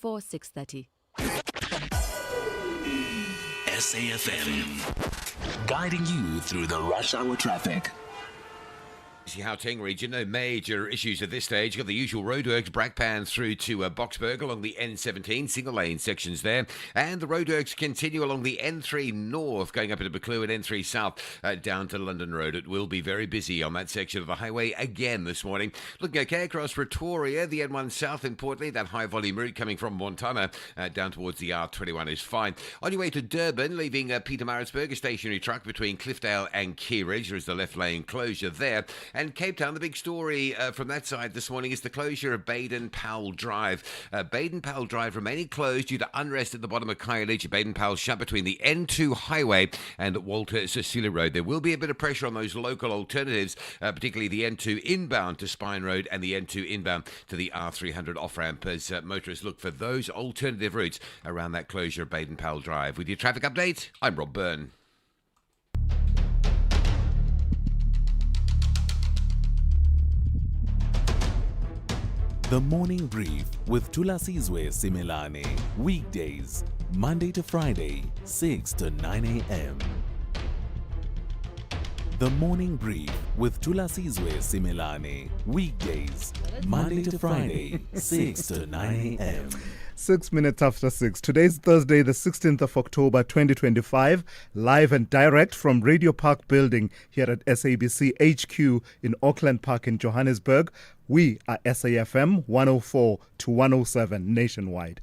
before 6:30. SAFM, guiding you through the rush hour traffic. Gauteng region, no major issues at this stage. You've got the usual roadworks, Brakpan through to Boksburg along the N17, single lane sections there. And the roadworks continue along the N3 North, going up into Buccleuch and N3 South down to London Road. It will be very busy on that section of the highway again this morning. Looking okay across Pretoria, the N1 South, importantly, that high volume route coming from Montana down towards the R21 is fine. On your way to Durban, leaving Pietermaritzburg, a stationary truck between Cliffdale and Keyridge. There is the left lane closure there. And Cape Town, the big story from that side this morning is the closure of Baden-Powell Drive. Baden-Powell Drive remaining closed due to unrest at the bottom of Khayelitsha. Baden-Powell shut between the N2 highway and Walter Sisulu Road. There will be a bit of pressure on those local alternatives, particularly the N2 inbound to Spine Road and the N2 inbound to the R300 off-ramp as motorists look for those alternative routes around that closure of Baden-Powell Drive. With your traffic update, I'm Rob Byrne. The Morning Brief with Thulasizwe Simelane. Weekdays, Monday to Friday, 6 to 9 a.m. The Morning Brief with Thulasizwe Simelane. Weekdays, Monday to Friday, 6 to 9 a.m. 6 minutes after 6. Today's Thursday, the 16th of October, 2025. Live and direct from Radio Park Building here at SABC HQ in Auckland Park in Johannesburg. We are SAFM 104 to 107 nationwide.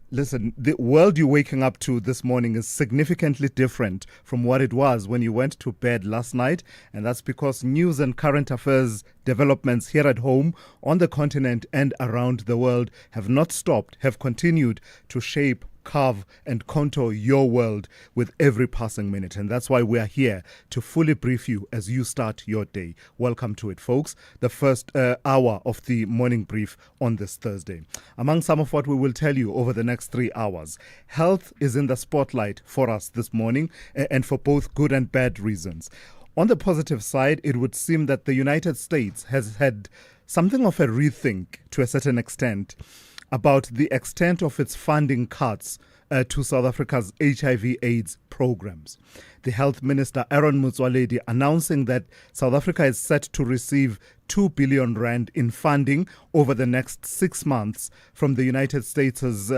Listen, the world you're waking up to this morning is significantly different from what it was when you went to bed last night. And that's because news and current affairs developments here at home, on the continent and around the world have not stopped, have continued to shape, carve and contour your world with every passing minute. And that's why we are here to fully brief you as you start your day. Welcome to it, folks. The first hour of the morning brief on this Thursday. Among some of what we will tell you over the next 3 hours, health is in the spotlight for us this morning, and for both good and bad reasons. On the positive side, it would seem that the United States has had something of a rethink to a certain extent about the extent of its funding cuts to South Africa's HIV/AIDS programs. The Health Minister, Aaron Motsoaledi, announcing that South Africa is set to receive 2 billion rand in funding over the next 6 months from the United States'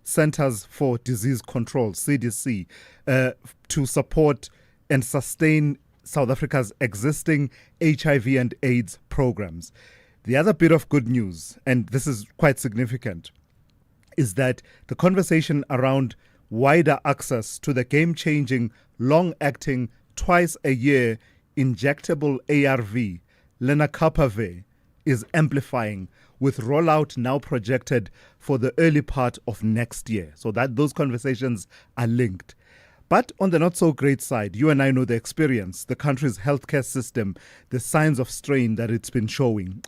Centers for Disease Control, CDC, to support and sustain South Africa's existing HIV and AIDS programs. The other bit of good news, and this is quite significant, is that the conversation around wider access to the game-changing, long-acting, twice-a-year injectable ARV, lenacapavir, is amplifying, with rollout now projected for the early part of next year. So that those conversations are linked. But on the not-so-great side, you and I know the experience, the country's healthcare system, the signs of strain that it's been showing,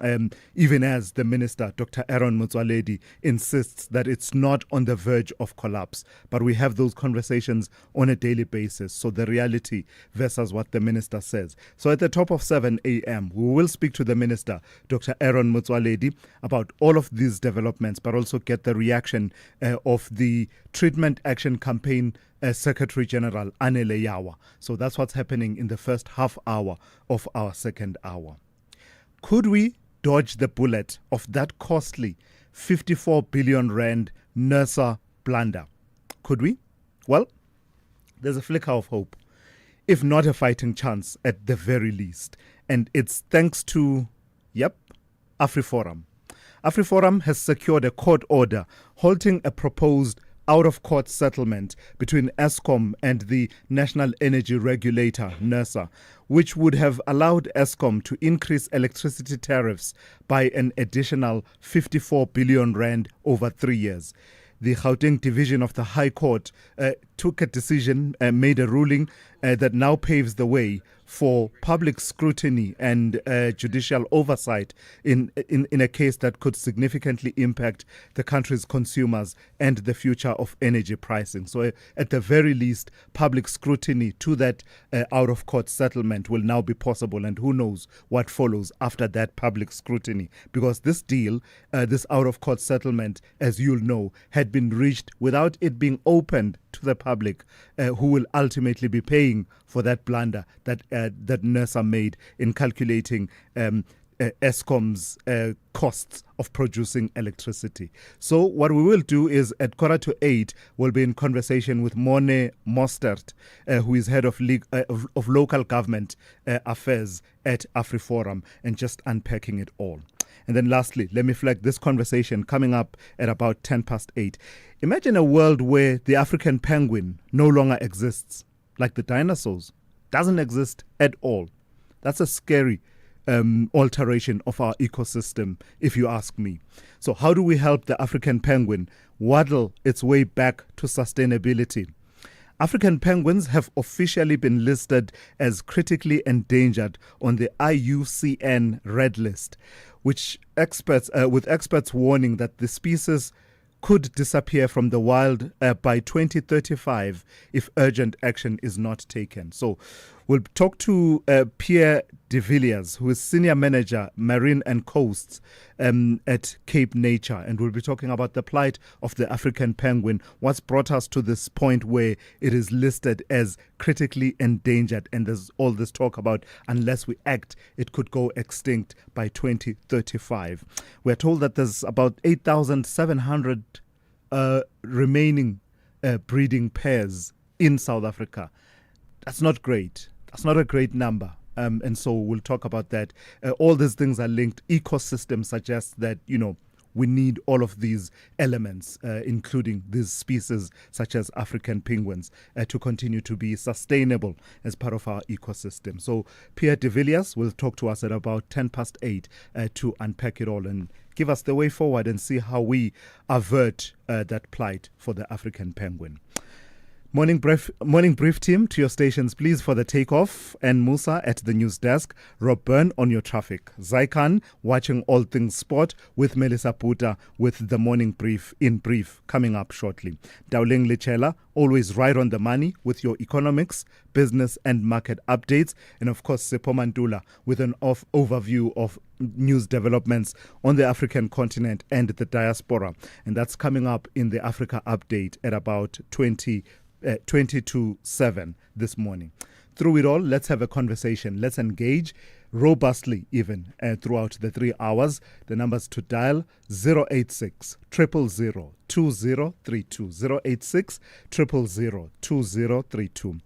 even as the minister, Dr. Aaron Motsoaledi, insists that it's not on the verge of collapse. But we have those conversations on a daily basis, so the reality versus what the minister says. So at the top of 7 a.m., we will speak to the minister, Dr. Aaron Motsoaledi, about all of these developments, but also get the reaction of the Treatment Action Campaign Secretary General Anele Yawa. So that's what's happening in the first half hour of our second hour. Could we dodge the bullet of that costly 54 billion rand NERSA blunder? Could we? Well, there's a flicker of hope, if not a fighting chance at the very least. And it's thanks to, AfriForum. AfriForum has secured a court order halting a proposed out-of-court settlement between Eskom and the National Energy Regulator, NERSA, which would have allowed Eskom to increase electricity tariffs by an additional 54 billion rand over 3 years. The Gauteng division of the High Court took a decision, made a ruling that now paves the way for public scrutiny and judicial oversight in a case that could significantly impact the country's consumers and the future of energy pricing. So at the very least, public scrutiny to that out-of-court settlement will now be possible, and who knows what follows after that public scrutiny, because this deal, this out-of-court settlement, as you'll know, had been reached without it being opened to the public, who will ultimately be paying for that blunder that NERSA made in calculating Eskom's costs of producing electricity. So what we will do is at 7:45, we'll be in conversation with Mone Mostert, who is head of local government affairs at AfriForum, and just unpacking it all. And then lastly, let me flag this conversation coming up at about 8:10. Imagine a world where the African penguin no longer exists, like the dinosaurs. Doesn't exist at all. That's a scary alteration of our ecosystem, if you ask me. So how do we help the African penguin waddle its way back to sustainability? African penguins have officially been listed as critically endangered on the IUCN Red List, with experts warning that the species could disappear from the wild by 2035 if urgent action is not taken. So we'll talk to Pierre de Villiers, who is Senior Manager, Marine and Coasts at Cape Nature, and we'll be talking about the plight of the African penguin, what's brought us to this point where it is listed as critically endangered, and there's all this talk about unless we act, it could go extinct by 2035. We're told that there's about 8,700 remaining breeding pairs in South Africa. That's not great. That's not a great number. And so we'll talk about that. All these things are linked. Ecosystem suggests that, we need all of these elements, including these species such as African penguins, to continue to be sustainable as part of our ecosystem. So Pierre de Villiers will talk to us at about 8:10 to unpack it all and give us the way forward and see how we avert that plight for the African penguin. Morning brief team to your stations, please, for the takeoff. And Musa at the news desk. Rob Byrne on your traffic. Zaikan watching all things sport with Melissa Puta with the morning brief in brief coming up shortly. Dowling Lichela, always right on the money with your economics, business and market updates. And of course, Sepo Mantula with an overview of news developments on the African continent and the diaspora. And that's coming up in the Africa Update at about 20 to 7 this morning. Through it all, let's have a conversation. Let's engage robustly even throughout the 3 hours. The numbers to dial 086 000 2032 086 000 2032.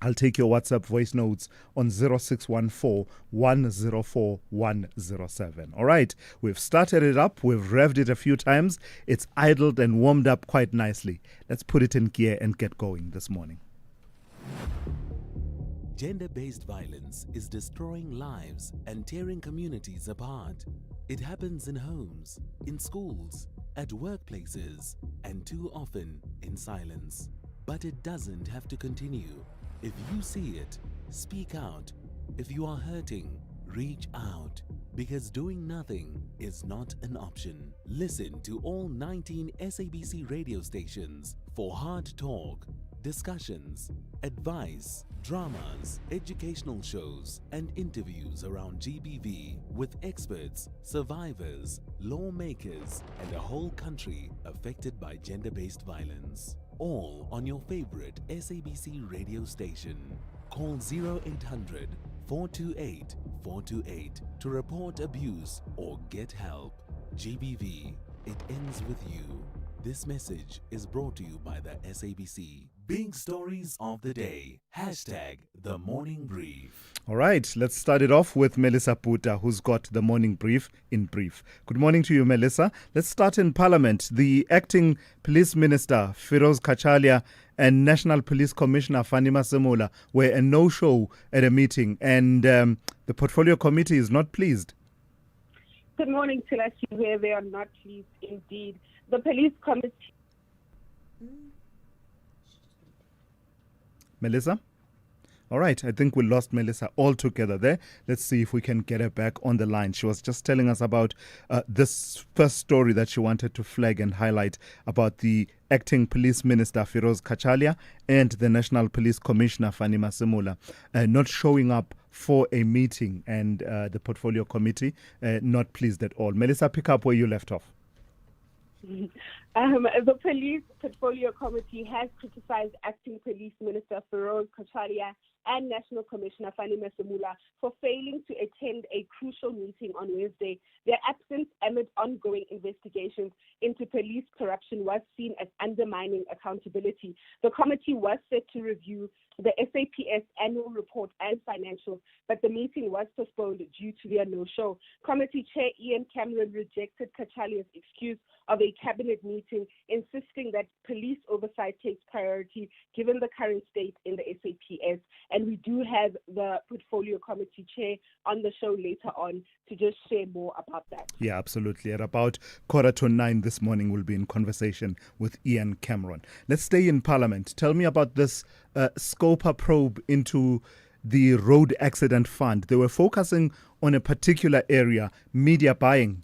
I'll take your WhatsApp voice notes on 0614 104 107. All right, we've started it up. We've revved it a few times. It's idled and warmed up quite nicely. Let's put it in gear and get going this morning. Gender-based violence is destroying lives and tearing communities apart. It happens in homes, in schools, at workplaces, and too often in silence. But it doesn't have to continue. If you see it, speak out. If you are hurting, reach out. Because doing nothing is not an option. Listen to all 19 SABC radio stations for hard talk, discussions, advice, dramas, educational shows, and interviews around GBV with experts, survivors, lawmakers, and a whole country affected by gender-based violence. All on your favorite SABC radio station. Call 0800 428 428 to report abuse or get help. GBV, it ends with you. This message is brought to you by the SABC. Big stories of the day. Hashtag the morning brief. All right, let's start it off with Melissa Puta, who's got the morning brief in brief. Good morning to you, Melissa. Let's start in Parliament. The acting police minister, Firoz Kachalia, and National Police Commissioner, Fani Masemola, were a no-show at a meeting, and the Portfolio Committee is not pleased. Good morning, Thulasizwe. They are not pleased indeed. The police committee Melissa? All right, I think we lost Melissa altogether there. Let's see if we can get her back on the line. She was just telling us about this first story that she wanted to flag and highlight about the acting police minister, Feroz Kachalia, and the National Police Commissioner, Fani Masemola, not showing up for a meeting, and the portfolio committee not pleased at all. Melissa, pick up where you left off. The Police Portfolio Committee has criticized Acting Police Minister Feroz Kachalia and National Commissioner Fani Masemola for failing to attend a crucial meeting on Wednesday. Their absence amid ongoing investigations into police corruption was seen as undermining accountability. The committee was set to review the SAPS annual report and financials, but the meeting was postponed due to their no-show. Committee Chair Ian Cameron rejected Kachalia's excuse of a cabinet meeting, insisting that police oversight takes priority given the current state in the SAPS. And we do have the Portfolio Committee Chair on the show later on to just share more about that. Yeah, absolutely. At about 9:15 this morning, we'll be in conversation with Ian Cameron. Let's stay in Parliament. Tell me about this Scopa probe into the road accident fund. They were focusing on a particular area, media buying.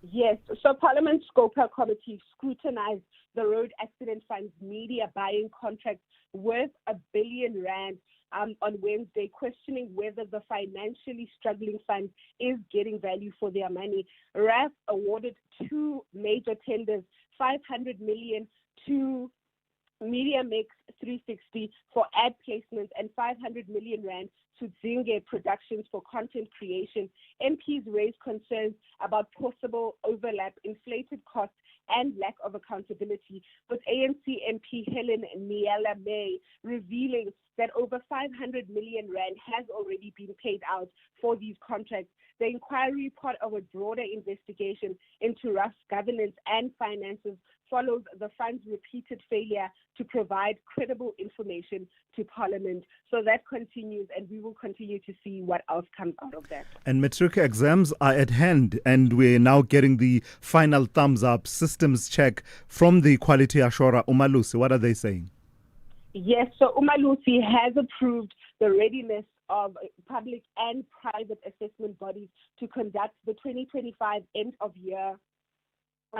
Yes, so Parliament Scopa Committee scrutinized the Road Accident Fund's media buying contract worth R1 billion on Wednesday, questioning whether the financially struggling fund is getting value for their money. RAF awarded two major tenders, 500 million to Media Mix 360 for ad placements and 500 million rand to Zinge Productions for content creation. MPs raised concerns about possible overlap, inflated costs, and lack of accountability, with ANC MP Helen Niela May revealing that over 500 million rand has already been paid out for these contracts. The inquiry, part of a broader investigation into RAF's governance and finances, follows the fund's repeated failure to provide credible information to Parliament. So that continues, and we will continue to see what else comes out of that. And matric exams are at hand, and we're now getting the final thumbs up systems check from the Quality Assurer, Umalusi. What are they saying? Yes, so Umalusi has approved the readiness of public and private assessment bodies to conduct the 2025 end-of-year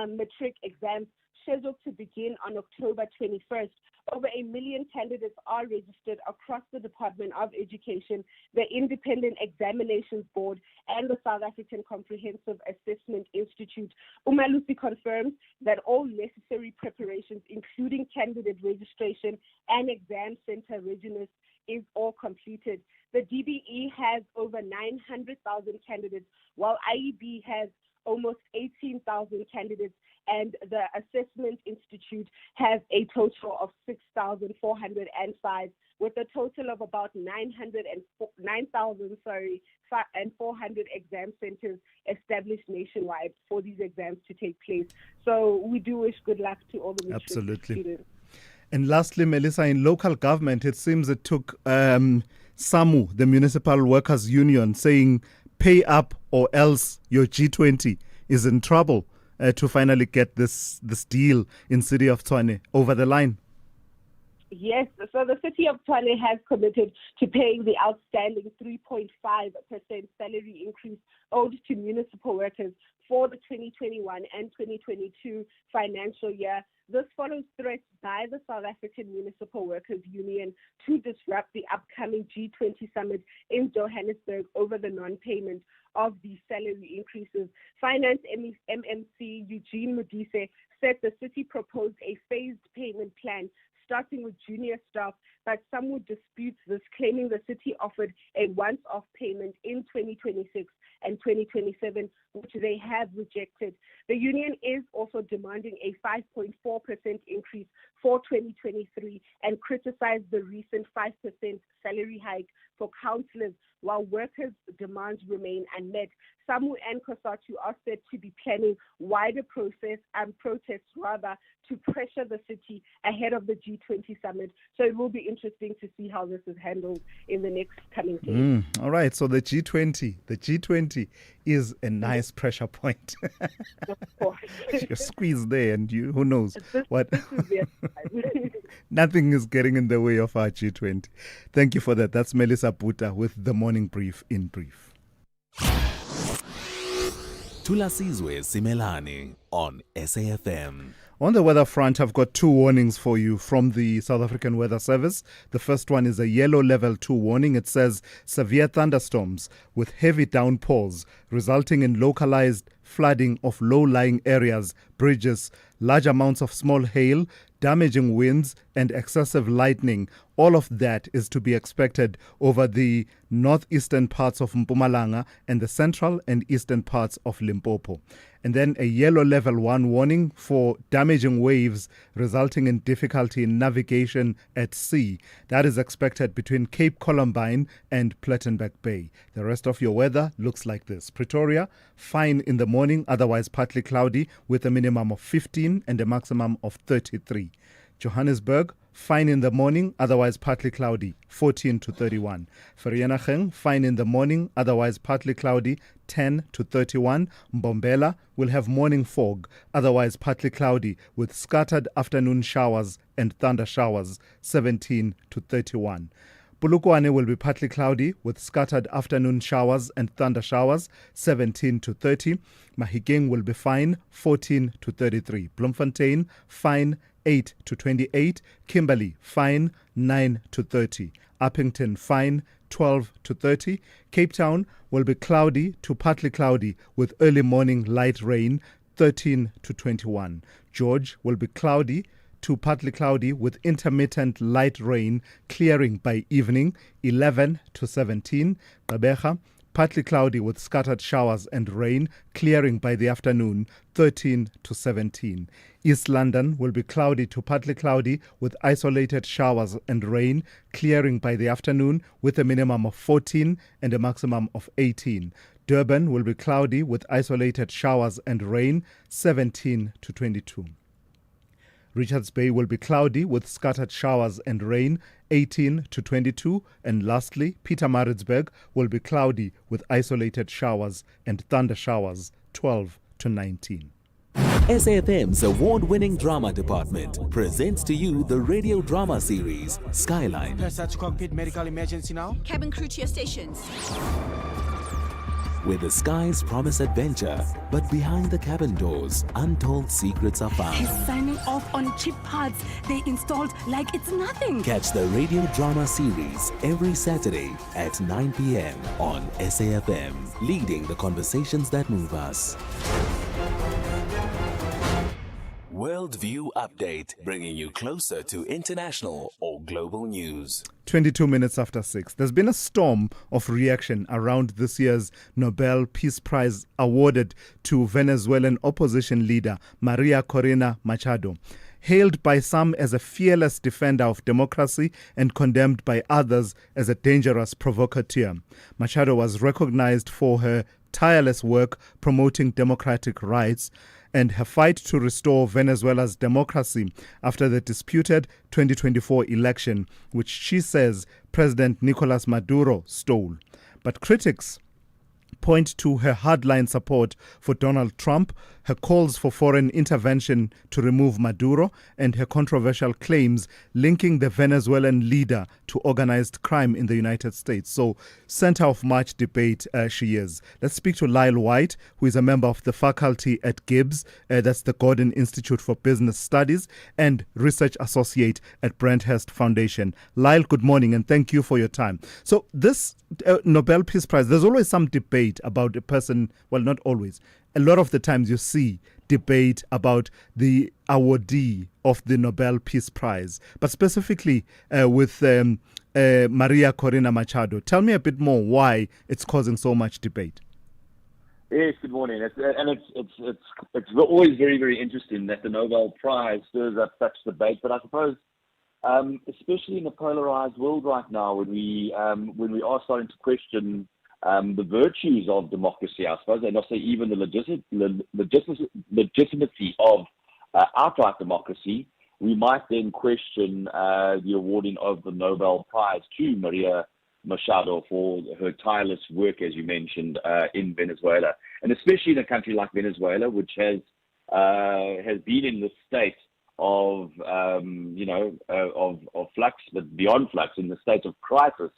matric exams, scheduled to begin on October 21st. Over 1 million candidates are registered across the Department of Education, the Independent Examinations Board, and the South African Comprehensive Assessment Institute. Umalusi confirms that all necessary preparations, including candidate registration and exam center readiness, is all completed. The DBE has over 900,000 candidates, while IEB has almost 18,000 candidates, and the Assessment Institute has a total of 6,405, with a total of about 9,400 exam centers established nationwide for these exams to take place. So we do wish good luck to all the matric students. And lastly, Melissa, in local government, it seems it took SAMU, the Municipal Workers Union, saying pay up or else your G20 is in trouble to finally get this deal in City of Tshwane over the line. Yes, so the City of Tshwane has committed to paying the outstanding 3.5% salary increase owed to municipal workers for the 2021 and 2022 financial year. This follows threats by the South African Municipal Workers Union to disrupt the upcoming G20 summit in Johannesburg over the non-payment of these salary increases. Finance MMC Eugene Modise said the city proposed a phased payment plan starting with junior staff, but some would dispute this, claiming the city offered a once-off payment in 2026 and 2027, which they have rejected. The union is also demanding a 5.4% increase for 2023 and criticized the recent 5% salary hike for councillors, while workers' demands remain unmet. Samu and Kosatu are said to be planning wider protests to pressure the city ahead of the G20 summit. So it will be interesting to see how this is handled in the next coming days. All right, so the G20 is a nice pressure point. Of course. You're squeezed there, and who knows what. This is their time. Nothing is getting in the way of our G20. Thank you for that. That's Melissa Puta with the Morning Brief in brief. Thulasizwe Simelane on SAFM. On the weather front, I've got two warnings for you from the South African Weather Service. The first one is a yellow level 2 warning. It says severe thunderstorms with heavy downpours resulting in localized flooding of low-lying areas, bridges, large amounts of small hail, damaging winds and excessive lightning. All of that is to be expected over the northeastern parts of Mpumalanga and the central and eastern parts of Limpopo. And then a yellow level 1 warning for damaging waves resulting in difficulty in navigation at sea. That is expected between Cape Columbine and Plettenberg Bay. The rest of your weather looks like this. Pretoria, fine in the morning, otherwise partly cloudy with a minimum of 15 and a maximum of 33. Johannesburg, fine in the morning, otherwise partly cloudy, 14 to 31. Vereeniging, fine in the morning, otherwise partly cloudy, 10 to 31. Mbombela will have morning fog, otherwise partly cloudy, with scattered afternoon showers and thunder showers, 17 to 31. Polokwane will be partly cloudy with scattered afternoon showers and thunder showers, 17 to 30. Mahikeng will be fine, 14 to 33. Bloemfontein, fine, 8 to 28. Kimberley, fine, 9 to 30. Uppington, fine, 12 to 30. Cape Town will be cloudy to partly cloudy with early morning light rain, 13 to 21. George will be cloudy to partly cloudy with intermittent light rain clearing by evening, 11 to 17. Gqeberha, partly cloudy with scattered showers and rain clearing by the afternoon, 13 to 17. East London will be cloudy to partly cloudy with isolated showers and rain clearing by the afternoon with a minimum of 14 and a maximum of 18. Durban will be cloudy with isolated showers and rain, 17 to 22. Richards Bay will be cloudy with scattered showers and rain, 18 to 22. And lastly, Pietermaritzburg will be cloudy with isolated showers and thunder showers, 12 to 19. SAFM's award-winning drama department presents to you the radio drama series Skyline. Such cockpit medical emergency now. Cabin crew to your stations. Where the skies promise adventure, but behind the cabin doors, untold secrets are found. He's signing off on cheap parts they installed like it's nothing. Catch the radio drama series every Saturday at 9 p.m. on SAFM, leading the conversations that move us. Worldview Update, bringing you closer to international or global news. 22 minutes after 6. There's been a storm of reaction around this year's Nobel Peace Prize awarded to Venezuelan opposition leader Maria Corina Machado. Hailed by some as a fearless defender of democracy and condemned by others as a dangerous provocateur, Machado was recognized for her tireless work promoting democratic rights and her fight to restore Venezuela's democracy after the disputed 2024 election, which she says President Nicolas Maduro stole. But critics point to her hardline support for Donald Trump, her calls for foreign intervention to remove Maduro, and her controversial claims linking the Venezuelan leader to organized crime in the United States. So, center of much debate she is. Let's speak to Lyle White, who is a member of the faculty at Gibbs, that's the Gordon Institute for Business Studies, and research associate at Brenthurst Foundation. Lyle, good morning, and thank you for your time. So, this Nobel Peace Prize, there's always some debate about a person, well, not always. A lot of the times you see debate about the awardee of the Nobel Peace Prize, but specifically with Maria Corina Machado. Tell me a bit more why it's causing so much debate. Yes, good morning. It's always very, very interesting that the Nobel Prize stirs up such debate, but I suppose especially in a polarized world right now, when we are starting to question the virtues of democracy, I suppose, and also even the legitimacy of outright democracy, we might then question the awarding of the Nobel Prize to Maria Machado for her tireless work, as you mentioned, in Venezuela, and especially in a country like Venezuela, which has been in the state of flux, but beyond flux, in the state of crisis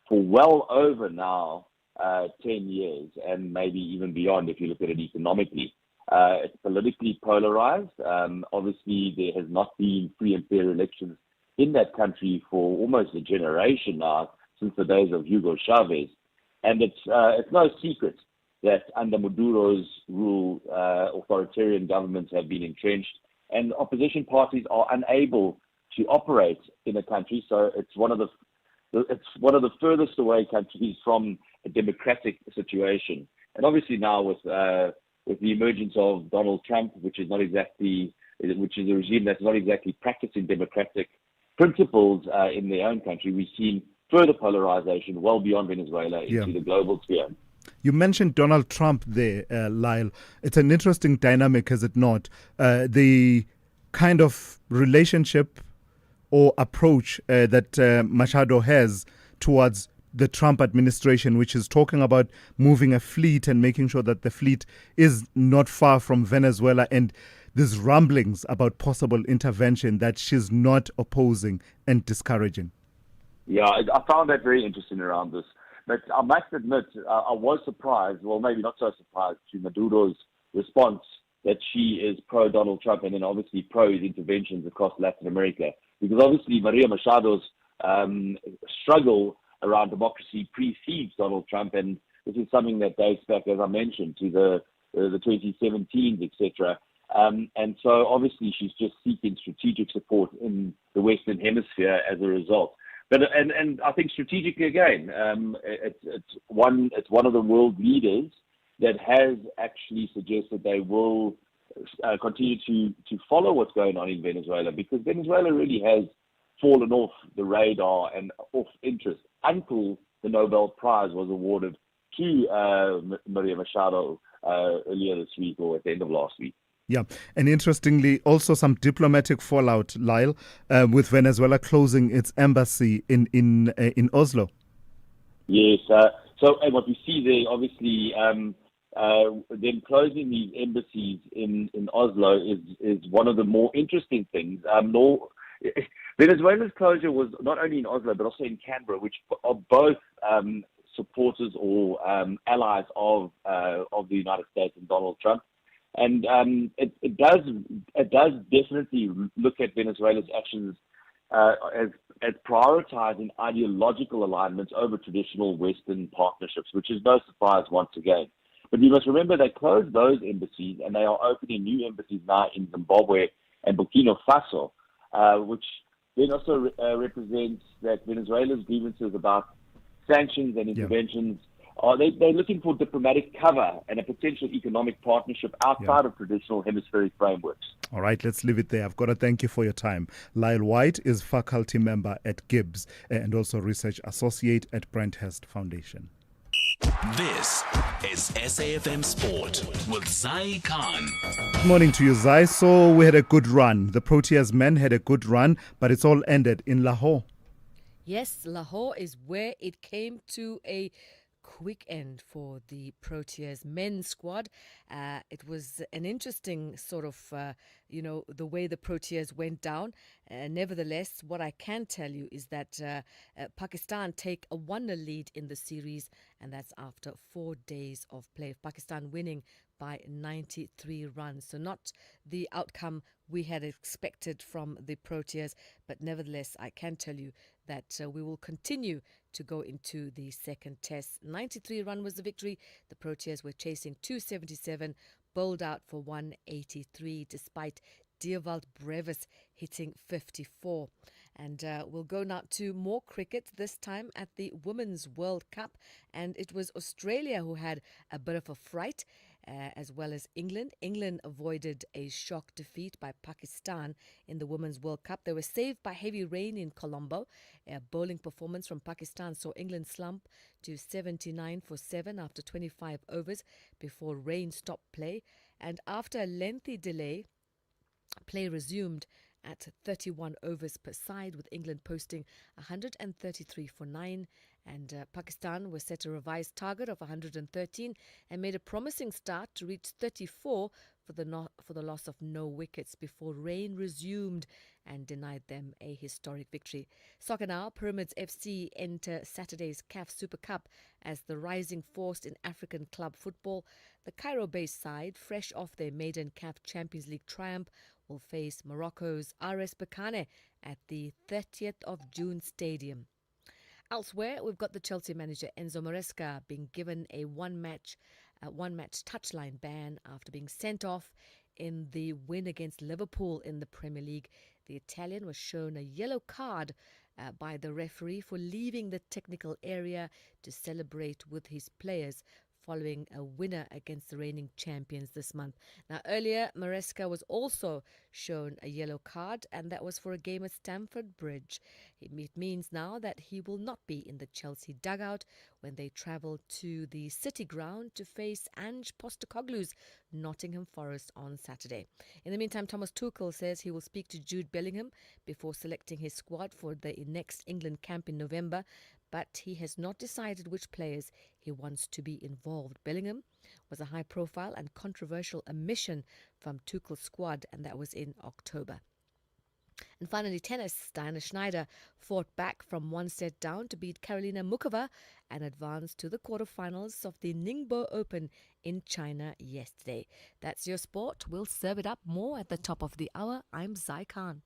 for well over now 10 years, and maybe even beyond if you look at it economically. It's politically polarized. Obviously, there has not been free and fair elections in that country for almost a generation now, since the days of Hugo Chavez. And it's no secret that under Maduro's rule, authoritarian governments have been entrenched, and opposition parties are unable to operate in a country. So it's one of the furthest away countries from a democratic situation. And obviously now with the emergence of Donald Trump, which is a regime that's not exactly practicing democratic principles in their own country, we've seen further polarization well beyond Venezuela into the global sphere. You mentioned Donald Trump there, Lyle. It's an interesting dynamic, is it not? The kind of relationship or approach that Machado has towards the Trump administration, which is talking about moving a fleet and making sure that the fleet is not far from Venezuela, and there's rumblings about possible intervention that she's not opposing and discouraging. Yeah, I found that very interesting around this. But I must admit, I was surprised, well, maybe not so surprised, to Maduro's response that she is pro-Donald Trump and then obviously pro his interventions across Latin America. Because obviously Maria Machado's struggle around democracy precedes Donald Trump, and this is something that dates back, as I mentioned, to the 2017s, etc. And so obviously she's just seeking strategic support in the Western Hemisphere as a result. But and I think strategically again, it's one of the world leaders that has actually suggested they will continue to follow what's going on in Venezuela, because Venezuela really has fallen off the radar and off interest until the Nobel Prize was awarded to Maria Machado earlier this week or at the end of last week. Yeah, and interestingly, also some diplomatic fallout, Lyle, with Venezuela closing its embassy in Oslo. Yes, so and what we see there, obviously, them closing these embassies in Oslo is one of the more interesting things. Venezuela's closure was not only in Oslo but also in Canberra, which are both supporters or allies of the United States and Donald Trump. And it does definitely look at Venezuela's actions as prioritizing ideological alignments over traditional Western partnerships, which is no surprise once again. But you must remember they closed those embassies and they are opening new embassies now in Zimbabwe and Burkina Faso, which then also represents that Venezuela's grievances about sanctions and interventions they're looking for diplomatic cover and a potential economic partnership outside of traditional hemispheric frameworks. All right, let's leave it there. I've got to thank you for your time. Lyle White is faculty member at Gibbs and also research associate at Brenthurst Foundation. This is SAFM Sport with Zai Khan. Good morning to you, Zai. So we had a good run. The Proteas men had a good run, but it's all ended in Lahore. Yes, Lahore is where it came to a quick end for the Proteas men's squad. It was an interesting sort of, the way the Proteas went down. Nevertheless, what I can tell you is that Pakistan take a 1-0 lead in the series, and that's after 4 days of play. Pakistan winning by 93 runs. So not the outcome we had expected from the Proteas, but nevertheless, I can tell you that we will continue to go into the second test. 93 run was the victory. The Proteas were chasing 277, bowled out for 183, despite Dewald Brevis hitting 54. And we'll go now to more cricket, this time at the Women's World Cup. And it was Australia who had a bit of a fright. as well as England. England avoided a shock defeat by Pakistan in the Women's World Cup. They were saved by heavy rain in Colombo. A bowling performance from Pakistan saw England slump to 79 for 7 after 25 overs before rain stopped play. And after a lengthy delay, play resumed at 31 overs per side, with England posting 133 for 9. And Pakistan was set a revised target of 113 and made a promising start to reach 34 for the loss of no wickets before rain resumed and denied them a historic victory. Soccer now, Pyramids FC enter Saturday's CAF Super Cup as the rising force in African club football. The Cairo-based side, fresh off their maiden CAF Champions League triumph, will face Morocco's RS Berkane at the 30th of June Stadium. Elsewhere, we've got the Chelsea manager Enzo Maresca being given a one-match touchline ban after being sent off in the win against Liverpool in the Premier League. The Italian was shown a yellow card by the referee for leaving the technical area to celebrate with his players following a winner against the reigning champions this month. Now, earlier, Maresca was also shown a yellow card, and that was for a game at Stamford Bridge. It means now that he will not be in the Chelsea dugout when they travel to the City Ground to face Ange Postecoglou's Nottingham Forest on Saturday. In the meantime, Thomas Tuchel says he will speak to Jude Bellingham before selecting his squad for the next England camp in November, but he has not decided which players he wants to be involved. Bellingham was a high-profile and controversial omission from Tuchel's squad, and that was in October. And finally, tennis. Diana Schneider fought back from one set down to beat Karolina Muchova and advance to the quarterfinals of the Ningbo Open in China yesterday. That's your sport. We'll serve it up more at the top of the hour. I'm Zai Khan.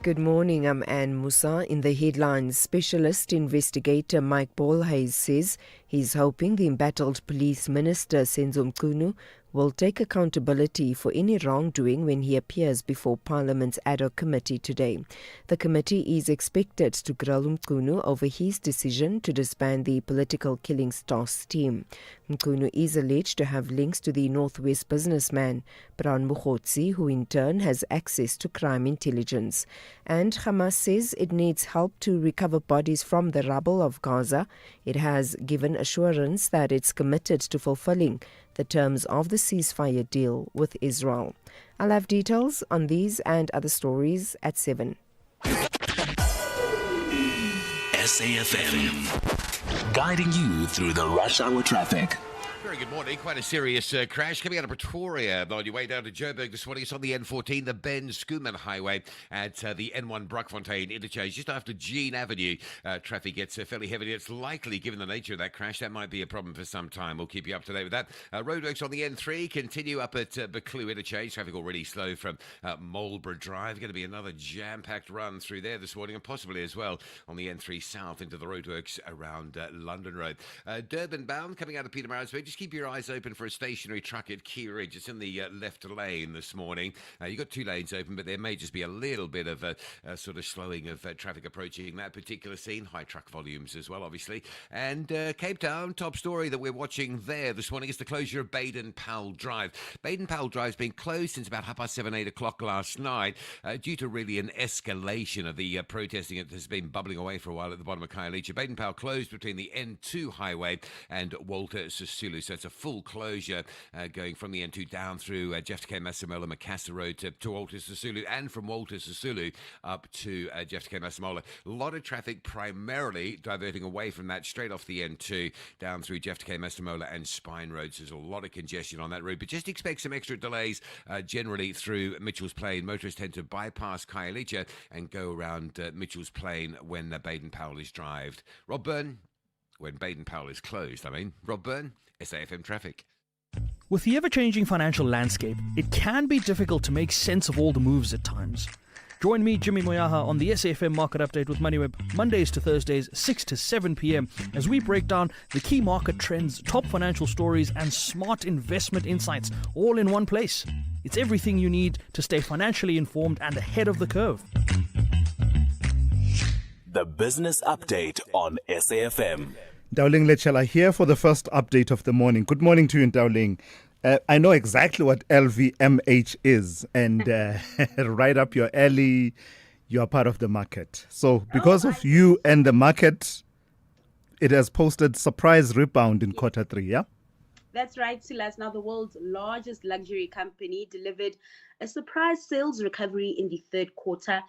Good morning, I'm Anne Musa. In the headlines, specialist investigator Mike Ballhays says he's hoping the embattled police minister Senzo Mchunu will take accountability for any wrongdoing when he appears before Parliament's ad hoc committee today. The committee is expected to grill Mchunu over his decision to disband the political killings task team. Mchunu is alleged to have links to the Northwest businessman Brown Mukhotsi, who in turn has access to crime intelligence. And Hamas says it needs help to recover bodies from the rubble of Gaza. It has given assurance that it's committed to fulfilling the terms of the ceasefire deal with Israel. I'll have details on these and other stories at 7. SAFM, guiding you through the rush hour traffic. Very good morning. Quite a serious crash coming out of Pretoria on your way down to Joburg this morning. It's on the N14, the Ben Schoeman Highway at the N1 Brockfontein interchange, just after Jean Avenue. Traffic gets fairly heavy. It's likely, given the nature of that crash, that might be a problem for some time. We'll keep you up to date with that. Roadworks on the N3 continue up at Buccleuch interchange. Traffic already slow from Marlborough Drive. Going to be another jam-packed run through there this morning, and possibly as well on the N3 South into the roadworks around London Road. Durban bound coming out of Petermaritzburg. Just keep your eyes open for a stationary truck at Key Ridge. It's in the left lane this morning. You've got two lanes open, but there may just be a little bit of a sort of slowing of traffic approaching that particular scene. High truck volumes as well, obviously. And Cape Town, top story that we're watching there this morning is the closure of Baden-Powell Drive. Baden-Powell Drive has been closed since about 7:30, 8 o'clock last night due to really an escalation of the protesting that has been bubbling away for a while at the bottom of Khayelitsha. Baden-Powell closed between the N2 highway and Walter Sisulu. So it's a full closure going from the N2 down through Jeff K. Masemola, Macassar Road to Walter Sisulu, and from Walter Sisulu up to Jeff K. Masemola. A lot of traffic primarily diverting away from that straight off the N2 down through Jeff K. Masemola and Spine Roads. There's a lot of congestion on that route, but just expect some extra delays generally through Mitchell's Plain. Motorists tend to bypass Khayelitsha and go around Mitchell's Plain when Baden-Powell is drived. Rob Byrne, when Baden-Powell is closed, Rob Byrne, SAFM Traffic. With the ever-changing financial landscape, it can be difficult to make sense of all the moves at times. Join me, Jimmy Moyaha, on the SAFM Market Update with MoneyWeb, Mondays to Thursdays, 6 to 7 p.m, as we break down the key market trends, top financial stories, and smart investment insights, all in one place. It's everything you need to stay financially informed and ahead of the curve. The Business Update on SAFM. Ndauling Lechala here for the first update of the morning. Good morning to you, Ndauling. I know exactly what LVMH is, and right up your alley, you are part of the market. So because of you and the market, it has posted surprise rebound in quarter 3, yeah? That's right, Silas. Now, the world's largest luxury company delivered a surprise sales recovery in the third quarter,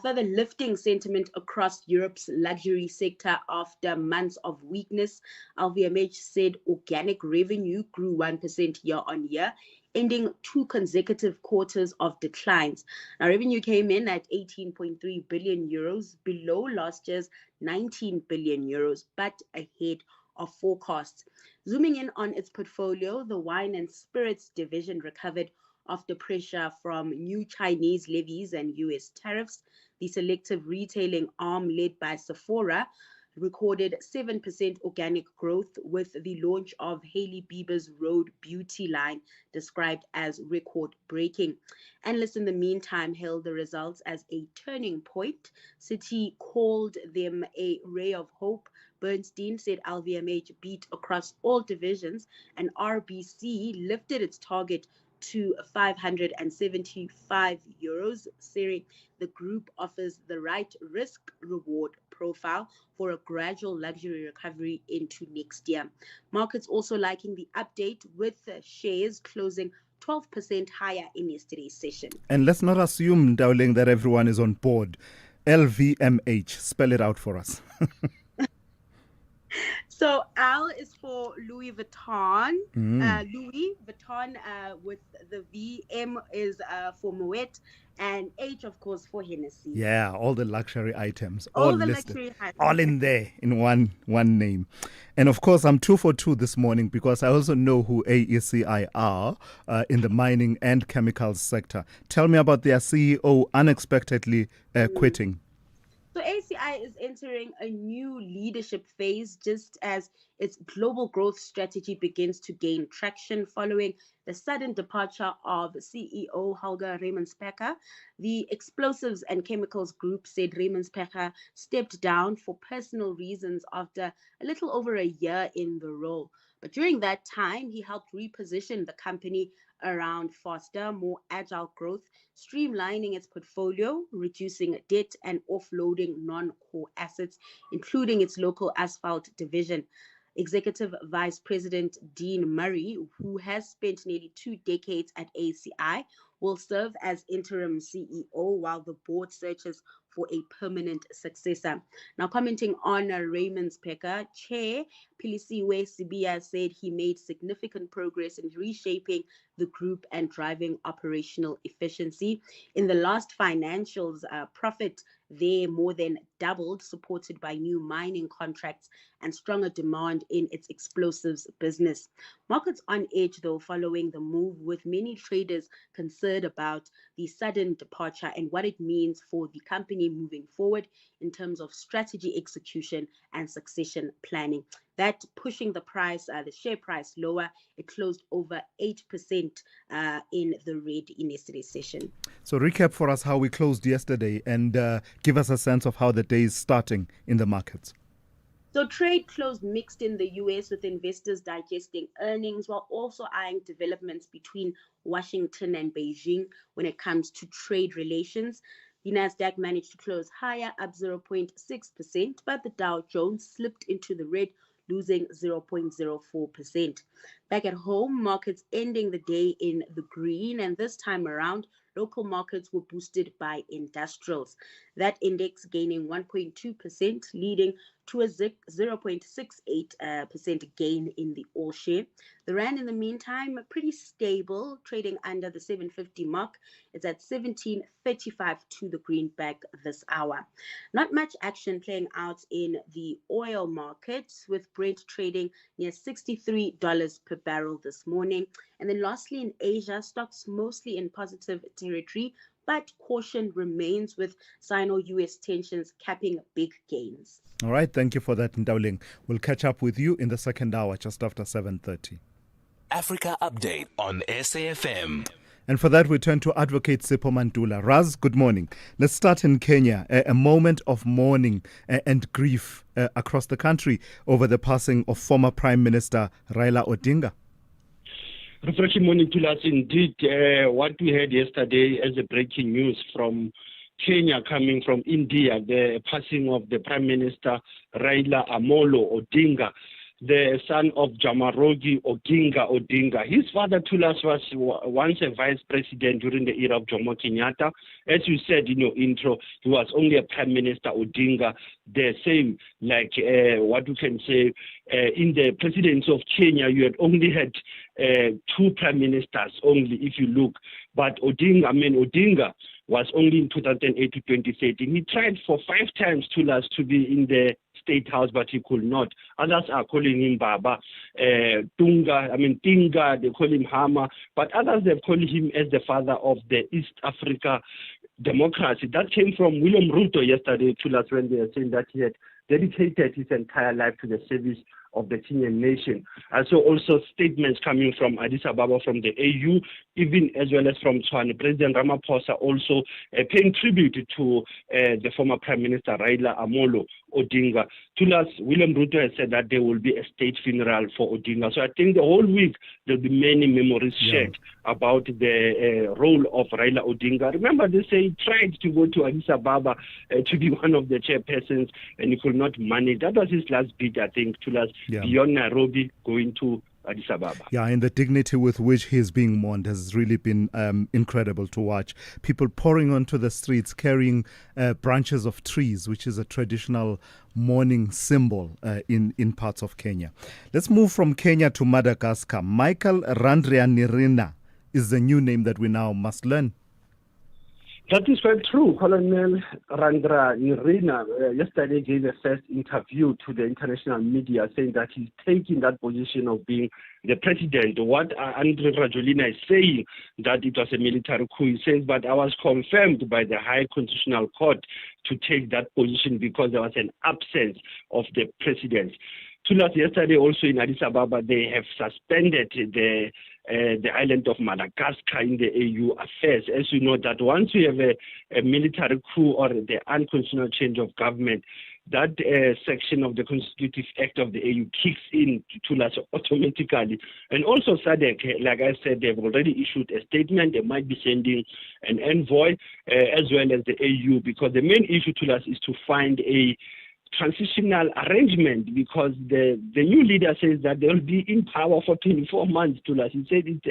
further lifting sentiment across Europe's luxury sector after months of weakness. LVMH said organic revenue grew 1% year on year, ending 2 consecutive quarters of declines. Now, revenue came in at 18.3 billion euros, below last year's 19 billion euros, but ahead of forecasts. Zooming in on its portfolio, the wine and spirits division recovered after pressure from new Chinese levies and US tariffs. The selective retailing arm led by Sephora recorded 7% organic growth, with the launch of Hailey Bieber's Road Beauty line described as record-breaking. Analysts in the meantime hailed the results as a turning point. Citi called them a ray of hope. Bernstein said LVMH beat across all divisions, and RBC lifted its target to 575 euros, saying the group offers the right risk-reward profile for a gradual luxury recovery into next year. Markets also liking the update, with shares closing 12% higher in yesterday's session. And let's not assume, Dowling, that everyone is on board. LVMH, spell it out for us. So L is for Louis Vuitton, Louis Vuitton with the V. M is for Moet, and H, of course, for Hennessy. Yeah, all the luxury items, all the listed, luxury items, all in there in one name. And of course, I'm 2 for 2 this morning because I also know who AECI are in the mining and chemicals sector. Tell me about their CEO unexpectedly quitting. So ACI is entering a new leadership phase just as its global growth strategy begins to gain traction following the sudden departure of CEO Helga Raymond-Specker. The Explosives and Chemicals Group said Raymond-Specker stepped down for personal reasons after a little over a year in the role. But during that time, he helped reposition the company around faster, more agile growth, streamlining its portfolio, reducing debt, and offloading non-core assets, including its local asphalt division. Executive Vice President Dean Murray, who has spent nearly 2 decades at ACI, will serve as interim CEO while the board searches for a permanent successor. Now, commenting on Raymond-Specker, Chair Thulasizwe Simelane said he made significant progress in reshaping the group and driving operational efficiency. In the last financials, profit there more than doubled, supported by new mining contracts and stronger demand in its explosives business. Markets on edge, though, following the move, with many traders concerned about the sudden departure and what it means for the company moving forward in terms of strategy execution and succession planning. That pushing the price, the share price lower. It closed over 8% in the red in yesterday's session. So recap for us how we closed yesterday and give us a sense of how the day is starting in the markets. So trade closed mixed in the U.S., with investors digesting earnings while also eyeing developments between Washington and Beijing when it comes to trade relations. The Nasdaq managed to close higher, up 0.6%, but the Dow Jones slipped into the red, losing 0.04%. Back at home, markets ending the day in the green, and this time around, local markets were boosted by industrials. That index gaining 1.2%, leading to a 0.68% gain in the all share. The rand, in the meantime, pretty stable, trading under the 750 mark. It's at 17.35 to the greenback this hour. Not much action playing out in the oil markets, with Brent trading near $63 per barrel this morning. And then lastly, in Asia, stocks mostly in positive territory, but caution remains, with Sino-US tensions capping big gains. All right, thank you for that, Ndauling. We'll catch up with you in the second hour, just after 7:30. Africa Update on SAFM. And for that, we turn to Advocate Sipho Mantula. Raz, good morning. Let's start in Kenya. A moment of mourning and grief across the country over the passing of former Prime Minister Raila Odinga. Refreshing morning to us indeed. What we heard yesterday as a breaking news from Kenya coming from India, the passing of the Prime Minister Raila Amolo Odinga, the son of Jaramogi Oginga Odinga. His father Thulas was once a vice president during the era of Jomo Kenyatta. As you said in your intro, he was only a Prime Minister Odinga, the same like what you can say in the presidency of Kenya, you had only had two prime ministers only if you look. But Odinga was only in 2008 to 2013. He tried for 5 times to be in the State House, but he could not. Others are calling him Baba, Tinga, they call him Hama, but others have called him as the father of the East Africa democracy. That came from William Ruto yesterday to us when they were saying that he had dedicated his entire life to the service of the Kenyan nation. And so also statements coming from Addis Ababa, from the AU, even as well as from Tswane. President Ramaphosa also paying tribute to the former Prime Minister Raila Amolo Odinga. To us, William Ruto has said that there will be a state funeral for Odinga. So I think the whole week there'll be many memories shared about the role of Raila Odinga. Remember, they say he tried to go to Addis Ababa to be one of the chairpersons, and he could not manage. That was his last bid, I think, to us, beyond Nairobi, going to Addis Ababa. Yeah, and the dignity with which he is being mourned has really been incredible to watch. People pouring onto the streets, carrying branches of trees, which is a traditional mourning symbol in parts of Kenya. Let's move from Kenya to Madagascar. Michael Randrianirina is the new name that we now must learn. That is quite true. Colonel Randrianirina yesterday gave a first interview to the international media saying that he's taking that position of being the president. What Andre Rajolina is saying, that it was a military coup, he says, but I was confirmed by the High Constitutional Court to take that position because there was an absence of the president. Yesterday also in Addis Ababa, they have suspended the island of Madagascar in the AU affairs. As you know, that once you have a military coup or the unconstitutional change of government, that section of the Constitutive Act of the AU kicks in to us automatically. And also SADC, like I said, they've already issued a statement. They might be sending an envoy as well as the AU, because the main issue to us is to find a transitional arrangement, because the new leader says that they'll be in power for 24 months to us. He said it's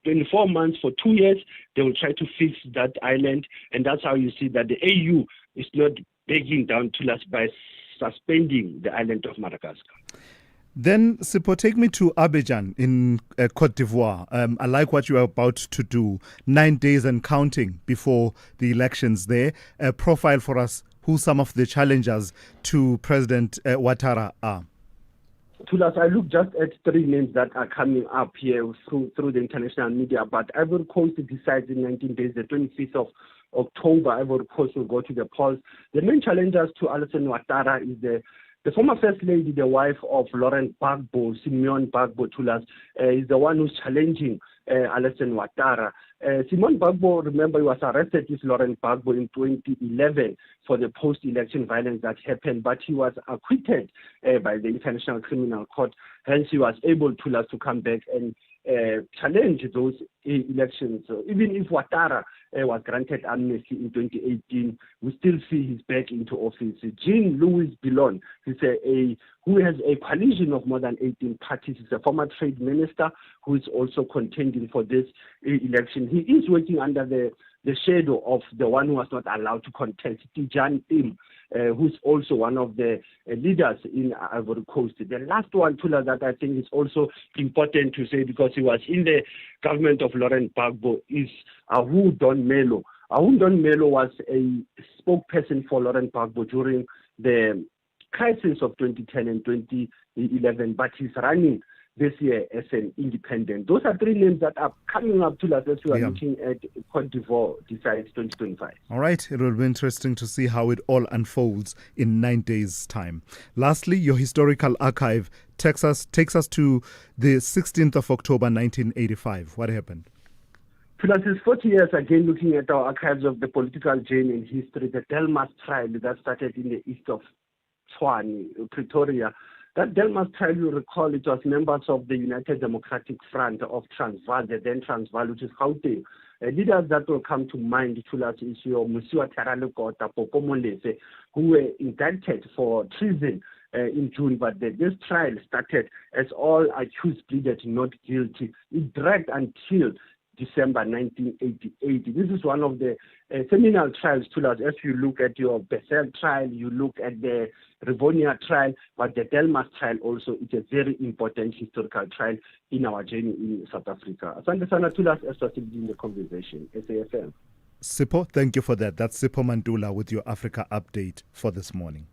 24 months for 2 years. They will try to fix that island, and that's how you see that the AU is not begging down to us by suspending the island of Madagascar. Then, Sipho, take me to Abidjan in Cote d'Ivoire. I like what you are about to do. 9 days and counting before the elections there. Profile for us who some of the challengers to President Ouattara are. Thulas, I look just at 3 names that are coming up here through the international media, but Ivory Coast decides in 19 days, the 25th of October, Ivory Coast will go to the polls. The main challengers to Alassane Ouattara is the former First Lady, the wife of Laurent Gbagbo, Simone Gbagbo, Thulas, is the one who's challenging Alassane Ouattara. Simone Gbagbo, remember, he was arrested with Laurent Gbagbo in 2011 for the post-election violence that happened, but he was acquitted by the International Criminal Court. Hence, he was able to come back and challenge those elections. So even if Ouattara was granted amnesty in 2018, we still see he's back into office. Jean-Louis Billon, who has a coalition of more than 18 parties. He's a former trade minister who is also contending for this election. He is working under the shadow of the one who was not allowed to contest, Tidjane Tim, who's also one of the leaders in Ivory Coast. The last one, Tula, that I think is also important to say, because he was in the government of Laurent Gbagbo, is Ahou Don Melo. Ahou Don Melo was a spokesperson for Laurent Gbagbo during the crisis of 2010 and 2011, but he's running this year as an independent. Those are 3 names that are coming up to us as we are looking at Cote d'Ivoire decides 2025. All right. It will be interesting to see how it all unfolds in 9 days' time. Lastly, your historical archive takes us to the 16th of October, 1985. What happened? Plus, it's 40 years again looking at our archives of the political journey in history, the Delmas trial that started in the east of Tshwane, Pretoria. That Delmas trial, you recall, it was members of the United Democratic Front of Transvaal, the then Transvaal, which is Gauteng. Leaders that will come to mind, Thulasizwe Musiwa Tharalekota, Popo Molese, who were indicted for treason in June, but this trial started as all accused pleaded not guilty. It dragged until December 1988. This is one of the seminal trials, Thulas. As you look at your Bessel trial, you look at the Rivonia trial, but the Delmas trial also is a very important historical trial in our journey in South Africa. Asante sana Thulas, as was in the conversation, SAFM. Sipho, thank you for that. That's Sipho Mandula with your Africa update for this morning.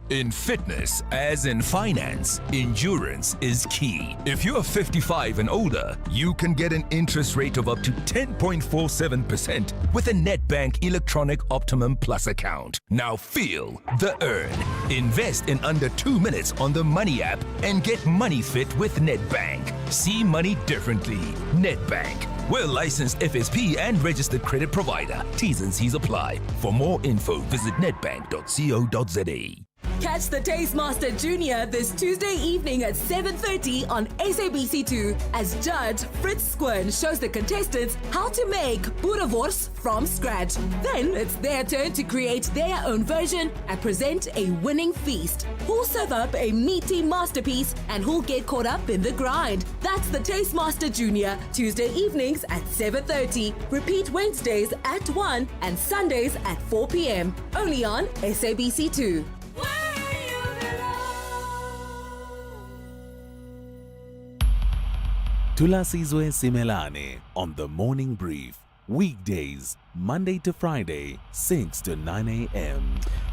In fitness, as in finance, endurance is key. If you're 55 and older, you can get an interest rate of up to 10.47% with a Nedbank Electronic Optimum Plus account. Now feel the earn. Invest in under 2 minutes on the Money app and get money fit with Nedbank. See money differently. Nedbank. We're licensed FSP and registered credit provider. T's and C's apply. For more info, visit nedbank.co.za. Catch the Tastemaster Junior this Tuesday evening at 7:30 on SABC2 as Judge Fritz Squirn shows the contestants how to make boerewors from scratch. Then it's their turn to create their own version and present a winning feast. Who'll serve up a meaty masterpiece and who'll get caught up in the grind? That's the Tastemaster Junior, Tuesday evenings at 7:30. Repeat Wednesdays at 1 and Sundays at 4 p.m. Only on SABC2. Thulasizwe Simelane on the Morning Brief. Weekdays, Monday to Friday, 6 to 9 a.m.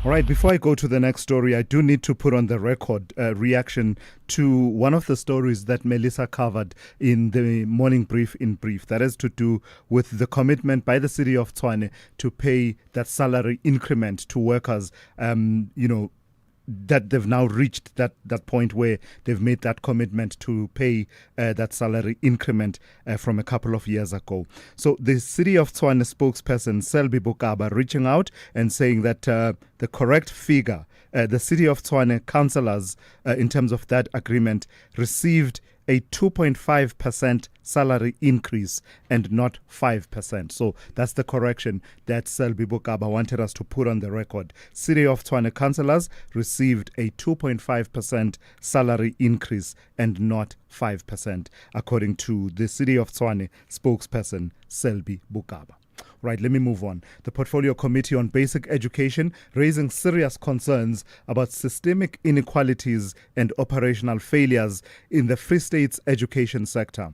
All right, before I go to the next story, I do need to put on the record reaction to one of the stories that Melissa covered in the Morning Brief in brief. That has to do with the commitment by the city of Tshwane to pay that salary increment to workers, that they've now reached that point where they've made that commitment to pay that salary increment from a couple of years ago. So the City of Tshwane spokesperson, Selby Bokaba, reaching out and saying that the correct figure, the City of Tshwane councillors, in terms of that agreement, received a 2.5% salary increase and not 5%. So that's the correction that Selby Bokaba wanted us to put on the record. City of Tshwane councillors received a 2.5% salary increase and not 5%, according to the City of Tshwane spokesperson, Selby Bokaba. Right, let me move on. The Portfolio Committee on Basic Education raising serious concerns about systemic inequalities and operational failures in the Free State's education sector.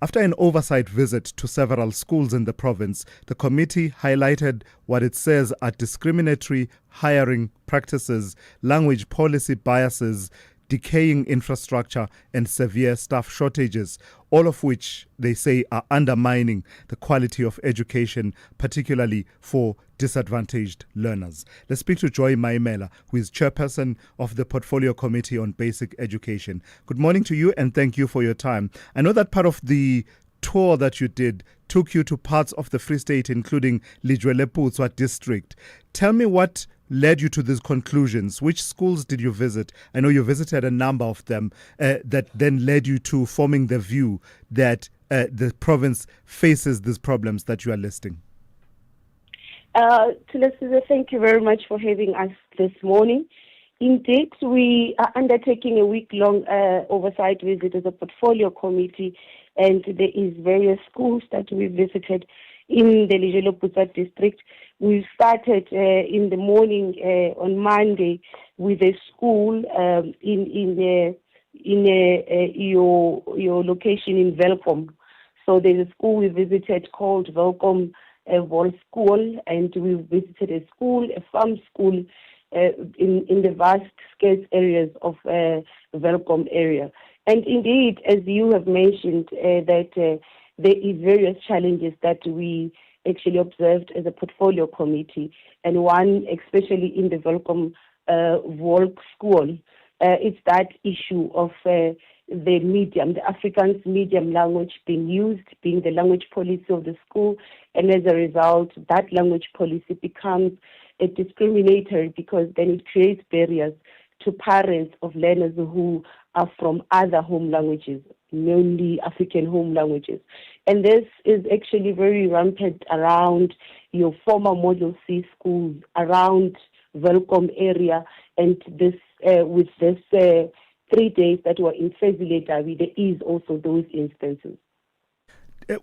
After an oversight visit to several schools in the province, the committee highlighted what it says are discriminatory hiring practices, language policy biases, decaying infrastructure and severe staff shortages, all of which they say are undermining the quality of education, particularly for disadvantaged learners. Let's speak to Joy Maimela, who is chairperson of the Portfolio Committee on Basic Education. Good morning to you and thank you for your time. I know that part of the tour that you did took you to parts of the Free State, including Lijweleputswa district. Tell me what led you to these conclusions. Which schools did you visit? I know you visited a number of them that then led you to forming the view that the province faces these problems that you are listing. Thank you very much for having us this morning. Indeed, we are undertaking a week-long oversight visit as a portfolio committee, and there is various schools that we visited in the Lijweleputswa district. We started in the morning on Monday with a school in your location in Welkom. So there's a school we visited called Welkom Vol School, and we visited a school, a farm school in the vast scarce areas of Welkom area. And indeed, as you have mentioned, that there is various challenges that we actually observed as a portfolio committee, and one especially in the Welkom Volk School. it's that issue of the medium, the Afrikaans medium language being used, being the language policy of the school, and as a result, that language policy becomes a discriminatory because then it creates barriers to parents of learners who are from other home languages, mainly African home languages. And this is actually very rampant around your former Model C schools, around Welcome area, and this with this 3 days that were in Fezile, there is also those instances.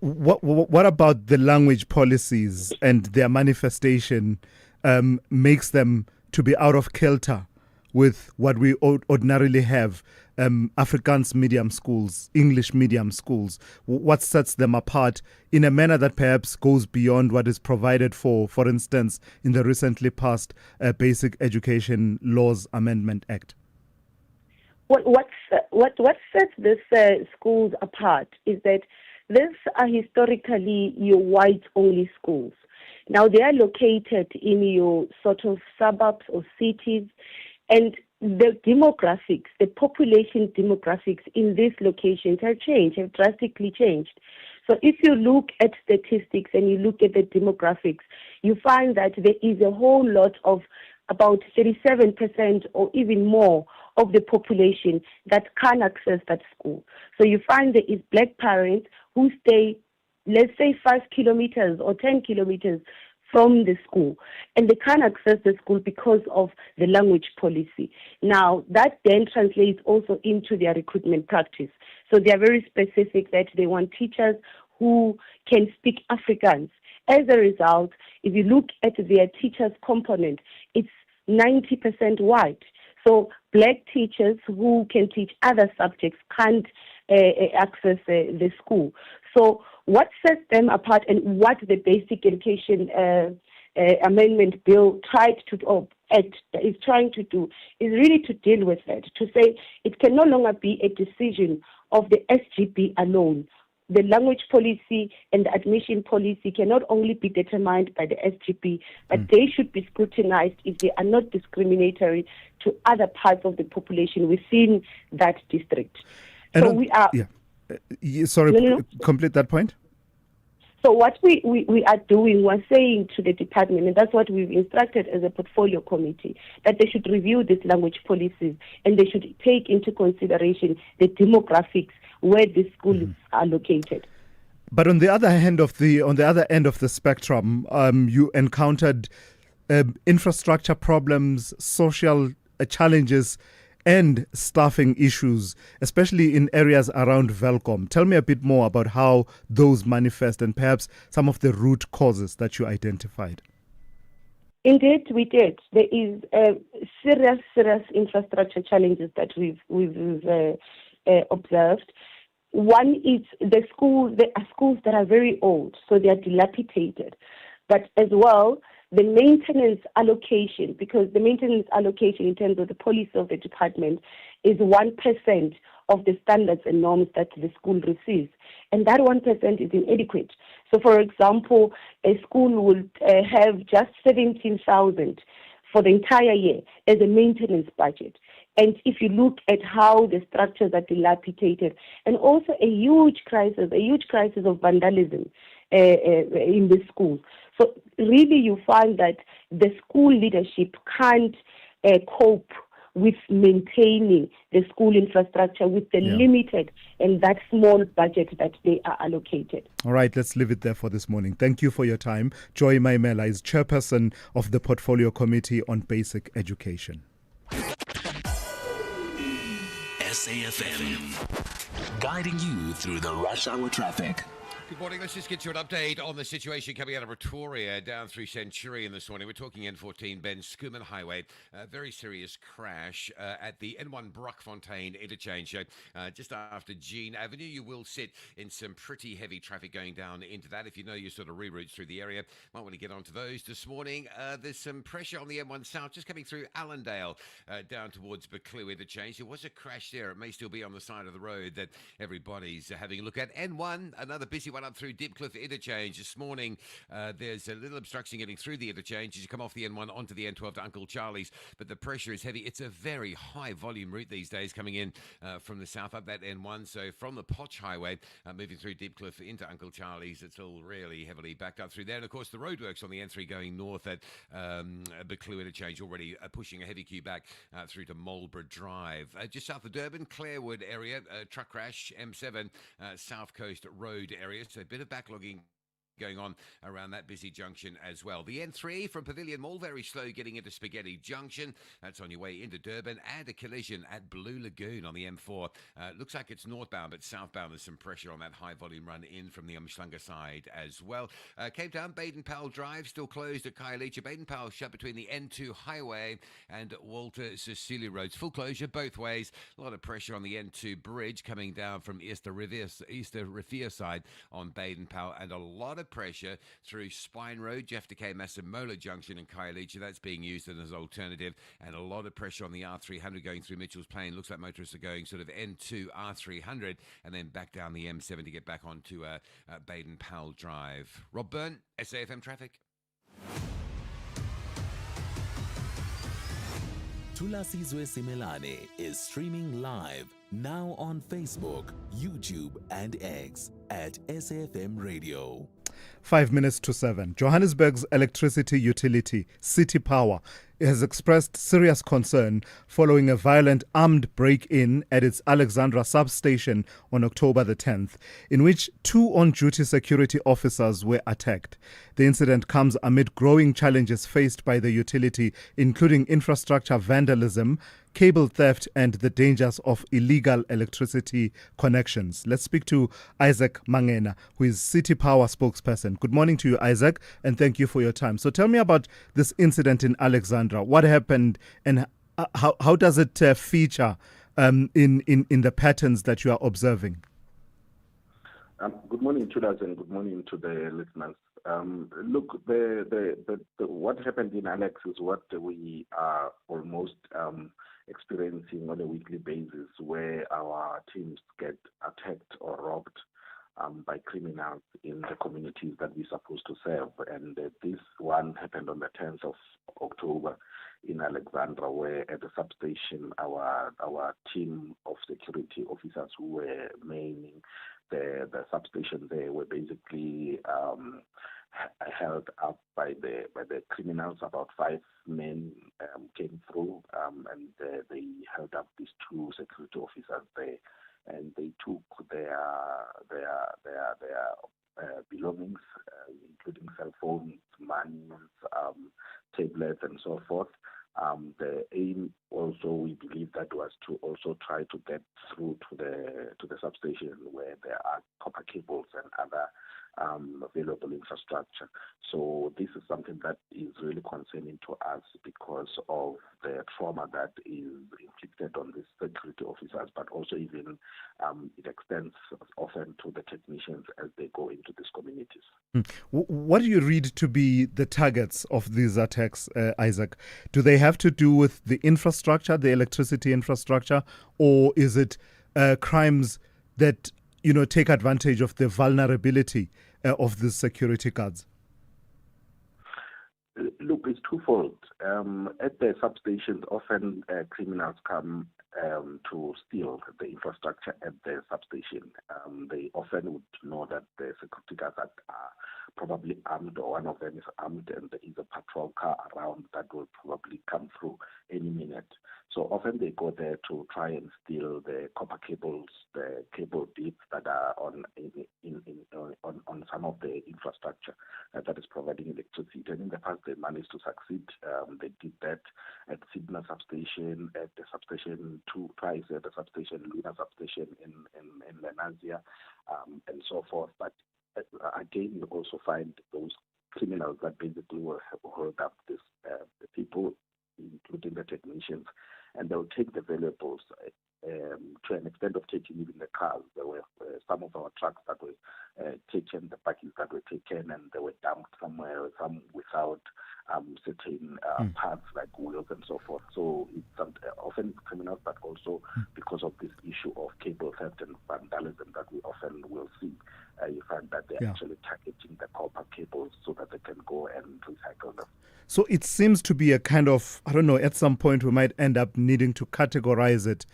What about the language policies and their manifestation makes them to be out of kilter with what we ordinarily have, Afrikaans medium schools, English medium schools? What sets them apart in a manner that perhaps goes beyond what is provided for instance, in the recently passed Basic Education Laws Amendment Act? What sets these schools apart is that these are historically your white-only schools. Now, they are located in your sort of suburbs or cities, and the demographics, the population demographics in these locations have drastically changed. So if you look at statistics and you look at the demographics, you find that there is a whole lot of about 37% or even more of the population that can't access that school. So you find there is black parents who stay, let's say, 5 kilometers or 10 kilometers from the school, and they can't access the school because of the language policy. Now, that then translates also into their recruitment practice. So they are very specific that they want teachers who can speak Afrikaans. As a result, if you look at their teachers' component, it's 90% white. So black teachers who can teach other subjects can't access the school. So what sets them apart and what the Basic Education Amendment Bill is trying to do is really to deal with that, to say it can no longer be a decision of the SGB alone. The language policy and the admission policy cannot only be determined by the SGB, but they should be scrutinized if they are not discriminatory to other parts of the population within that district. So we are... Complete that point. So what we are doing, we're saying to the department, and that's what we've instructed as a portfolio committee, that they should review these language policies and they should take into consideration the demographics where the schools are located. But on the other end of the spectrum, you encountered infrastructure problems, social challenges, and staffing issues, especially in areas around Velkom. Tell me a bit more about how those manifest and perhaps some of the root causes that you identified. Indeed, we did. There is serious infrastructure challenges that we've observed. One is there are schools that are very old, so they are dilapidated. But as well, the maintenance allocation, because the maintenance allocation in terms of the policy of the department is 1% of the standards and norms that the school receives. And that 1% is inadequate. So, for example, a school would have just 17,000 for the entire year as a maintenance budget. And if you look at how the structures are dilapidated, and also a huge crisis of vandalism in the schools. So really you find that the school leadership can't cope with maintaining the school infrastructure with the limited and that small budget that they are allocated. All right, let's leave it there for this morning. Thank you for your time. Joy Maimela is chairperson of the Portfolio Committee on Basic Education. SAFM, guiding you through the rush hour traffic. Good morning. Let's just get you an update on the situation coming out of Pretoria down through Centurion this morning. We're talking N14 Ben Schoeman Highway. A very serious crash at the N1 Brockfontein interchange. Just after Jean Avenue, you will sit in some pretty heavy traffic going down into that. If you know your sort of reroutes through the area, might want to get onto those this morning. There's some pressure on the M1 South just coming through Allendale down towards Buccleuch interchange. There was a crash there. It may still be on the side of the road that everybody's having a look at. N1, another busy one one up through Dipcliffe Interchange. This morning, there's a little obstruction getting through the interchange as you come off the N1 onto the N12 to Uncle Charlie's, but the pressure is heavy. It's a very high volume route these days coming in from the south up that N1. So from the Potch Highway, moving through Dipcliffe into Uncle Charlie's, it's all really heavily backed up through there. And of course, the roadworks on the N3 going north at Buccleuch Interchange already pushing a heavy queue back through to Marlborough Drive. Just south of Durban, Clarewood area, truck crash, M7, South Coast Road area. So a bit of backlogging going on around that busy junction as well. The N3 from Pavilion Mall, very slow getting into Spaghetti Junction. That's on your way into Durban. And a collision at Blue Lagoon on the M4. Looks like it's northbound, but southbound there's some pressure on that high volume run in from the Umhlanga side as well. Cape Town, Baden-Powell Drive still closed at Khayelitsha. Baden-Powell shut between the N2 Highway and Walter Sisulu Roads. Full closure both ways. A lot of pressure on the N2 bridge coming down from Easter Rivier side on Baden-Powell, and a lot of pressure through Spine Road, Jeff Decay, Masemola Junction and Khayelitsha. That's being used as an alternative, and a lot of pressure on the R300 going through Mitchell's Plain. Looks like motorists are going sort of N2 R300 and then back down the M7 to get back onto Baden-Powell Drive. Rob Byrne, SAFM Traffic. Thulasizwe Simelane is streaming live now on Facebook, YouTube and X at SAFM Radio. 5 minutes to 7. Johannesburg's electricity utility, City Power, has expressed serious concern following a violent armed break-in at its Alexandra substation on October the 10th, in which 2 on-duty security officers were attacked. The incident comes amid growing challenges faced by the utility, including infrastructure vandalism, cable theft and the dangers of illegal electricity connections. Let's speak to Isaac Mangena, who is City Power spokesperson. Good morning to you, Isaac, and thank you for your time. So tell me about this incident in Alexandra. What happened and how does it feature in the patterns that you are observing? Good morning to us and good morning to the listeners. Look, what happened in Alex is what we are almost experiencing on a weekly basis, where our teams get attacked or robbed by criminals in the communities that we're supposed to serve. And this one happened on the 10th of October in Alexandra, where at the substation, our team of security officers who were manning the substation there were basically held up by the criminals. About 5 men came through, and they held up these 2 security officers there, and they took their belongings, including cell phones, money, tablets, and so forth. The aim also, we believe, that was to also try to get through to the substation where there are copper cables and other available infrastructure. So this is something that is really concerning to us because of the trauma that is inflicted on these security officers, but also even it extends often to the technicians as they go into these communities. What do you read to be the targets of these attacks, Isaac? Do they have to do with the infrastructure, the electricity infrastructure, or is it crimes that take advantage of the vulnerability of the security guards? Look, it's twofold. At the substations, often criminals come to steal the infrastructure at the substation. They often would know that the security guards are probably armed, or one of them is armed, and there is a patrol car around that will probably come through any minute. So often they go there to try and steal the copper cables, the cable beats that are on some of the infrastructure that is providing electricity. And in the past, they managed to succeed. They did that at Sidna substation, at the substation twice at the substation, Luna substation in Lenasia, and so forth. But again, you also find those criminals that basically will hold up these people, including the technicians, and they'll take the valuables to an extent of taking even the cars. There were some of our trucks that were taken, the buckets that were taken, and they were dumped somewhere, some without certain parts like wheels and so forth. So it's often it's criminals, but also because of this issue of cable theft and vandalism that we often will see. You find that they're actually targeting the copper cables so that they can go and recycle them. So it seems to be a kind of, I don't know, at some point we might end up needing to categorize it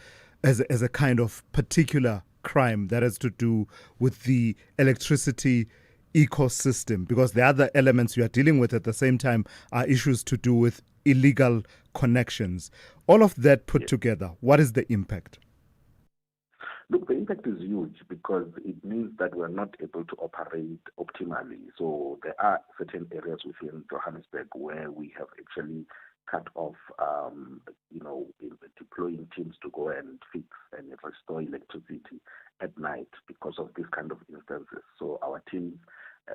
as a kind of particular crime that has to do with the electricity ecosystem, because the other elements you are dealing with at the same time are issues to do with illegal connections. All of that put together, what is the impact? Look, the impact is huge because it means that we're not able to operate optimally. So there are certain areas within Johannesburg where we have actually cut off, deploying teams to go and fix and restore electricity at night because of these kind of instances. So our teams,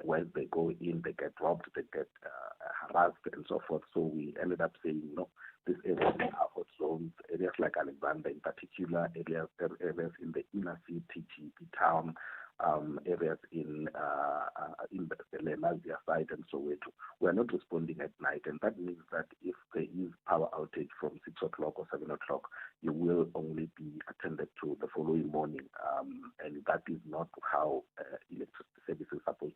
when they go in, they get robbed, they get harassed and so forth. So we ended up saying, no, these areas are hot zones, areas like Alexander in particular, areas in the inner city, GP town, areas in the Lemazia side and Soweto. We are not responding at night, and that means that if there is power outage from 6 o'clock or 7 o'clock, you will only be attended to the following morning, and that is not how electricity service is supposed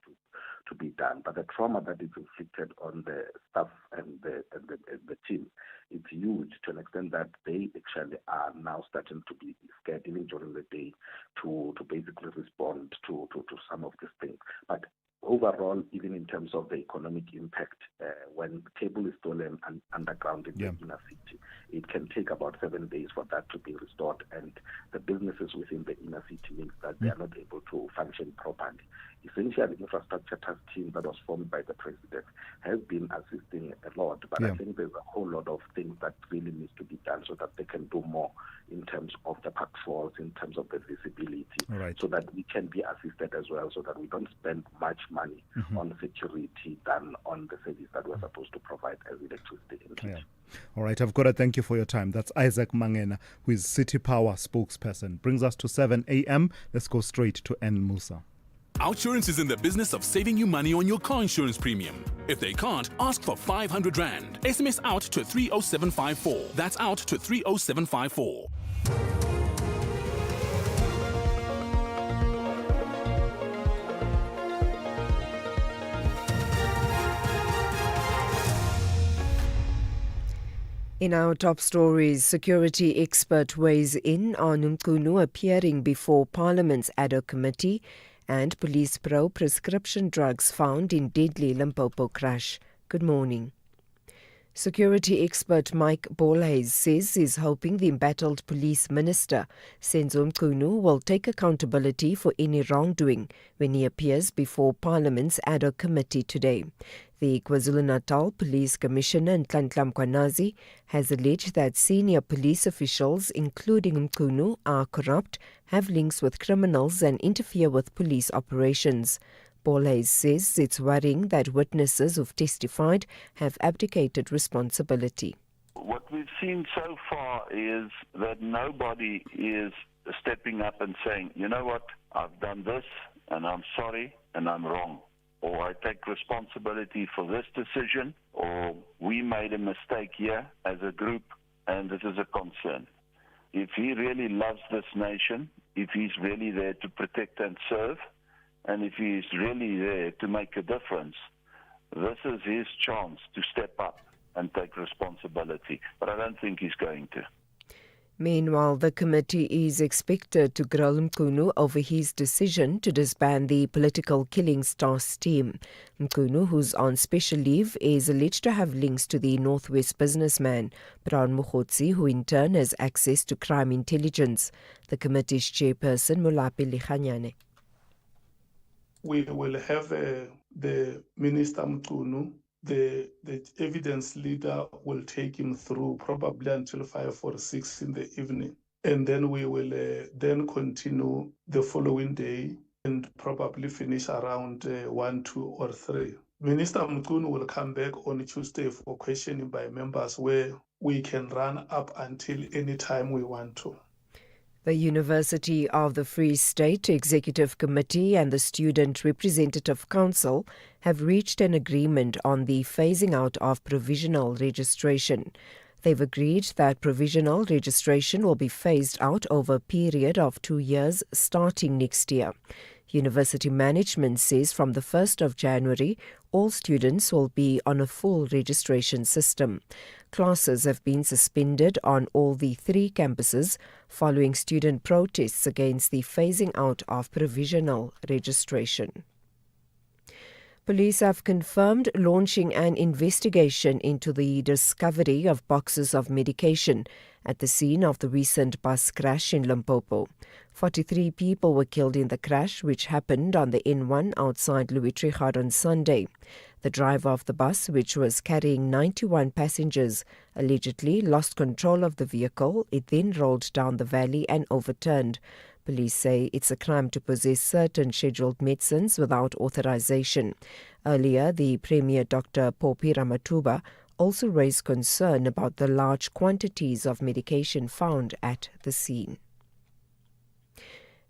to be done. But the trauma that is inflicted on the staff and the team, it's huge to an extent that they actually are now starting to be scared even during the day to basically respond to some of these things. But overall, even in terms of the economic impact, when cable is stolen and underground in the inner city, it can take about 7 days for that to be restored, and the businesses within the inner city means that they are not able to function properly. Essentially, the infrastructure task team that was formed by the president has been assisting a lot, but I think there's a whole lot of things that really needs to be done so that they can do more in terms of the patrols, in terms of the visibility, so that we can be assisted as well, so that we don't spend much money on security than on the service that we're supposed to provide as electricity engineers. All right, I've got to thank you for your time. That's Isaac Mangena, who is City Power spokesperson. Brings us to 7 a.m. Let's go straight to N. Musa. Outsurance is in the business of saving you money on your car insurance premium. If they can't, ask for 500 Rand. SMS out to 30754. That's out to 30754. In our top stories, security expert weighs in on Mchunu appearing before Parliament's ad hoc committee, and police probe prescription drugs found in deadly Limpopo crash. Good morning. Security expert Mike Bolhuis says he's hoping the embattled police minister, Senzo Mchunu, will take accountability for any wrongdoing when he appears before Parliament's ad hoc committee today. The KwaZulu-Natal Police Commissioner, Nhlanhla Mkhwanazi, has alleged that senior police officials, including Mchunu, are corrupt, have links with criminals and interfere with police operations. Bolhuis says it's worrying that witnesses who've testified have abdicated responsibility. What we've seen so far is that nobody is stepping up and saying, you know what, I've done this and I'm sorry and I'm wrong. Or I take responsibility for this decision, or we made a mistake here as a group and this is a concern. If he really loves this nation, if he's really there to protect and serve, and if he's really there to make a difference, this is his chance to step up and take responsibility. But I don't think he's going to. Meanwhile, the committee is expected to grill Mchunu over his decision to disband the political killings task team. Mchunu, who's on special leave, is alleged to have links to the Northwest businessman, Brown Mokgotsi, who in turn has access to crime intelligence. The committee's chairperson, Molapi Likhanyane. We will have the Minister Mchunu. The evidence leader will take him through probably until 5 or 6 in the evening. And then we will then continue the following day and probably finish around 1, 2 or 3. Minister Mchunu will come back on Tuesday for questioning by members where we can run up until any time we want to. The University of the Free State Executive Committee and the Student Representative Council have reached an agreement on the phasing out of provisional registration. They've agreed that provisional registration will be phased out over a period of 2 years starting next year. University management says from the 1st of January, all students will be on a full registration system. Classes have been suspended on all the 3 campuses following student protests against the phasing out of provisional registration. Police have confirmed launching an investigation into the discovery of boxes of medication at the scene of the recent bus crash in Limpopo. 43 people were killed in the crash, which happened on the N1 outside Louis Trichardt on Sunday. The driver of the bus, which was carrying 91 passengers, allegedly lost control of the vehicle. It then rolled down the valley and overturned. Police say it's a crime to possess certain scheduled medicines without authorization. Earlier, the Premier Dr. Popi Ramathuba also raised concern about the large quantities of medication found at the scene.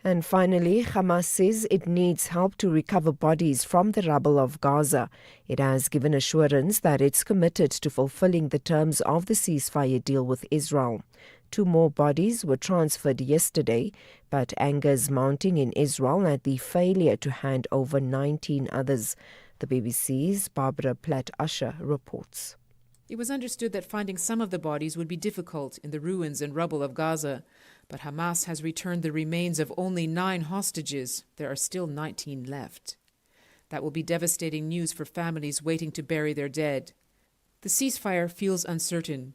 And finally, Hamas says it needs help to recover bodies from the rubble of Gaza. It has given assurance that it's committed to fulfilling the terms of the ceasefire deal with Israel. 2 more bodies were transferred yesterday, but anger is mounting in Israel at the failure to hand over 19 others. The BBC's Barbara Platt-Usher reports. It was understood that finding some of the bodies would be difficult in the ruins and rubble of Gaza, but Hamas has returned the remains of only 9 hostages. There are still 19 left. That will be devastating news for families waiting to bury their dead. The ceasefire feels uncertain.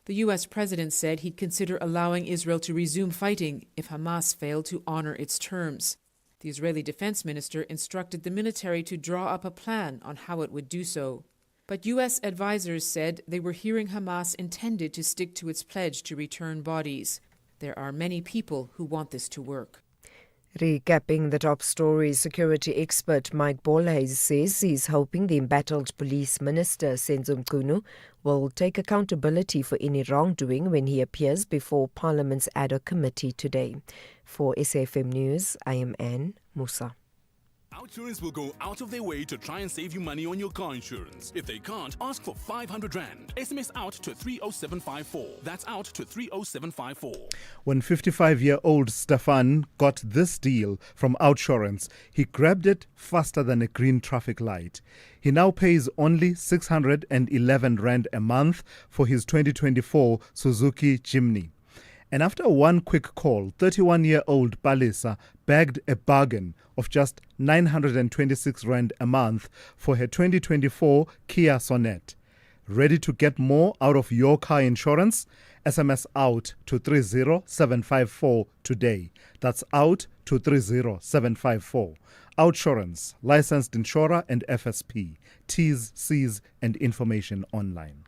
The U.S. president said he'd consider allowing Israel to resume fighting if Hamas failed to honor its terms. The Israeli defense minister instructed the military to draw up a plan on how it would do so. But U.S. advisors said they were hearing Hamas intended to stick to its pledge to return bodies. There are many people who want this to work. Recapping the top stories, security expert Mike Bolhuis says he's hoping the embattled police minister Senzo Mchunu will take accountability for any wrongdoing when he appears before Parliament's ad hoc committee today. For SAFM News, I am Anne Musa. Outsurance will go out of their way to try and save you money on your car insurance. If they can't, ask for 500 Rand. SMS out to 30754. That's out to 30754. When 55-year-old Stefan got this deal from Outsurance, he grabbed it faster than a green traffic light. He now pays only 611 Rand a month for his 2024 Suzuki Jimny. And after one quick call, 31-year-old Palisa bagged a bargain of just 926 Rand a month for her 2024 Kia Sonet. Ready to get more out of your car insurance? SMS out to 30754 today. That's out to 30754. Outsurance, licensed insurer and FSP. T's, C's and information online.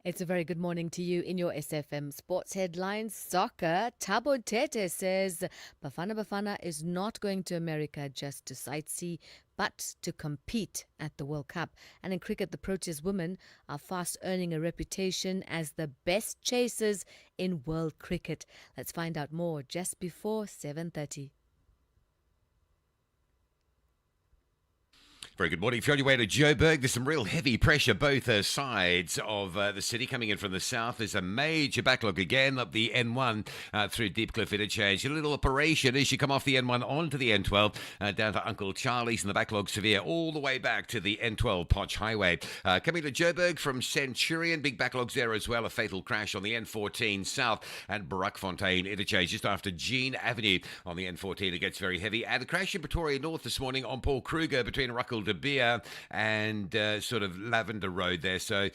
It's a very good morning to you in your SFM Sports Headlines. Soccer, Thabo Tete says Bafana Bafana is not going to America just to sightsee, but to compete at the World Cup. And in cricket, the Proteas women are fast earning a reputation as the best chasers in world cricket. Let's find out more just before 7:30. Very good morning. If you're on your way to Joburg, there's some real heavy pressure both sides of the city coming in from the south. There's a major backlog again up the N1 through Deepcliff Interchange. A little operation as you come off the N1 onto the N12 down to Uncle Charlie's, and the backlog severe all the way back to the N12 Potch Highway. Coming to Joburg from Centurion, big backlogs there as well. A fatal crash on the N14 south and Barakfontein Interchange just after Jean Avenue on the N14. It gets very heavy. And a crash in Pretoria North this morning on Paul Kruger between Ruckle de Beer and sort of Lavender Road there, so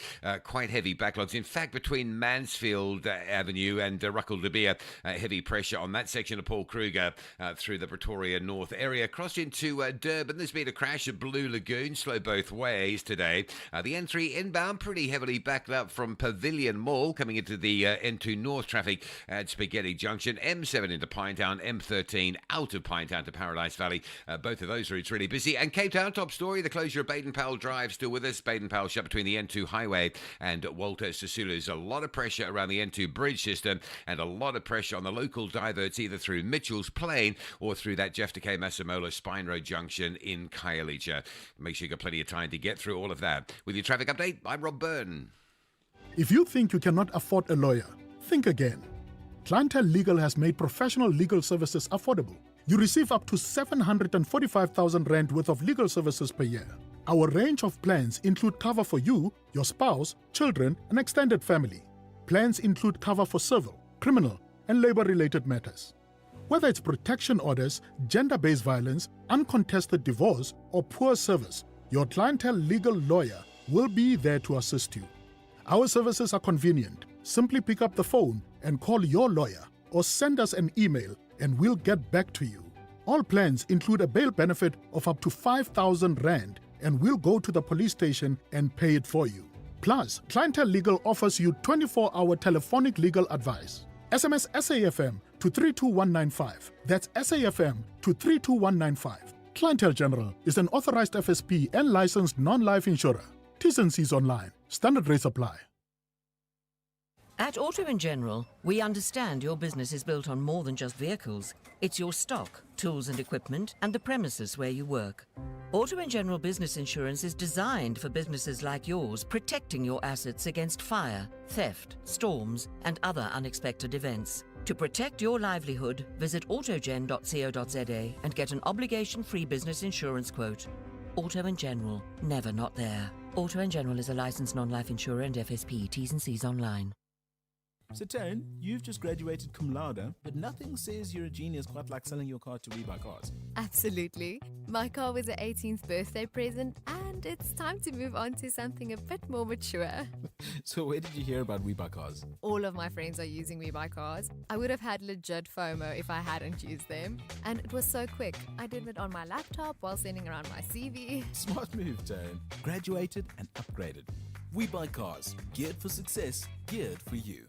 quite heavy backlogs. In fact, between Mansfield Avenue and Ruckle de Beer, heavy pressure on that section of Paul Kruger through the Pretoria North area. Across into Durban, there's been a crash at Blue Lagoon, slow both ways today. The N3 inbound pretty heavily backed up from Pavilion Mall coming into the N2 North traffic at Spaghetti Junction. M7 into Pinetown, M13 out of Pinetown to Paradise Valley. Both of those routes really busy. And Cape Town top story story. The closure of Baden-Powell Drive still with us. Baden-Powell shut between the N2 highway and Walter Sisulu. There's a lot of pressure around the N2 bridge system and a lot of pressure on the local diverts either through Mitchell's Plain or through that Jeff Decay Masemola Spine Road junction in Khayelitsha. Make sure you've got plenty of time to get through all of that. With your traffic update, I'm Rob Byrne. If you think you cannot afford a lawyer, think again. Clientele Legal has made professional legal services affordable. You receive up to 745,000 rand worth of legal services per year. Our range of plans include cover for you, your spouse, children, and extended family. Plans include cover for civil, criminal, and labor-related matters. Whether it's protection orders, gender-based violence, uncontested divorce, or poor service, your Clientele Legal lawyer will be there to assist you. Our services are convenient. Simply pick up the phone and call your lawyer or send us an email and we'll get back to you. All plans include a bail benefit of up to 5,000 rand and we'll go to the police station and pay it for you. Plus, Clientele Legal offers you 24-hour telephonic legal advice. SMS SAFM to 32195. That's SAFM to 32195. Clientele General is an authorized FSP and licensed non-life insurer. T's and C's online. Standard rates apply. At Auto & General, we understand your business is built on more than just vehicles. It's your stock, tools and equipment, and the premises where you work. Auto & General Business Insurance is designed for businesses like yours, protecting your assets against fire, theft, storms, and other unexpected events. To protect your livelihood, visit autogen.co.za and get an obligation-free business insurance quote. Auto & General, never not there. Auto & General is a licensed non-life insurer and FSP. T's and C's online. So, Taryn, you've just graduated cum laude, but nothing says you're a genius quite like selling your car to WeBuyCars. Absolutely. My car was an 18th birthday present, and it's time to move on to something a bit more mature. So, where did you hear about WeBuyCars? All of my friends are using WeBuyCars. I would have had legit FOMO if I hadn't used them. And it was so quick. I did it on my laptop while sending around my CV. Smart move, Taryn. Graduated and upgraded. WeBuyCars. Geared for success. Geared for you.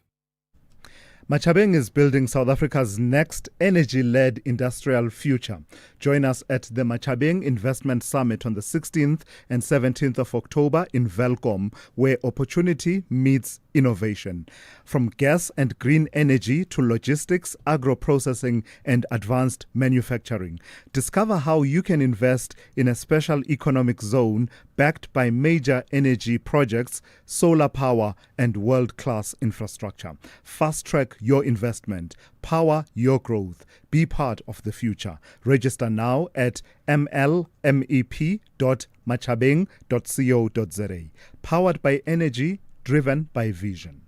Machabeng is building South Africa's next energy-led industrial future. Join us at the Machabeng Investment Summit on the 16th and 17th of October in Velkom, where opportunity meets innovation. From gas and green energy to logistics, agro-processing and advanced manufacturing. Discover how you can invest in a special economic zone backed by major energy projects, solar power and world-class infrastructure. Fast-track your investment. Power your growth. Be part of the future. Register now at mlmep.machabeng.co.za. Powered by energy, driven by vision.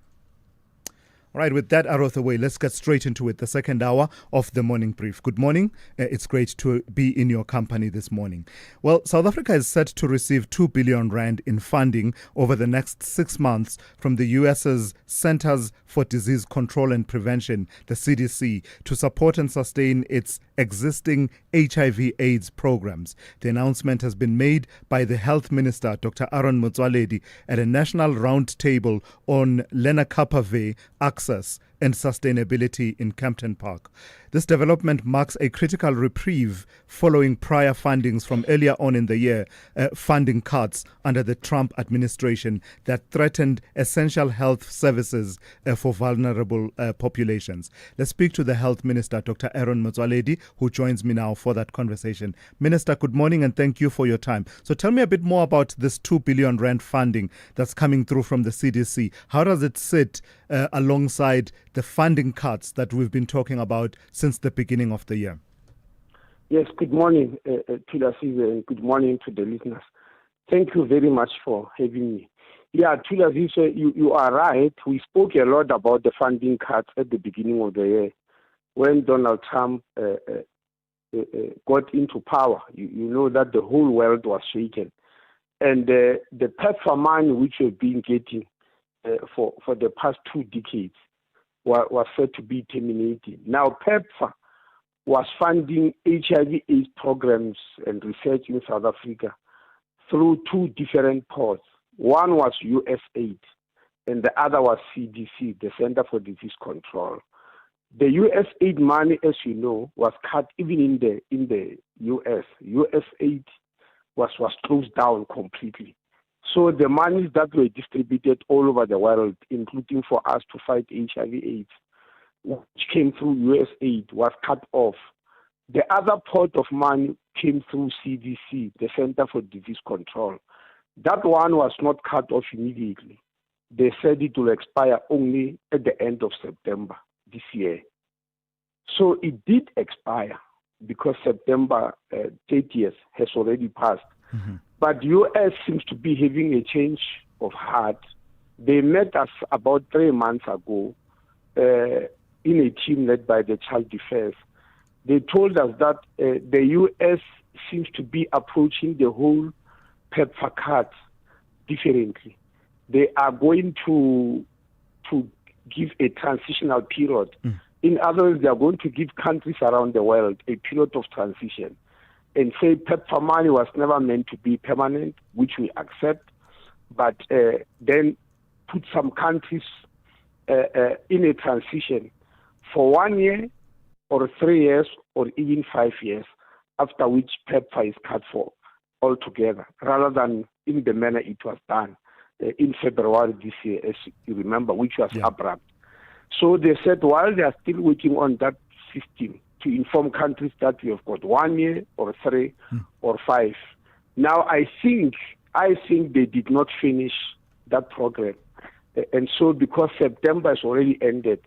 All right, with that out of the way, let's get straight into it, the second hour of the morning brief. Good morning. It's great to be in your company this morning. Well, South Africa is set to receive 2 billion rand in funding over the next 6 months from the US's Centers for Disease Control and Prevention, the CDC, to support and sustain its existing HIV/AIDS programs. The announcement has been made by the Health Minister, Dr. Aaron Motsoaledi, at a national roundtable on Lenacapavir access and sustainability in Kempton Park. This development marks a critical reprieve following prior fundings from earlier on in the year, funding cuts under the Trump administration that threatened essential health services for vulnerable populations. Let's speak to the Health Minister, Dr. Aaron Motsoaledi, who joins me now for that conversation. Minister, good morning and thank you for your time. So tell me a bit more about this 2 billion rand funding that's coming through from the CDC. How does it sit alongside the funding cuts that we've been talking about since the beginning of the year? Yes, good morning, Thulasizwe, and good morning to the listeners. Thank you very much for having me. Yeah, Thulasizwe, you are right. We spoke a lot about the funding cuts at the beginning of the year when Donald Trump got into power. You know that the whole world was shaken. And the PEPFAR money which we've been getting for the past 2 decades was said to be terminated. Now, PEPFAR was funding HIV/AIDS programs and research in South Africa through 2 different ports. One was USAID, and the other was CDC, the Center for Disease Control. The USAID money, as you know, was cut even in the US. USAID was closed down completely. So the monies that were distributed all over the world, including for us to fight HIV/AIDS, which came through US aid, was cut off. The other pot of money came through CDC, the Center for Disease Control. That one was not cut off immediately. They said it will expire only at the end of September this year. So it did expire because September 30th has already passed. But US seems to be having a change of heart. They met us about 3 months ago in a team led by the Child Defense. They told us that the US seems to be approaching the whole PEPFAR card differently. They are going to give a transitional period. In other words, they are going to give countries around the world a period of transition and say PEPFAR money was never meant to be permanent, which we accept, but then put some countries in a transition for 1 year or 3 years or even 5 years, after which PEPFAR is cut for altogether, rather than in the manner it was done in February this year, as you remember, which was abrupt. So they said while they are still working on that system to inform countries that we have got 1 year or 3 or 5. Now I think they did not finish that program. And so because September has already ended,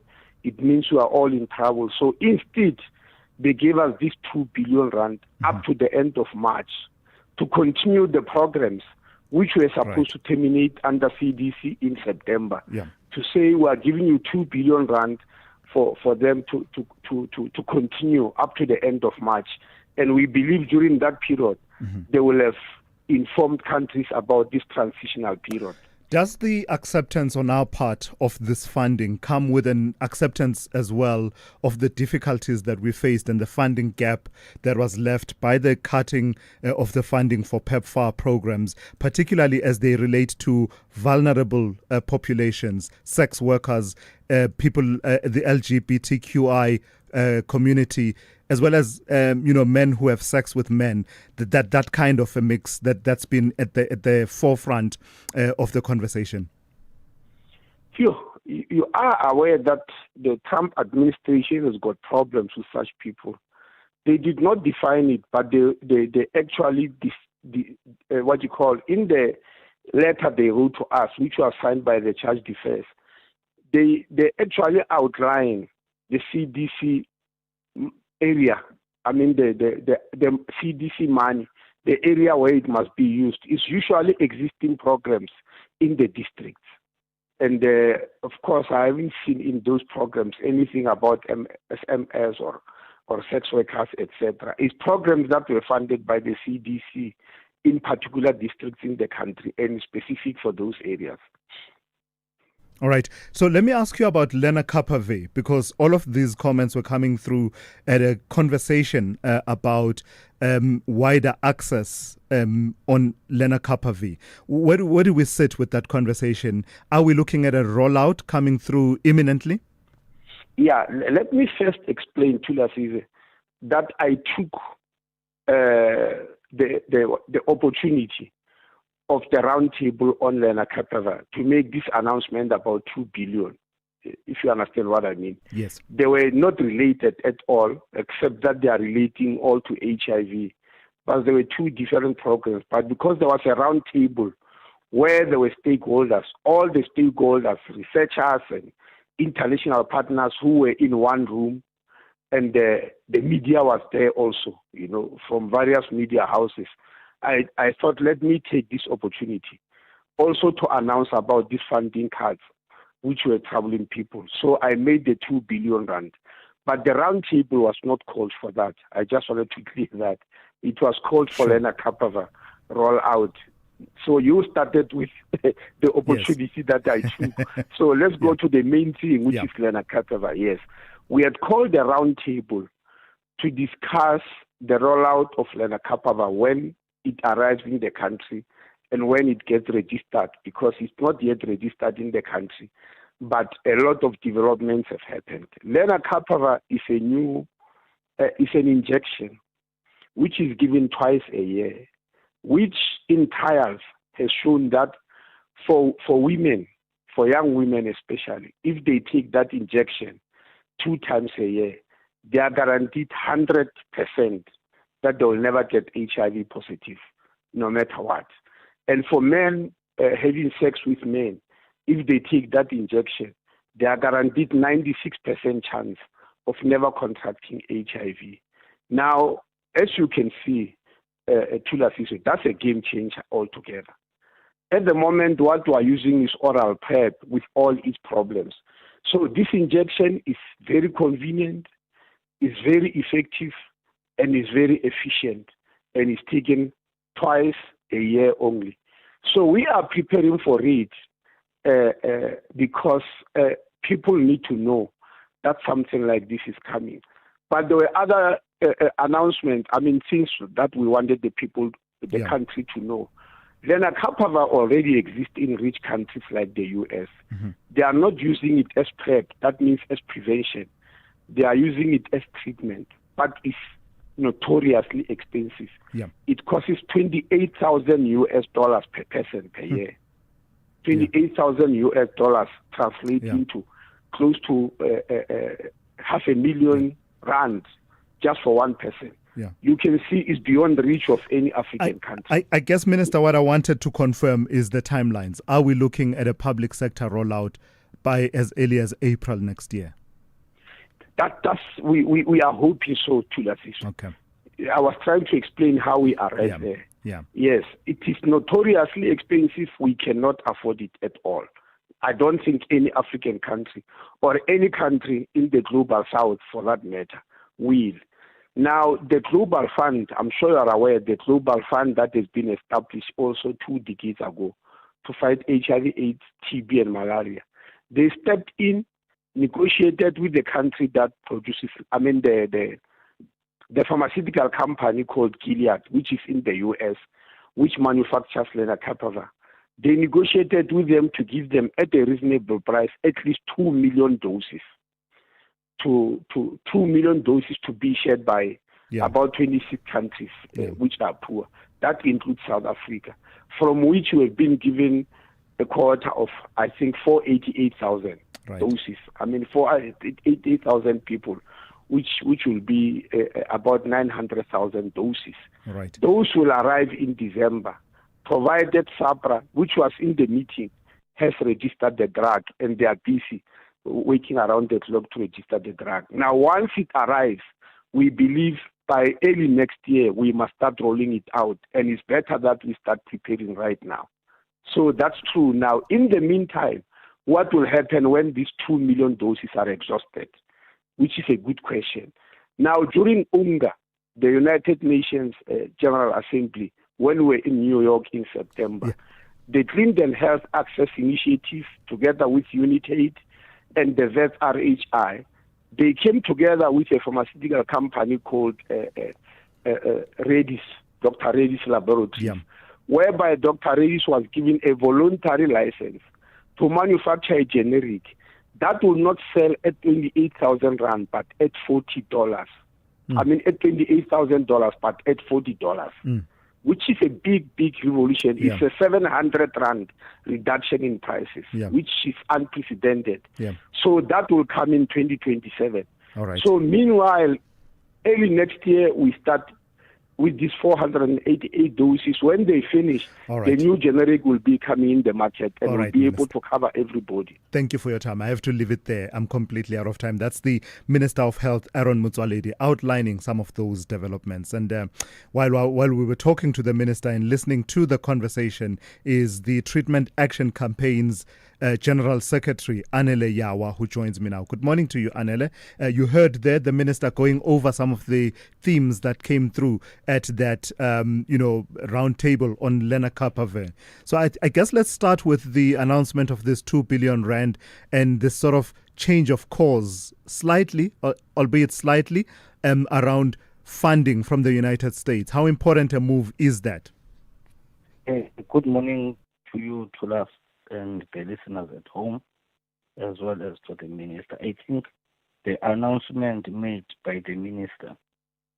it means we are all in trouble. So instead, they gave us this 2 billion rand up to the end of March to continue the programs which were supposed to terminate under CDC in September. To say we are giving you 2 billion rand for them to continue up to the end of March. And we believe during that period, they will have informed countries about this transitional period. Does the acceptance on our part of this funding come with an acceptance as well of the difficulties that we faced and the funding gap that was left by the cutting of the funding for PEPFAR programs, particularly as they relate to vulnerable populations, sex workers, people, the LGBTQI community, as well as men who have sex with men, that kind of a mix that's been at the forefront of the conversation? You are aware that the Trump administration has got problems with such people. They did not define it, but they actually in the letter they wrote to us, which was signed by the Child Defense, they actually outline the CDC area. I mean, the CDC money, the area where it must be used, is usually existing programs in the districts. And of course, I haven't seen in those programs anything about SMS or sex workers, etc. It's programs that were funded by the CDC in particular districts in the country and specific for those areas. All right. So let me ask you about Lenacapavir, because all of these comments were coming through at a conversation about wider access on Lenacapavir. Where do we sit with that conversation? Are we looking at a rollout coming through imminently? Yeah, let me first explain, Thulasizwe, that I took the opportunity of the roundtable on Lenacapavir to make this announcement about 2 billion, if you understand what I mean. Yes. They were not related at all, except that they are relating all to HIV. But there were two different programs. But because there was a roundtable where there were stakeholders, all the stakeholders, researchers and international partners who were in one room, and the media was there also, from various media houses. I thought, let me take this opportunity also to announce about these funding cuts, which were troubling people. So I made the 2 billion rand. But the roundtable was not called for that. I just wanted to clear that. It was called for Lenacapavir rollout. So you started with the opportunity that I took. So let's go to the main thing, which is Lenacapavir. Yes. We had called the roundtable to discuss the rollout of Lenacapavir when it arrives in the country and when it gets registered, because it's not yet registered in the country. But a lot of developments have happened. Lenacapavir is is an injection which is given twice a year which in trials has shown that for women, for young women especially, if they take that injection 2 times a year, they are guaranteed 100% that they will never get HIV positive, no matter what. And for men having sex with men, if they take that injection, they are guaranteed 96% chance of never contracting HIV. Now, as you can see, Thulasizwe, that's a game changer altogether. At the moment, what we are using is oral PrEP with all its problems. So this injection is very convenient, is very effective, and is very efficient, and is taken twice a year only. So we are preparing for it because people need to know that something like this is coming. But there were other announcements, things that we wanted the people, the country to know. Lenacapavir already exists in rich countries like the US. Mm-hmm. They are not using it as PrEP, that means as prevention. They are using it as treatment, but it's notoriously expensive. Yeah. It costs $28,000 per person per year. $28,000 translates into close to $500,000 rand just for one person. Yeah. You can see it's beyond the reach of any African country. I guess, Minister, what I wanted to confirm is the timelines. Are we looking at a public sector rollout by as early as April next year? We are hoping so, Thulasizwe. Okay. I was trying to explain how we arrived there. Yeah. Yes, it is notoriously expensive. We cannot afford it at all. I don't think any African country or any country in the global south, for that matter, will. Now, the Global Fund, I'm sure you are aware, the Global Fund that has been established also 2 decades ago to fight HIV, AIDS, TB, and malaria. They stepped in, negotiated with the country that produces, the pharmaceutical company called Gilead, which is in the US, which manufactures lenacapavir. They negotiated with them to give them at a reasonable price at least 2 million doses. To 2 million doses to be shared by about 26 countries which are poor. That includes South Africa, from which we have been given a quota of, I think, 488,000 doses. 488,000 people, which will be about 900,000 doses. Right. Those will arrive in December, provided SAPRA, which was in the meeting, has registered the drug, and they are busy waiting around the clock to register the drug. Now, once it arrives, we believe by early next year, we must start rolling it out. And it's better that we start preparing right now. So that's true. Now, in the meantime, what will happen when these 2 million doses are exhausted? Which is a good question. Now, during UNGA, the United Nations General Assembly, when we were in New York in September, the Clean Health Access Initiative, together with UNITAID, and the VET RHI, they came together with a pharmaceutical company called Redis, Dr. Redis Laboratories, whereby Dr. Redis was given a voluntary license to manufacture a generic that will not sell at 28,000 rand, but at $40. At $28,000, but at $40. Which is a big revolution. Yeah. It's a 700 rand reduction in prices, which is unprecedented. Yeah. So that will come in 2027. All right. So meanwhile, early next year, we start with these 488 doses. When they finish, the new generic will be coming in the market and will be able to cover everybody. Thank you for your time. I have to leave it there. I'm completely out of time. That's the Minister of Health, Aaron Motsoaledi, outlining some of those developments. And while we were talking to the Minister and listening to the conversation, is the Treatment Action Campaign's General Secretary, Anele Yawa, who joins me now. Good morning to you, Anele. You heard there the Minister going over some of the themes that came through at that, round table on lenacapavir. So I guess let's start with the announcement of this 2 billion rand and this sort of change of course, slightly, albeit slightly, around funding from the United States. How important a move is that? Good morning to you, Thulas, and the listeners at home, as well as to the Minister. I think the announcement made by the Minister,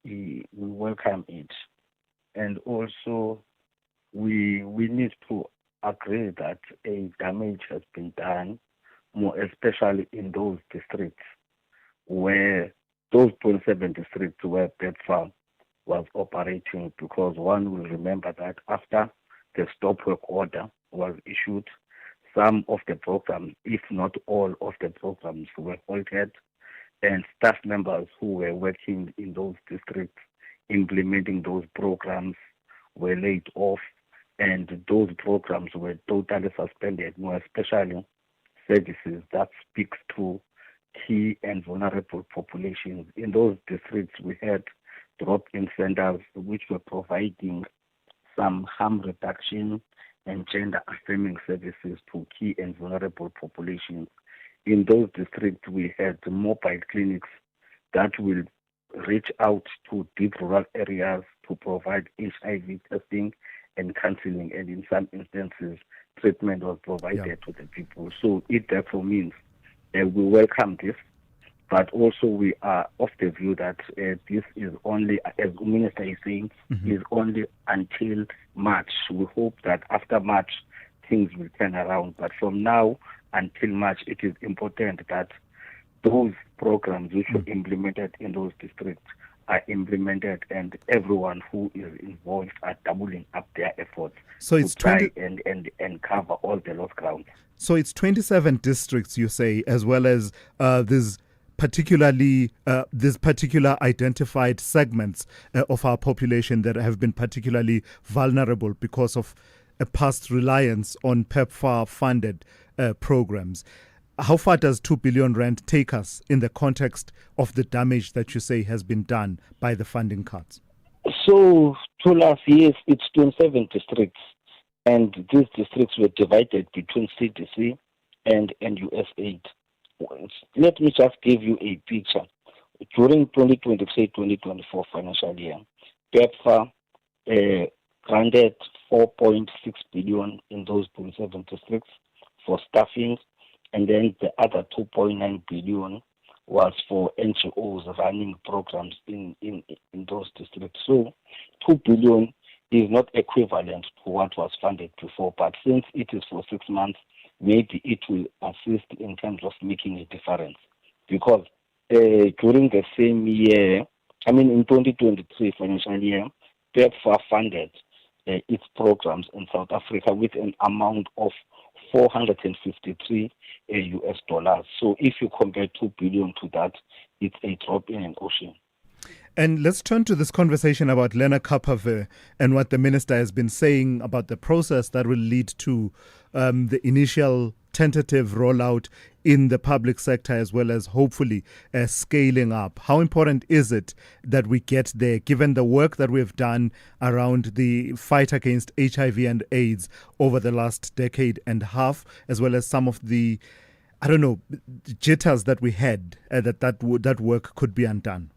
we welcome it. And also we need to agree that a damage has been done, more especially in those districts where those 27 districts where PEPFAR was operating, because one will remember that after the stop work order was issued, some of the programs, if not all of the programs, were halted, and staff members who were working in those districts implementing those programs were laid off, and those programs were totally suspended, more especially services that speaks to key and vulnerable populations. In those districts, we had drop-in centers which were providing some harm reduction and gender-affirming services to key and vulnerable populations. In those districts, we had mobile clinics that will reach out to deep rural areas to provide HIV testing and counseling, and in some instances, treatment was provided to the people. So it therefore means we welcome this, but also we are of the view that this is only, as the Minister is saying, is only until March. We hope that after March, things will turn around. But from now until March, it is important that those programs which were implemented in those districts are implemented, and everyone who is involved are doubling up their efforts so it's to try and cover all the lost ground. So it's 27 districts, you say, as well as these particular identified segments of our population that have been particularly vulnerable because of a past reliance on PEPFAR-funded programs. How far does 2 billion rand take us in the context of the damage that you say has been done by the funding cuts? So, Thulas, yes, it's 27 districts, and these districts were divided between CDC and USAID. Let me just give you a picture. During 2023-2024 financial year, PEPFAR granted 4.6 billion in those 27 districts for staffing, and then the other 2.9 billion was for NGOs running programs in those districts. So 2 billion is not equivalent to what was funded before, but since it is for 6 months, maybe it will assist in terms of making a difference. Because during the same year, in 2023 financial year, PEPFAR funded its programs in South Africa with an amount of $453 US. So if you compare 2 billion to that, it's a drop in an ocean. And let's turn to this conversation about Lenacapavir and what the minister has been saying about the process that will lead to the initial tentative rollout in the public sector, as well as hopefully scaling up. How important is it that we get there, given the work that we've done around the fight against HIV and AIDS over the last decade and a half, as well as some of the, jitters that we had, that work could be undone?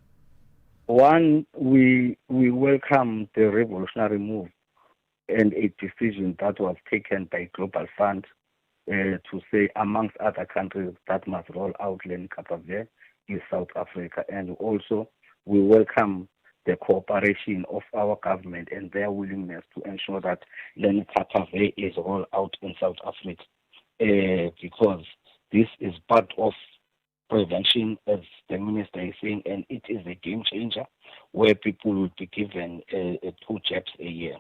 One, we welcome the revolutionary move and a decision that was taken by Global Fund to say, amongst other countries that must roll out Lenacapavir is South Africa. And also, we welcome the cooperation of our government and their willingness to ensure that Lenacapavir is rolled out in South Africa, because this is part of prevention, as the minister is saying, and it is a game changer where people will be given 2 jabs a year.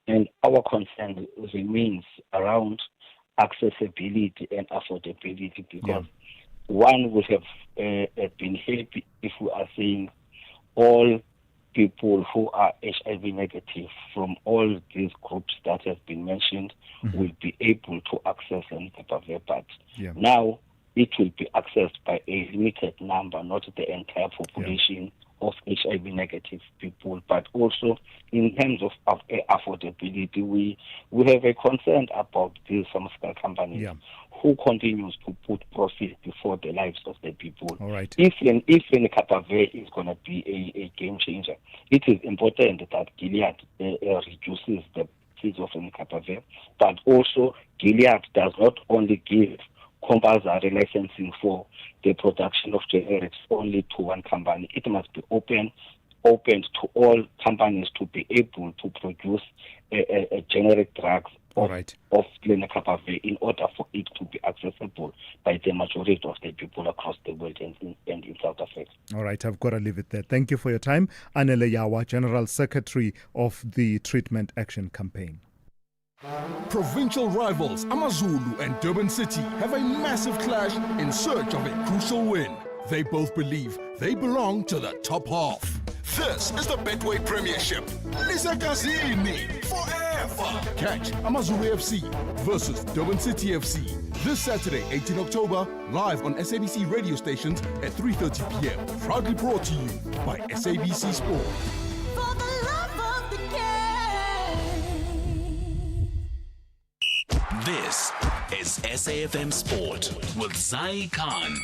And our concern remains around accessibility and affordability, because one would have been happy if we are saying all people who are HIV negative from all these groups that have been mentioned will be able to access Lenacapavir, but now it will be accessed by a limited number, not the entire population of HIV negative people. But also in terms of affordability, we have a concern about these pharmaceutical companies who continues to put profit before the lives of the people. All right. If Lenacapavir is going to be a game changer, it is important that Gilead reduces the fees of Lenacapavir, but also Gilead does not only give compulsory licensing for the production of generics only to one company. It must be opened to all companies to be able to produce a generic drugs All right. of lenacapavir in order for it to be accessible by the majority of the people across the world and in South Africa. All right, I've got to leave it there. Thank you for your time. Anele Yawa, General Secretary of the Treatment Action Campaign. Provincial rivals AmaZulu and Durban City have a massive clash in search of a crucial win. They both believe they belong to the top half. This is the Betway Premiership. Lisakazini forever. Catch AmaZulu FC versus Durban City FC this Saturday, 18 October, live on SABC radio stations at 3:30 p.m. Proudly brought to you by SABC Sport. For the love of the game. This is SAFM Sport with Zai Khan.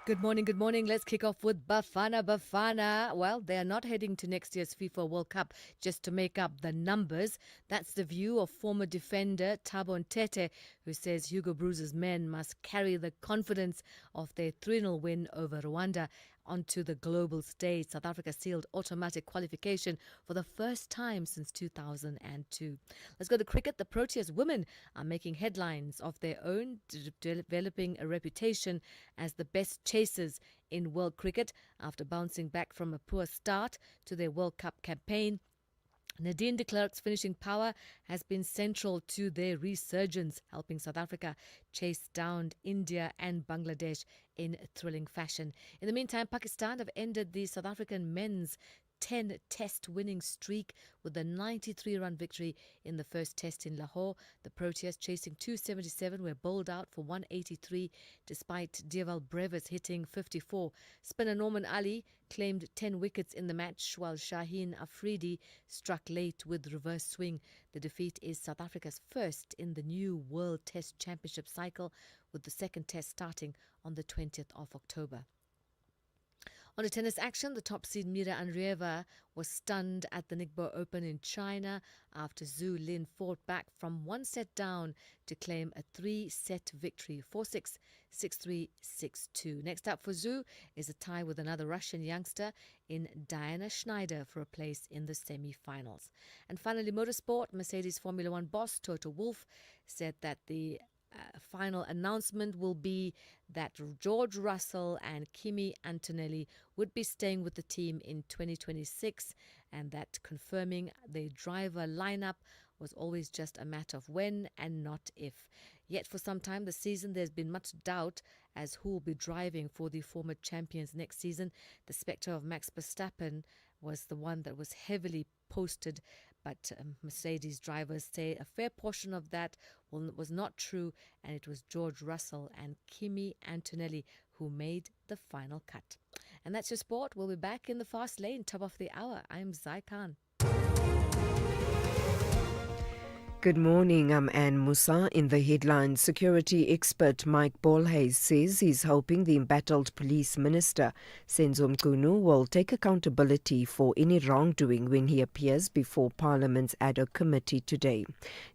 Good morning, good morning. Let's kick off with Bafana. Well, they are not heading to next year's FIFA World Cup just to make up the numbers. That's the view of former defender Thabo Ntete, who says Hugo Broos's men must carry the confidence of their 3-0 win over Rwanda onto the global stage. South Africa sealed automatic qualification for the first time since 2002. Let's go to cricket. The Proteas women are making headlines of their own, developing a reputation as the best chasers in world cricket after bouncing back from a poor start to their World Cup campaign. Nadine de Klerk's finishing power has been central to their resurgence, helping South Africa chase down India and Bangladesh in thrilling fashion. In the meantime, Pakistan have ended the South African men's 10-test winning streak with a 93-run victory in the first test in Lahore. The Proteas, chasing 277, were bowled out for 183 despite Deval Brevis hitting 54. Spinner Norman Ali claimed 10 wickets in the match, while Shaheen Afridi struck late with reverse swing. The defeat is South Africa's first in the new World Test Championship cycle, with the second test starting on the 20th of October. On to tennis action, the top seed Mira Andreeva was stunned at the Ningbo Open in China after Zhu Lin fought back from one set down to claim a 3-set victory, 4-6, 6-3, 6-2. Next up for Zhu is a tie with another Russian youngster in Diana Schneider for a place in the semi-finals. And finally, motorsport. Mercedes Formula One boss Toto Wolff said that the final announcement will be that George Russell and Kimi Antonelli would be staying with the team in 2026, and that confirming the driver lineup was always just a matter of when and not if. Yet for some time this season there's been much doubt as who will be driving for the former champions next season. The spectre of Max Verstappen was the one that was heavily posted, but Mercedes drivers say a fair portion of that was not true, and it was George Russell and Kimi Antonelli who made the final cut. And that's your sport. We'll be back in the fast lane, top of the hour. I'm Zai Khan. Good morning, I'm Anne Musa. In the headlines, security expert Mike Bolhayes says he's hoping the embattled police minister, Senzo Mchunu, will take accountability for any wrongdoing when he appears before Parliament's ad hoc committee today.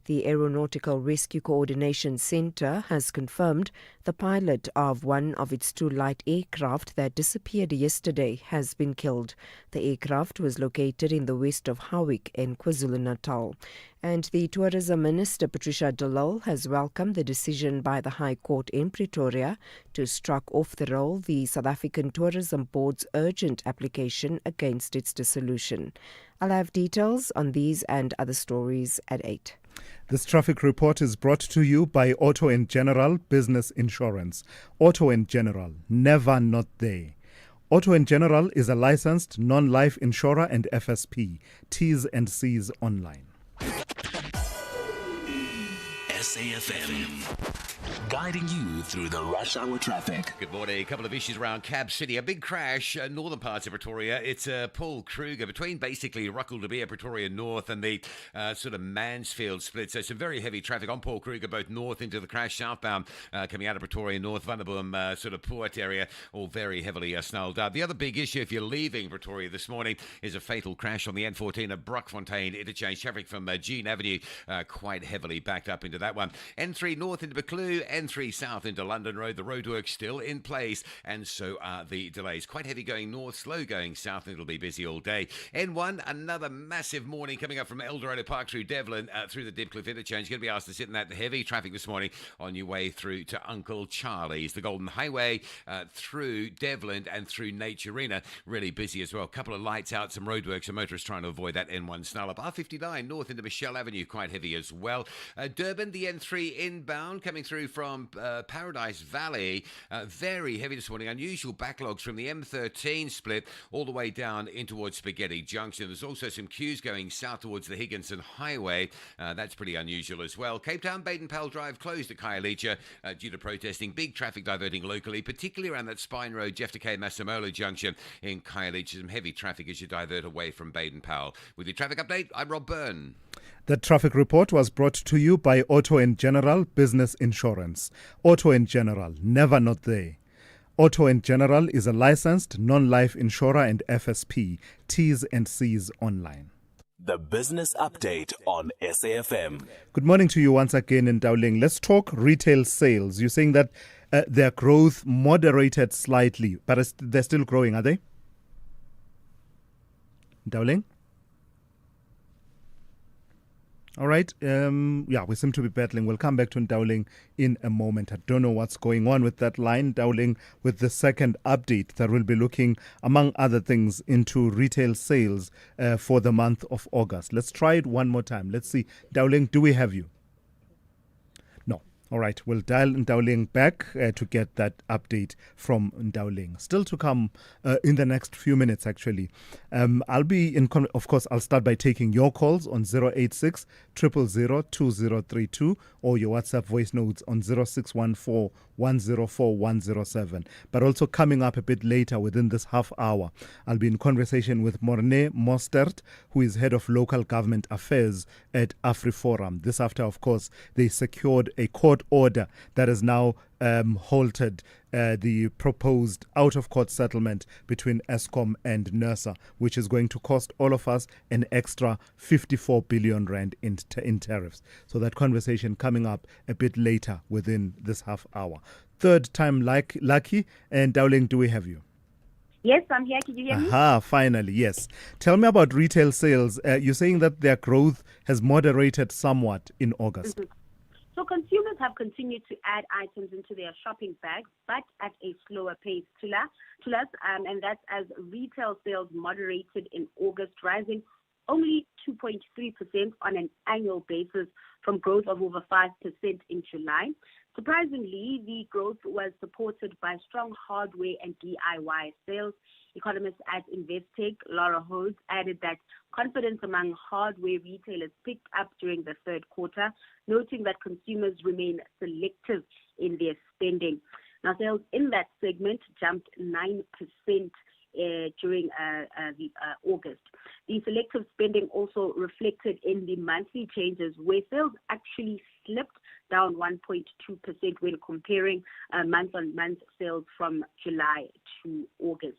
The Aeronautical Rescue Coordination Centre has confirmed the pilot of one of its two light aircraft that disappeared yesterday has been killed. The aircraft was located in the west of Howick in KwaZulu-Natal. And the Tourism Minister, Patricia de Lille, has welcomed the decision by the High Court in Pretoria to strike off the roll the South African Tourism Board's urgent application against its dissolution. I'll have details on these and other stories at 8. This traffic report is brought to you by Auto & General Business Insurance. Auto & General, never not there. Auto & General is a licensed non-life insurer and FSP. T's and C's online. SAFM, guiding you through the rush hour traffic. Good morning. A couple of issues around Cab City. A big crash, northern parts of Pretoria. It's Paul Kruger between basically Ruckle-de-Beer, Pretoria North, and the sort of Mansfield split. So some very heavy traffic on Paul Kruger, both north into the crash, southbound coming out of Pretoria North, Vanderboom, sort of Poort area, all very heavily snarled up. The other big issue, if you're leaving Pretoria this morning, is a fatal crash on the N14 at Brockfontein interchange. Traffic from Jean Avenue quite heavily backed up into that one. N3 north into Buccleuch N3 South into London Road. The roadworks still in place, and so are the delays. Quite heavy going north, slow going south, and it'll be busy all day. N1, another massive morning coming up from Eldorado Park through Devlin, through the Dipcliffe interchange. Going to be asked to sit in that heavy traffic this morning on your way through to Uncle Charlie's. The Golden Highway through Devlin and through Nature Arena, really busy as well. A couple of lights out, some roadworks, and motorists trying to avoid that N1 snarl up. R59 north into Michelle Avenue, quite heavy as well. Durban, the N3 inbound coming through from Paradise Valley, very heavy this morning. Unusual backlogs from the M13 split all the way down in towards Spaghetti Junction. There's also some queues going south towards the Higginson Highway. That's pretty unusual as well. Cape Town, Baden-Powell Drive closed at Khayelitsha due to protesting. Big traffic diverting locally, particularly around that Spine Road, Jeff Decay, Masemola Junction in Khayelitsha. Some heavy traffic as you divert away from Baden-Powell. With your traffic update, I'm Rob Byrne. The traffic report was brought to you by Auto and General Business Insurance. Auto and General, never not there. Auto and General is a licensed non-life insurer and FSP. T's and C's online. The Business Update on SAFM. Good morning to you once again in Dowling. Let's talk retail sales. You're saying that their growth moderated slightly, but they're still growing, are they? Dowling? All right. We seem to be battling. We'll come back to Dowling in a moment. I don't know what's going on with that line. Dowling with the second update that will be looking, among other things, into retail sales for the month of August. Let's try it one more time. Let's see. Dowling, do we have you? No. All right. We'll dial Dowling back to get that update from Dowling. Still to come in the next few minutes, actually. I'll be in, of course, I'll start by taking your calls on 086 000 2032 or your WhatsApp voice notes on 0614 104 107. But also coming up a bit later within this half hour, I'll be in conversation with Morne Mostert, who is head of local government affairs at AfriForum. This after, of course, they secured a court order that has now halted the proposed out-of-court settlement between Eskom and NERSA, which is going to cost all of us an extra 54 billion rand in tariffs. So that conversation coming up a bit later within this half hour. Third time lucky, and Dowling, do we have you? Yes, I'm here. Can you hear me? Aha, finally, yes. Tell me about retail sales. You're saying that their growth has moderated somewhat in August. Mm-hmm. So consumers have continued to add items into their shopping bags, but at a slower pace, and that's as retail sales moderated in August, rising only 2.3% on an annual basis from growth of over 5% in July. Surprisingly, the growth was supported by strong hardware and DIY sales. Economist at Investec, Laura Hodes, added that confidence among hardware retailers picked up during the third quarter, noting that consumers remain selective in their spending. Now, sales in that segment jumped 9% during August. The selective spending also reflected in the monthly changes, where sales actually slipped down 1.2% when comparing month-on-month sales from July to August.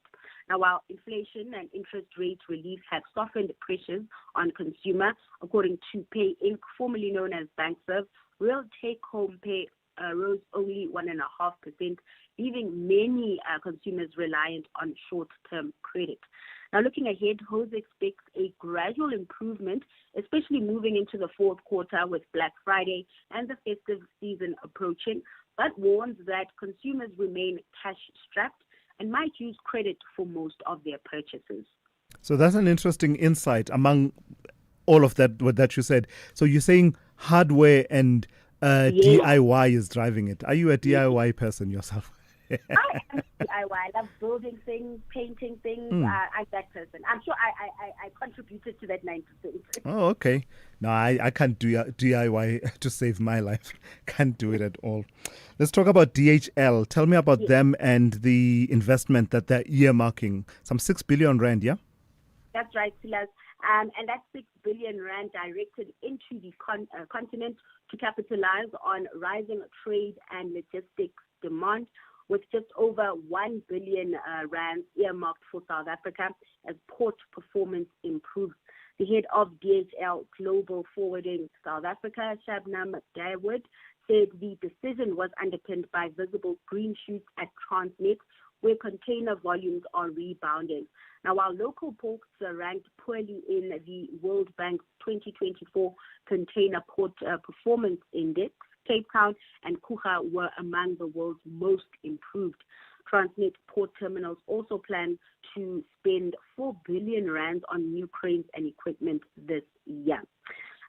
Now, while inflation and interest rate relief have softened pressures on consumer, according to Pay Inc., formerly known as BankServe, real take-home pay rose only 1.5%, leaving many consumers reliant on short-term credit. Now, looking ahead, Hose expects a gradual improvement, especially moving into the fourth quarter with Black Friday and the festive season approaching, but warns that consumers remain cash-strapped and might use credit for most of their purchases. So that's an interesting insight among all of that, what that you said. So you're saying hardware and DIY is driving it. Are you a DIY person yourself? I am DIY. I love building things, painting things. I'm that person. I'm sure I contributed to that 9%. Oh, okay. No, I can't do DIY to save my life. Can't do it at all. Let's talk about DHL. Tell me about them and the investment that they're earmarking. Some 6 billion rand, yeah? That's right, Silas. And that's 6 billion rand directed into the continent to capitalize on rising trade and logistics demand, with just over 1 billion rand earmarked for South Africa as port performance improves. The head of DHL Global Forwarding South Africa, Shabnam Dawood, said the decision was underpinned by visible green shoots at Transnet, where container volumes are rebounding. Now, while local ports are ranked poorly in the World Bank's 2024 Container Port Performance Index, Cape Town and Kucha were among the world's most improved. Transnet port terminals also plan to spend 4 billion rand on new cranes and equipment this year.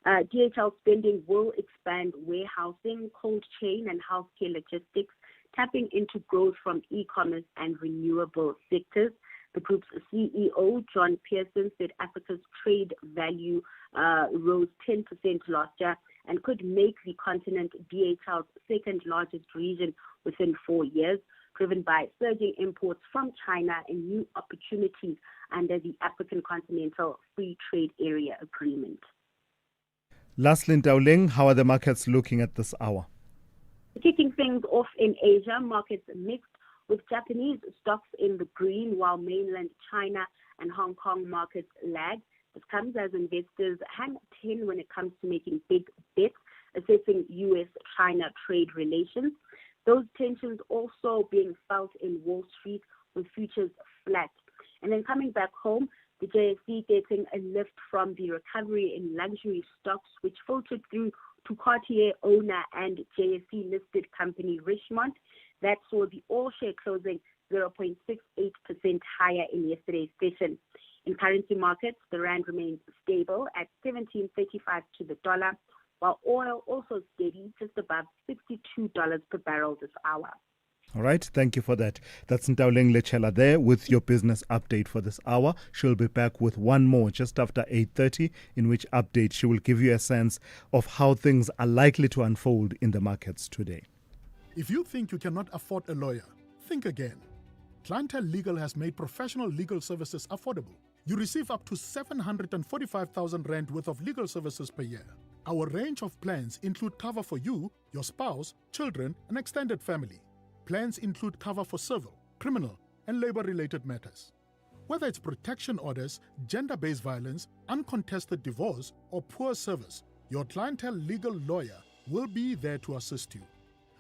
DHL spending will expand warehousing, cold chain and healthcare logistics, tapping into growth from e-commerce and renewable sectors. The group's CEO, John Pearson, said Africa's trade value rose 10% last year and could make the continent DHL's second largest region within 4 years, driven by surging imports from China and new opportunities under the African Continental Free Trade Area Agreement. Lastly, Dowling, how are the markets looking at this hour? Kicking things off in Asia, markets mixed with Japanese stocks in the green while mainland China and Hong Kong markets lag. This comes as investors hang 10 when it comes to making big bets, assessing U.S.-China trade relations. Those tensions also being felt in Wall Street with futures flat. And then coming back home, the JSE getting a lift from the recovery in luxury stocks, which filtered through to Cartier owner and JSE-listed company Richemont. That saw the all-share closing 0.68% higher in yesterday's session. In currency markets, the rand remains stable at 17.35 to the dollar, while oil also steady just above $62 per barrel this hour. All right, thank you for that. That's Ntawuleng Lechela there with your business update for this hour. She'll be back with one more just after 8:30, in which update she will give you a sense of how things are likely to unfold in the markets today. If you think you cannot afford a lawyer, think again. Clientele Legal has made professional legal services affordable. You receive up to 745,000 rand worth of legal services per year. Our range of plans include cover for you, your spouse, children, and extended family. Plans include cover for civil, criminal, and labor-related matters. Whether it's protection orders, gender-based violence, uncontested divorce, or poor service, your Clientele Legal lawyer will be there to assist you.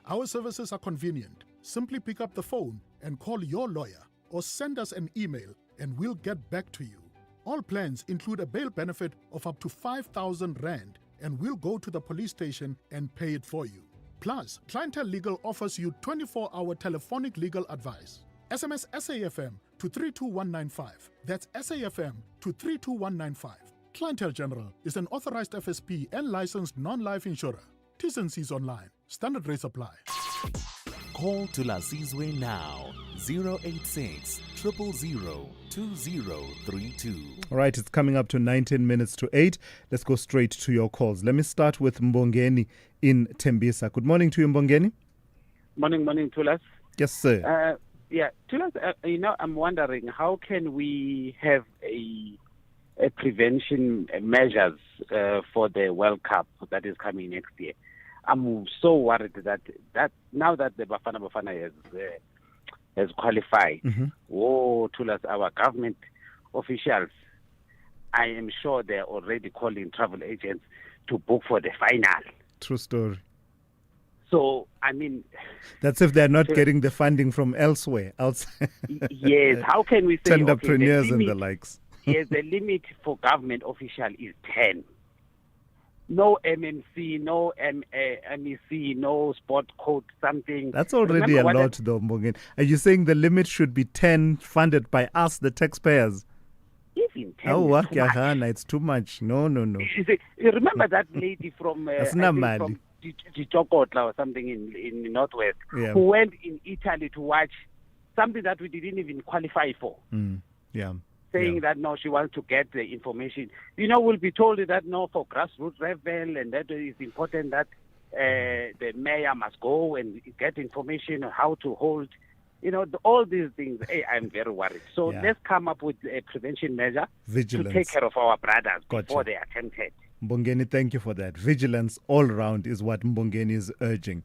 Our services are convenient. Simply pick up the phone and call your lawyer or send us an email and we'll get back to you. All plans include a bail benefit of up to 5,000 rand and we'll go to the police station and pay it for you. Plus, Clientele Legal offers you 24-hour telephonic legal advice. SMS SAFM to 32195. That's SAFM to 32195. Clientele General is an authorized FSP and licensed non-life insurer. T's and C's online. Standard rates apply. Call Thulasizwe now. 086 000 2032. All right, it's coming up to 19 minutes to 8. Let's go straight to your calls. Let me start with Mbongeni in Tembisa. Good morning to you, Mbongeni. Morning, Thulas. Yes, sir. Thulas, I'm wondering how can we have a prevention measures for the World Cup that is coming next year. I'm so worried that now that the Bafana has qualified, Thulas, our government officials, I am sure they're already calling travel agents to book for the final. True story. So, I mean... That's if they're not getting the funding from elsewhere. Yes, how can we say... Entrepreneurs and the likes. Yes, the limit for government official is 10. No MMC, no MEC, no sport code, something. That's already a lot, though, Mbongeni. Are you saying the limit should be 10 funded by us, the taxpayers? Even 10 it's too much. No. You remember that lady from Chokotla or something in Northwest who went in Italy to watch something that we didn't even qualify for. Saying that, no, she wants to get the information. We'll be told that, no, for grassroots level, and that it's important that the mayor must go and get information on how to hold, all these things. I'm very worried. So let's come up with a prevention measure to take care of our brothers before they are tempted. Mbongeni, thank you for that. Vigilance all round is what Mbongeni is urging.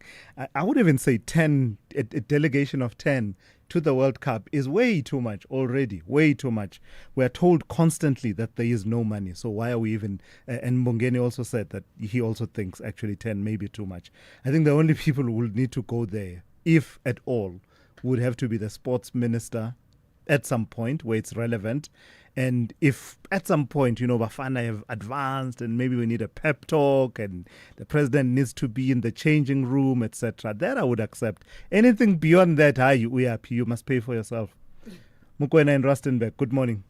I would even say 10, a delegation of 10 to the World Cup is way too much already, way too much. We're told constantly that there is no money. So why are we even... and Mbongeni also said that he also thinks actually 10 may be too much. I think the only people who will need to go there, if at all, would have to be the sports minister at some point where it's relevant. And if at some point, Bafana have advanced and maybe we need a pep talk and the president needs to be in the changing room, etc., that I would accept. Anything beyond that, you must pay for yourself. Mukwena in Rustenburg, good morning.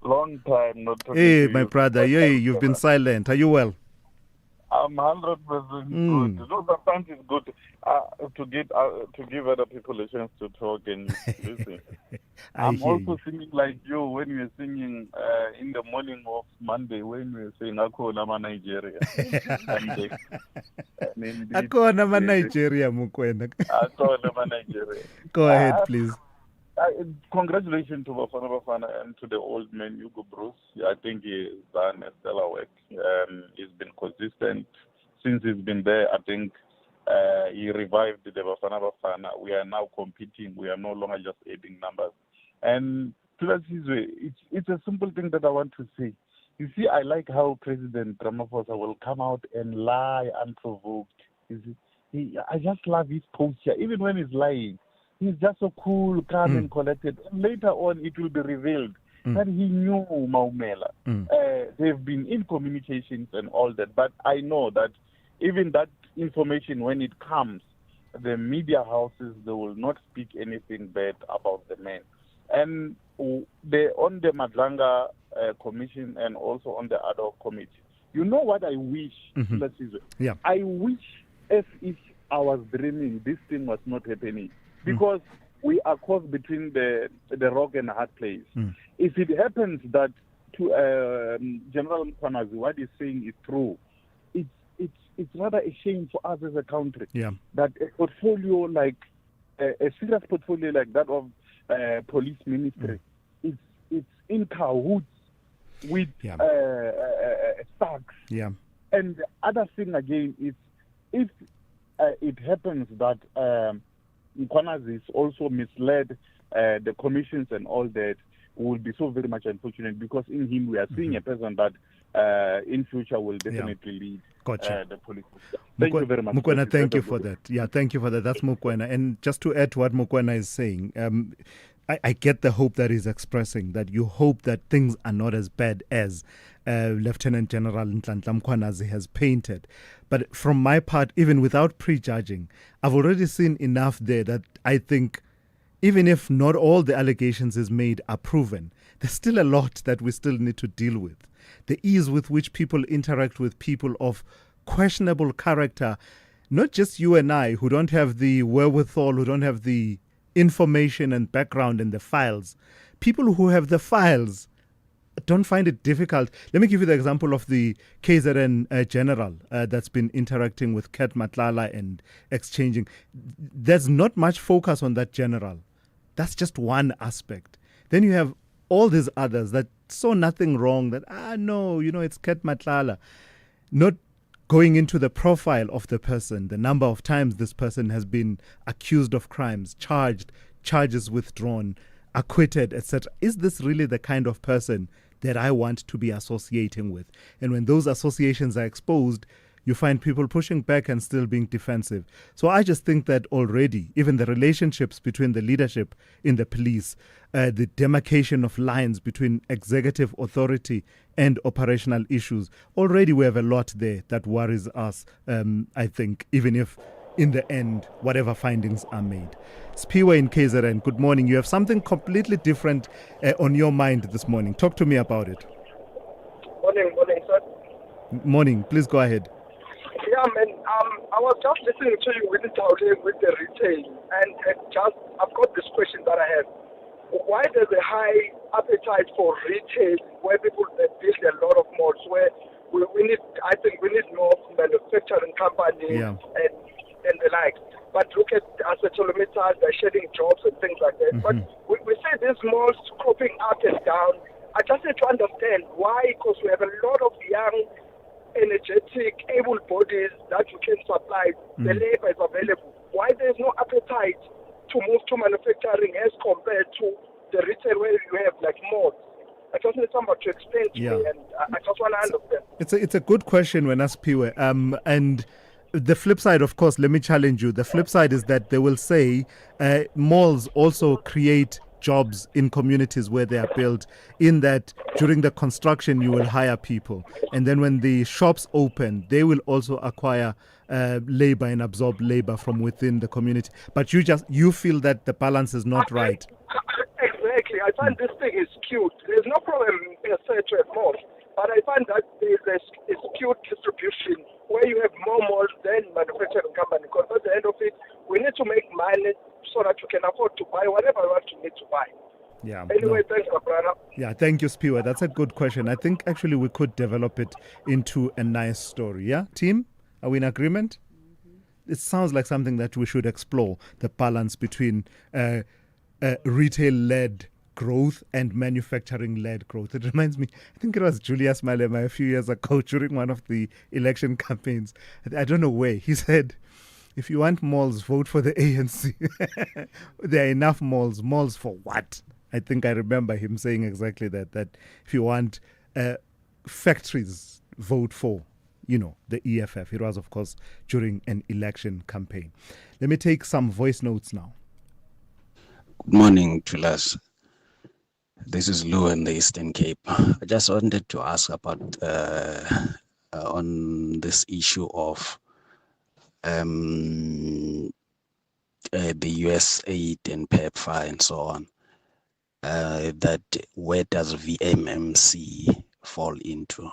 Long time not talking Hey, to my you. brother, you've been silent. Are you well? I'm 100% good. Sometimes it's good to give other people a chance to talk and listen. I'm also singing like you when you were singing in the morning of Monday when you were saying Akona Ma Nigeria. Akona Ma Nigeria, Mukwena. Akona Ma Nigeria. Go ahead, please. Congratulations to Bafana and to the old man, Hugo Bruce. I think he's done a stellar work. He's been consistent since he's been there. I think he revived the Bafana. We are now competing. We are no longer just adding numbers. And Thulasizwe, it's a simple thing that I want to say. You see, I like how President Ramaphosa will come out and lie unprovoked. I just love his posture, even when he's lying. He's just so cool, calm, and collected. And later on, it will be revealed that he knew Maumela. They've been in communications and all that. But I know that even that information, when it comes, the media houses, they will not speak anything bad about the man. And on the Madlanga Commission and also on the ad hoc committee, you know what I wish? Yeah. I wish, as if I was dreaming, this thing was not happening. Because we are caught between the rock and the hard place. If it happens that to General Mkhwanazi, what he's saying is true, it's rather a shame for us as a country that a portfolio like a serious portfolio like that of police ministry it's in cahoots with thugs. And the other thing again is if it happens that Mkhwanazi is also misled the commissions and all that, would be so very much unfortunate, because in him we are seeing a person that in future will definitely lead the police. Thank you very much. Mukwena, thank you for that. Yeah, thank you for that. That's Mukwena. And just to add to what Mukwena is saying, I get the hope that he's expressing, that you hope that things are not as bad as Lieutenant General Nhlanhla Mkhwanazi has painted. But from my part, even without prejudging, I've already seen enough there that I think even if not all the allegations is made are proven, there's still a lot that we still need to deal with. The ease with which people interact with people of questionable character, not just you and I who don't have the wherewithal, who don't have the information and background in the files. People who have the files don't find it difficult. Let me give you the example of the KZN general that's been interacting with Kat Matlala and exchanging. There's not much focus on that general. That's just one aspect. Then you have all these others that saw nothing wrong, that, no, it's Kat Matlala. Not going into the profile of the person, the number of times this person has been accused of crimes, charges withdrawn, acquitted, etc. Is this really the kind of person that I want to be associating with? And when those associations are exposed, you find people pushing back and still being defensive. So I just think that already, even the relationships between the leadership in the police, the demarcation of lines between executive authority and operational issues, already we have a lot there that worries us, I think, even if in the end, whatever findings are made. Spiwe in KZN, good morning. You have something completely different on your mind this morning. Talk to me about it. Morning, sir. Morning. Please go ahead. Yeah, man. I was just listening to you with the retail, and I've got this question that I have. Why there's a high appetite for retail where people build a lot of malls, where we need more manufacturing companies and the like. But look at acetylmeters, they're shedding jobs and things like that. But we see these malls cropping up and down. I just need to understand why, because we have a lot of young energetic, able bodies that you can supply, the labor is available. Why there's no appetite to move to manufacturing as compared to the retail where you have like malls? I just need somebody to explain to me, and I just want to understand. It's a good question when asked, Piwe. And the flip side, of course, let me challenge you. The flip side is that they will say malls also create jobs in communities where they are built, in that during the construction you will hire people, and then when the shops open they will also acquire labor and absorb labor from within the community. But you feel that the balance is not right. Exactly. I find this thing is skewed. There's no problem per se to have malls, but I find that there's a skewed distribution where you have more malls than manufacturing company, because at the end of it, we need to make money so that you can afford to buy whatever you want to need to buy. Yeah. Anyway, thanks, my brother. Yeah, thank you, Spiwa. That's a good question. I think actually we could develop it into a nice story. Yeah, team? Are we in agreement? It sounds like something that we should explore, the balance between retail-led growth and manufacturing-led growth. It reminds me, I think it was Julius Malema a few years ago during one of the election campaigns. I don't know where. He said, if you want malls, vote for the ANC. There are enough malls. Malls for what? I think I remember him saying exactly that if you want factories, vote for, the EFF. It was, of course, during an election campaign. Let me take some voice notes now. Good morning, Thulas. This is Lou in the Eastern Cape. I just wanted to ask about on this issue of the US aid and PEPFAR and so on. That where does VMMC fall into?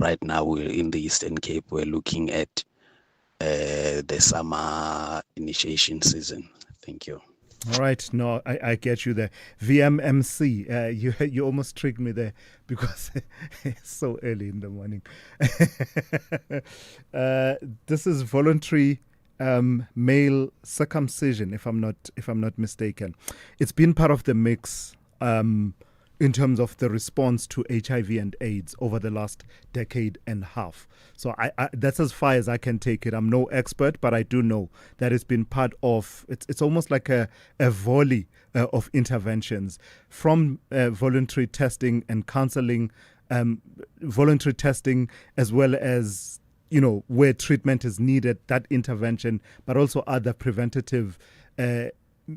Right now, we're in the Eastern Cape. We're looking at the summer initiation season. Thank you. All right, no, I get you there. VMMC, you almost tricked me there because it's so early in the morning. This is voluntary male circumcision, if I'm not mistaken. It's been part of the mix in terms of the response to HIV and AIDS over the last decade and a half. So I that's as far as I can take it. I'm no expert, but I do know that it's been part of, it's almost like a volley of interventions, from voluntary testing and counseling, voluntary testing, as well as, where treatment is needed, that intervention, but also other preventative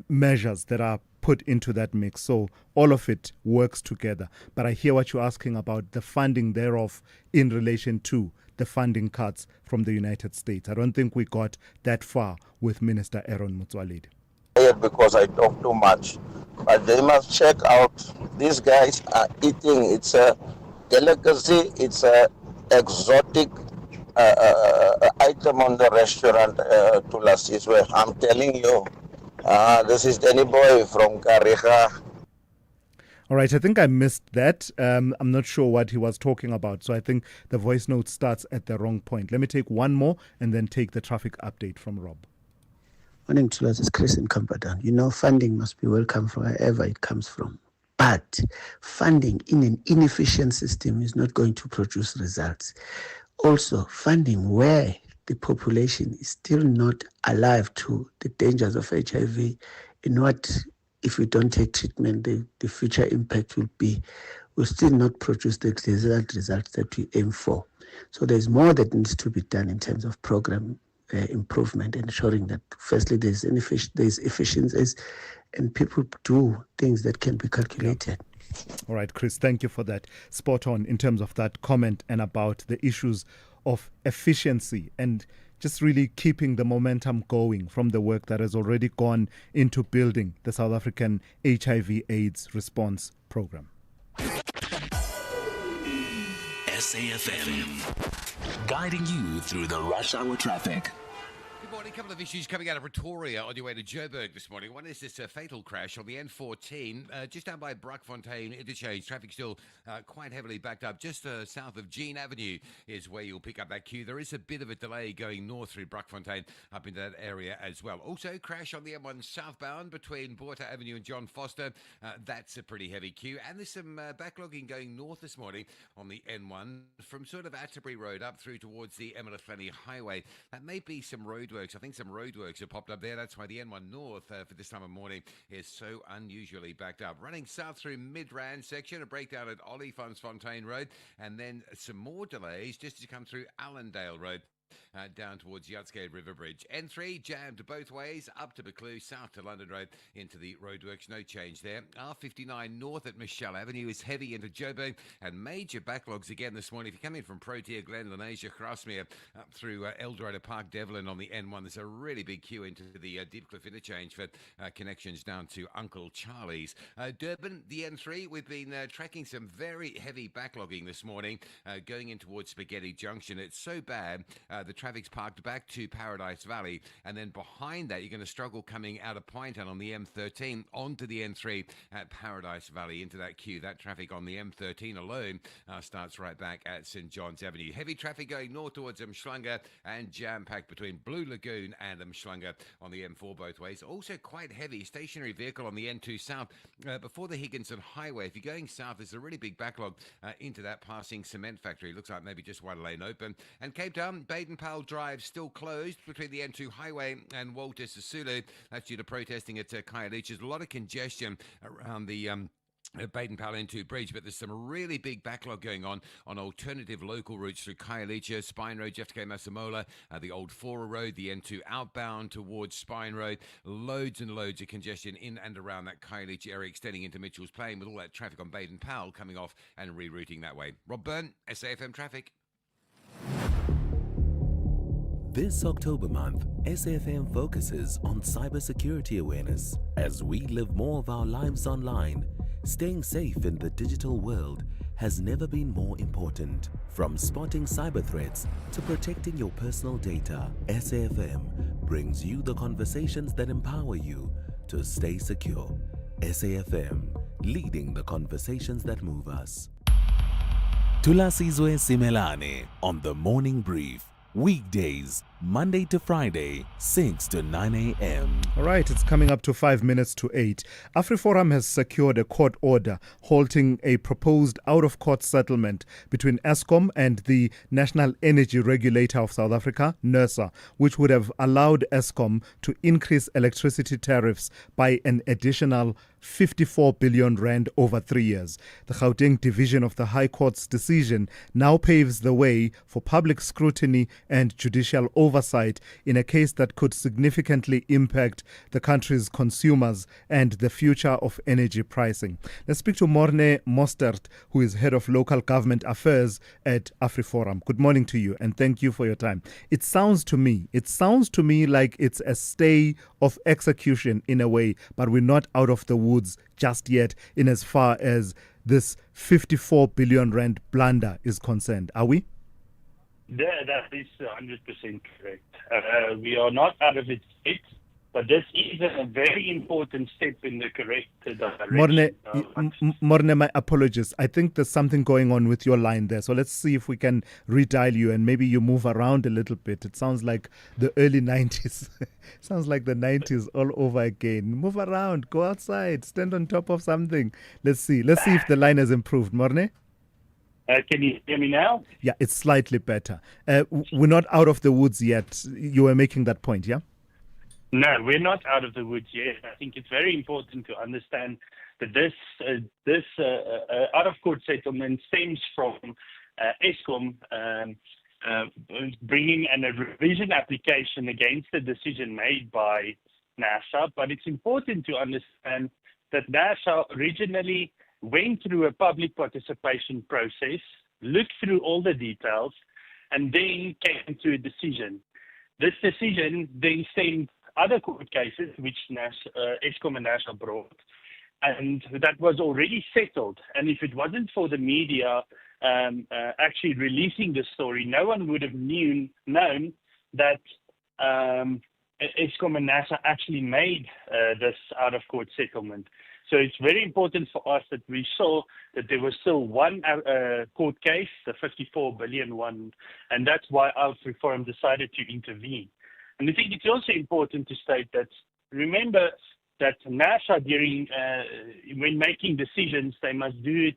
measures that are put into that mix. So all of it works together. But I hear what you're asking about, the funding thereof in relation to the funding cuts from the United States. I don't think we got that far with Minister Aaron Motsoaledi. Because I talk too much. But they must check out, these guys are eating. It's a delicacy, it's a exotic item on the restaurant, Thulasizwe. I'm telling you. This is Danny Boy from Kariga. All right, I think I missed that. I'm not sure what he was talking about, so I think the voice note starts at the wrong point. Let me take one more and then take the traffic update from Rob. Morning to us, it's Chris in Camperdown. Funding must be welcome from wherever it comes from. But funding in an inefficient system is not going to produce results. Also, funding where the population is still not alive to the dangers of HIV, in what, if we don't take treatment, the future impact will be, will still not produce the desired results that we aim for. So there's more that needs to be done in terms of program improvement, ensuring that firstly there's efficiencies and people do things that can be calculated. All right, Chris, thank you for that. Spot on in terms of that comment and about the issues of efficiency and just really keeping the momentum going from the work that has already gone into building the South African HIV/AIDS response program. SAFM, guiding you through the rush hour traffic. Good morning. A couple of issues coming out of Pretoria on your way to Joburg this morning. One is this fatal crash on the N14, just down by Brakfontein interchange. Traffic still quite heavily backed up. Just south of Jean Avenue is where you'll pick up that queue. There is a bit of a delay going north through Brakfontein up into that area as well. Also, crash on the M1 southbound between Botha Avenue and John Foster. That's a pretty heavy queue. And there's some backlogging going north this morning on the N1 from sort of Atterbury Road up through towards the Emelachlanni Highway. That may be some roadworks. I think some roadworks have popped up there. That's why the N1 North for this time of morning is so unusually backed up. Running south through Midrand section, a breakdown at Olifantsfontein Road, and then some more delays just as you come through Allendale Road. Down towards Yatskade River Bridge. N3 jammed both ways, up to Buccleuch, south to London Road, into the roadworks. No change there. R59 north at Michelle Avenue is heavy into Joburg, and major backlogs again this morning. If you're coming from Protea, Glen, Lenasia, Grasmere, up through Eldorado Park, Devlin on the N1, there's a really big queue into the Deepcliff interchange for connections down to Uncle Charlie's. Durban, the N3, we've been tracking some very heavy backlogging this morning, going in towards Spaghetti Junction. It's so bad, the traffic's parked back to Paradise Valley, and then behind that you're going to struggle coming out of Pinetown on the M13 onto the N3 at Paradise Valley into that queue. That traffic on the M13 alone starts right back at St John's Avenue. Heavy traffic going north towards Umhlanga and jam-packed between Blue Lagoon and Umhlanga on the M4 both ways. Also quite heavy stationary vehicle on the N2 south before the Higginson Highway. If you're going south, there's a really big backlog into that passing cement factory. Looks like maybe just one lane open. And Cape Town, Baden-Powell Drive still closed between the N2 Highway and Walter Sisulu. That's due to protesting at Khayelitsha. There's a lot of congestion around the Baden-Powell N2 bridge, but there's some really big backlog going on alternative local routes through Khayelitsha, Spine Road, FTK Masamola, the old Fora Road, the N2 outbound towards Spine Road. Loads and loads of congestion in and around that Khayelitsha area, extending into Mitchell's Plain with all that traffic on Baden-Powell coming off and rerouting that way. Rob Byrne, SAFM Traffic. This October month, SAFM focuses on cybersecurity awareness. As we live more of our lives online, staying safe in the digital world has never been more important. From spotting cyber threats to protecting your personal data, SAFM brings you the conversations that empower you to stay secure. SAFM, leading the conversations that move us. Thulasizwe Simelane on The Morning Brief. Weekdays, Monday to Friday, 6 to 9 a.m. All right, it's coming up to 5 minutes to 8. AfriForum has secured a court order halting a proposed out-of-court settlement between Eskom and the National Energy Regulator of South Africa, NERSA, which would have allowed Eskom to increase electricity tariffs by an additional 54 billion rand over 3 years. The Gauteng division of the High Court's decision now paves the way for public scrutiny and judicial oversight in a case that could significantly impact the country's consumers and the future of energy pricing. Let's speak to Morne Mostert, who is head of local government affairs at AfriForum. Good morning to you, and thank you for your time. It sounds to me like it's a stay of execution in a way, but we're not out of the woods just yet in as far as this 54 billion rand blunder is concerned. Are we? That is 100% correct. We are not out of it yet, but this is a very important step in the correct direction. Morne, my apologies. I think there's something going on with your line there. So let's see if we can redial you and maybe you move around a little bit. It sounds like the early 90s. Sounds like the 90s all over again. Move around, go outside, stand on top of something. Let's see if the line has improved. Morne? Can you hear me now? Yeah, it's slightly better. We're not out of the woods yet. You were making that point, yeah? No, we're not out of the woods yet. I think it's very important to understand that this out-of-court settlement stems from Eskom bringing a revision application against the decision made by NASA. But it's important to understand that NASA originally went through a public participation process, looked through all the details, and then came to a decision. This decision then sent other court cases, which Eskom and NASA brought, and that was already settled. And if it wasn't for the media actually releasing the story, no one would have known that Eskom and NASA actually made this out-of-court settlement. So it's very important for us that we saw that there was still one court case, the 54 billion one, and that's why AfriForum decided to intervene. And I think it's also important to state that, remember that NASA during, when making decisions, they must do it,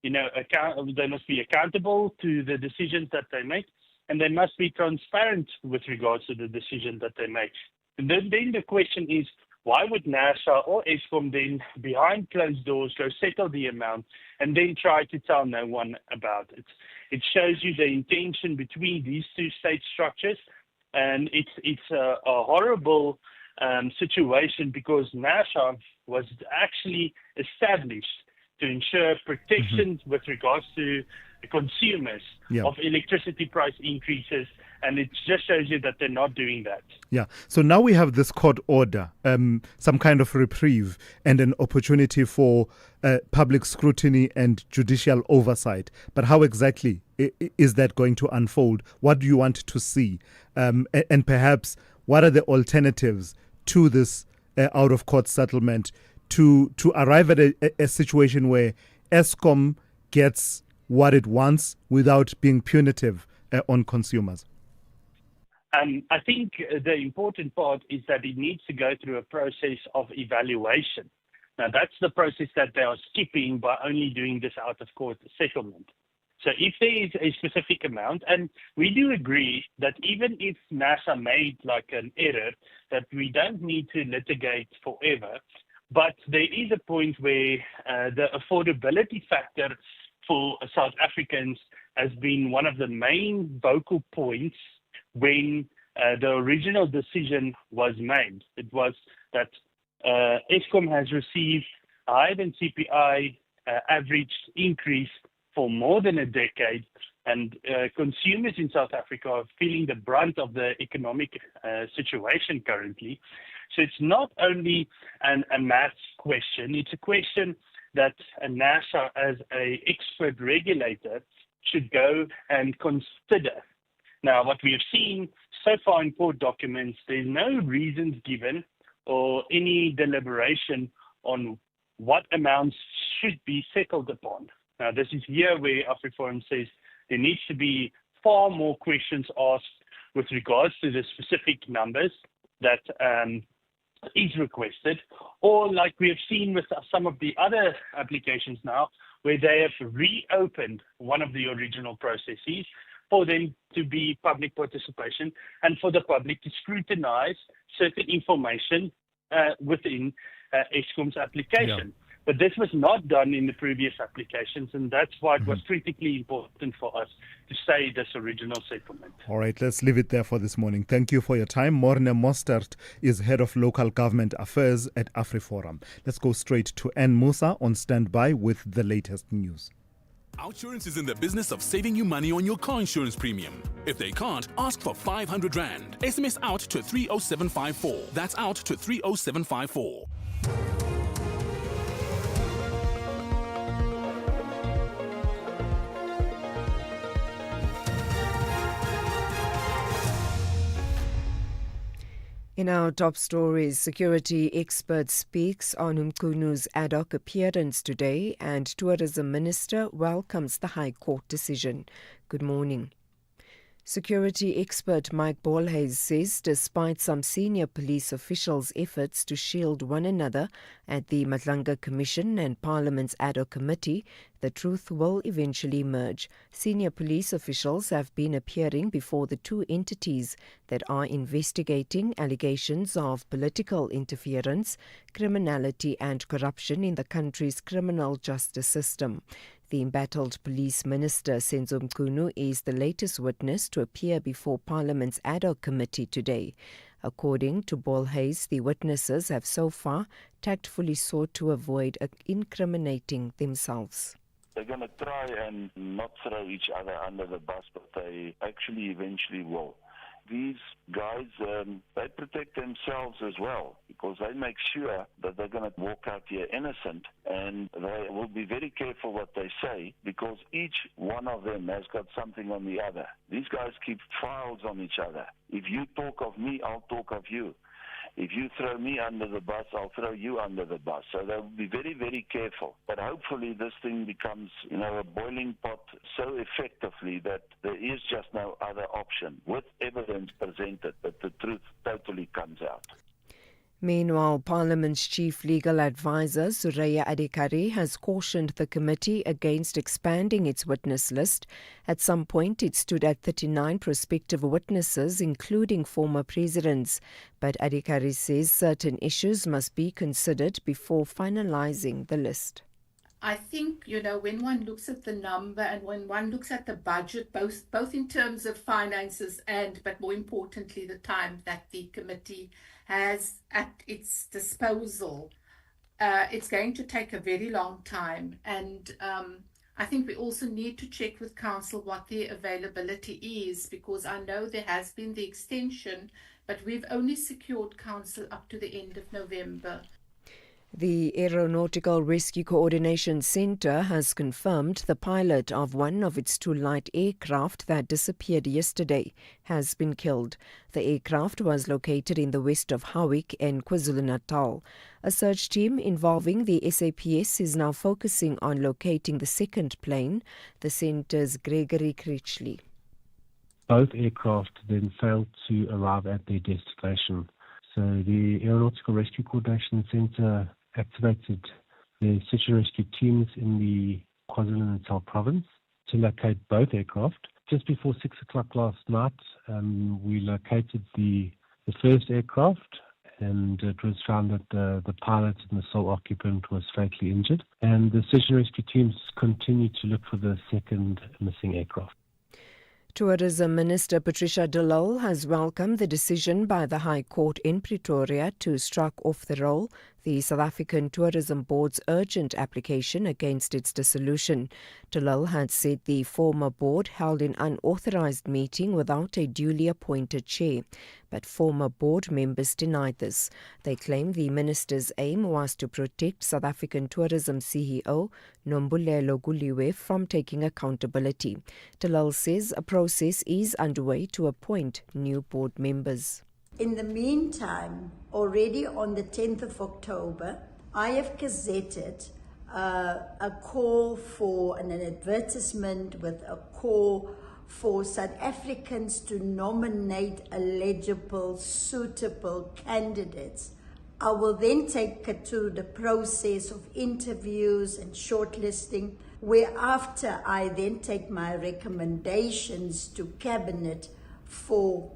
they must be accountable to the decisions that they make, and they must be transparent with regards to the decision that they make. And then the question is, why would NASA or Eskom then, behind closed doors, go settle the amount and then try to tell no one about it? It shows you the intention between these two state structures, and it's a horrible situation because NASA was actually established to ensure protections with regards to the consumers of electricity price increases, and it just shows you that they're not doing that. Yeah. So now we have this court order, some kind of reprieve and an opportunity for public scrutiny and judicial oversight. But how exactly is that going to unfold? What do you want to see? And perhaps what are the alternatives to this out-of-court settlement to arrive at a situation where Eskom gets what it wants without being punitive on consumers? I think the important part is that it needs to go through a process of evaluation. Now, that's the process that they are skipping by only doing this out-of-court settlement. So if there is a specific amount, and we do agree that even if NASA made like an error, that we don't need to litigate forever, but there is a point where the affordability factor for South Africans has been one of the main vocal points when the original decision was made. It was that Eskom has received a higher than CPI average increase for more than a decade, and consumers in South Africa are feeling the brunt of the economic situation currently. So it's not only a maths question, it's a question that NASA as an expert regulator should go and consider. Now, what we have seen so far in court documents, there's no reasons given or any deliberation on what amounts should be settled upon. Now, this is here where AfriForum says there needs to be far more questions asked with regards to the specific numbers that is requested, or like we have seen with some of the other applications now, where they have reopened one of the original processes for them to be public participation and for the public to scrutinize certain information within Eskom's application. Yeah. But this was not done in the previous applications, and that's why it was critically important for us to say this original settlement. All right, let's leave it there for this morning. Thank you for your time. Morne Mostert is Head of Local Government Affairs at AfriForum. Let's go straight to Ann Musa on standby with the latest news. Outsurance is in the business of saving you money on your car insurance premium. If they can't, ask for 500 Rand. SMS out to 30754. That's out to 30754. In our top stories, security expert speaks on Umkunu's ad hoc appearance today, and Tourism Minister welcomes the High Court decision. Good morning. Security expert Mike Bolhuis says despite some senior police officials' efforts to shield one another at the Madlanga Commission and Parliament's ad hoc committee, the truth will eventually emerge. Senior police officials have been appearing before the two entities that are investigating allegations of political interference, criminality and corruption in the country's criminal justice system. The embattled police minister, Senzo Mchunu, is the latest witness to appear before Parliament's ad hoc committee today. According to Bolhuis, the witnesses have so far tactfully sought to avoid incriminating themselves. They're going to try and not throw each other under the bus, but they actually eventually will. These guys, they protect themselves as well, because they make sure that they're going to walk out here innocent, and they will be very careful what they say, because each one of them has got something on the other. These guys keep files on each other. If you talk of me, I'll talk of you. If you throw me under the bus, I'll throw you under the bus. So they'll be very, very careful. But hopefully this thing becomes, a boiling pot so effectively that there is just no other option, with evidence presented, that the truth totally comes out. Meanwhile, Parliament's chief legal advisor, Suraya Adhikari, has cautioned the committee against expanding its witness list. At some point, it stood at 39 prospective witnesses, including former presidents. But Adhikari says certain issues must be considered before finalizing the list. I think, when one looks at the number and when one looks at the budget, both in terms of finances but more importantly, the time that the committee has at its disposal, it's going to take a very long time. And I think we also need to check with Council what their availability is, because I know there has been the extension, but we've only secured Council up to the end of November. The Aeronautical Rescue Coordination Centre has confirmed the pilot of one of its two light aircraft that disappeared yesterday has been killed. The aircraft was located in the west of Howick in KwaZulu-Natal. A search team involving the SAPS is now focusing on locating the second plane, the centre's Gregory Critchley. Both aircraft then failed to arrive at their destination. So the Aeronautical Rescue Coordination Centre activated the search and rescue teams in the KwaZulu-Natal province to locate both aircraft. Just before 6 o'clock last night, we located the first aircraft, and it was found that the pilot and the sole occupant was fatally injured. And the search and rescue teams continue to look for the second missing aircraft. Tourism Minister Patricia de Lille has welcomed the decision by the High Court in Pretoria to strike off the roll the South African Tourism Board's urgent application against its dissolution. De Lille had said the former board held an unauthorised meeting without a duly appointed chair, but former board members denied this. They claim the minister's aim was to protect South African Tourism CEO Nombulelo Guliwe from taking accountability. De Lille says a process is underway to appoint new board members. In the meantime, already on the 10th of October, I have gazetted a call for an advertisement with a call for South Africans to nominate eligible, suitable candidates. I will then take it to the process of interviews and shortlisting, whereafter I then take my recommendations to Cabinet for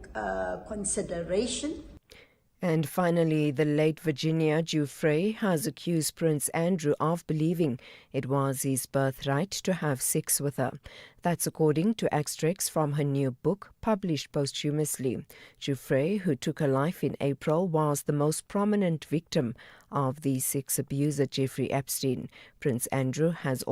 consideration. And finally, the late Virginia Giuffre has accused Prince Andrew of believing it was his birthright to have sex with her. That's according to extracts from her new book, published posthumously. Giuffre, who took her life in April, was the most prominent victim of the sex abuser Jeffrey Epstein. Prince Andrew has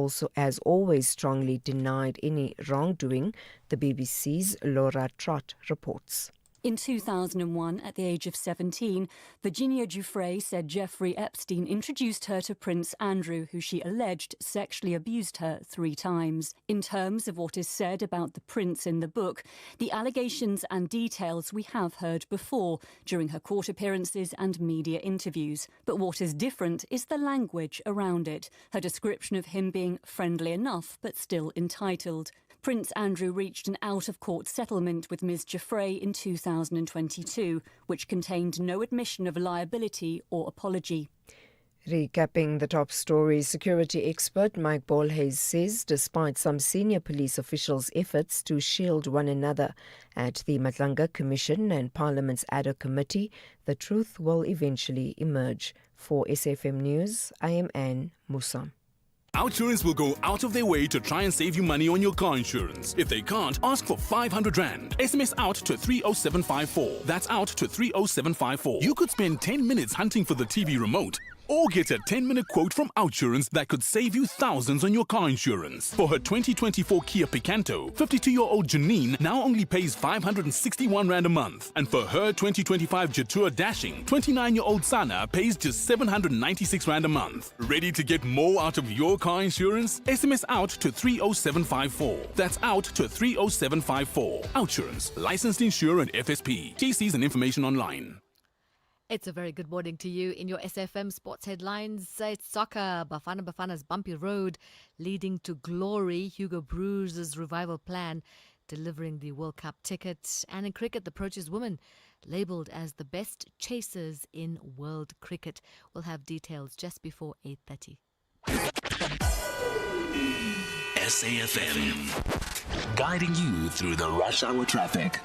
always strongly denied any wrongdoing, the BBC's Laura Trott reports. In 2001, at the age of 17, Virginia Giuffre said Jeffrey Epstein introduced her to Prince Andrew, who she alleged sexually abused her 3 times. In terms of what is said about the prince in the book, the allegations and details we have heard before during her court appearances and media interviews. But what is different is the language around it, her description of him being friendly enough but still entitled. Prince Andrew reached an out-of-court settlement with Ms. Giuffre in 2022, which contained no admission of liability or apology. Recapping the top stories, security expert Mike Bolhuis says despite some senior police officials' efforts to shield one another at the Matlanga Commission and Parliament's ad hoc committee, the truth will eventually emerge. For SFM News, I am Anne Musa. Outsurance will go out of their way to try and save you money on your car insurance. If they can't, ask for 500 Rand. SMS out to 30754. That's out to 30754. You could spend 10 minutes hunting for the TV remote, or get a 10-minute quote from Outsurance that could save you thousands on your car insurance. For her 2024 Kia Picanto, 52-year-old Janine now only pays 561 Rand a month. And for her 2025 Jatura Dashing, 29-year-old Sana pays just 796 Rand a month. Ready to get more out of your car insurance? SMS out to 30754. That's out to 30754. Outsurance, licensed insurer and FSP. TCs and information online. It's a very good morning to you. In your SFM sports headlines, it's soccer. Bafana's bumpy road leading to glory. Hugo Broos' revival plan delivering the World Cup ticket. And in cricket, the Proteas women labelled as the best chasers in world cricket. We'll have details just before 8:30. SAFM, guiding you through the rush hour traffic.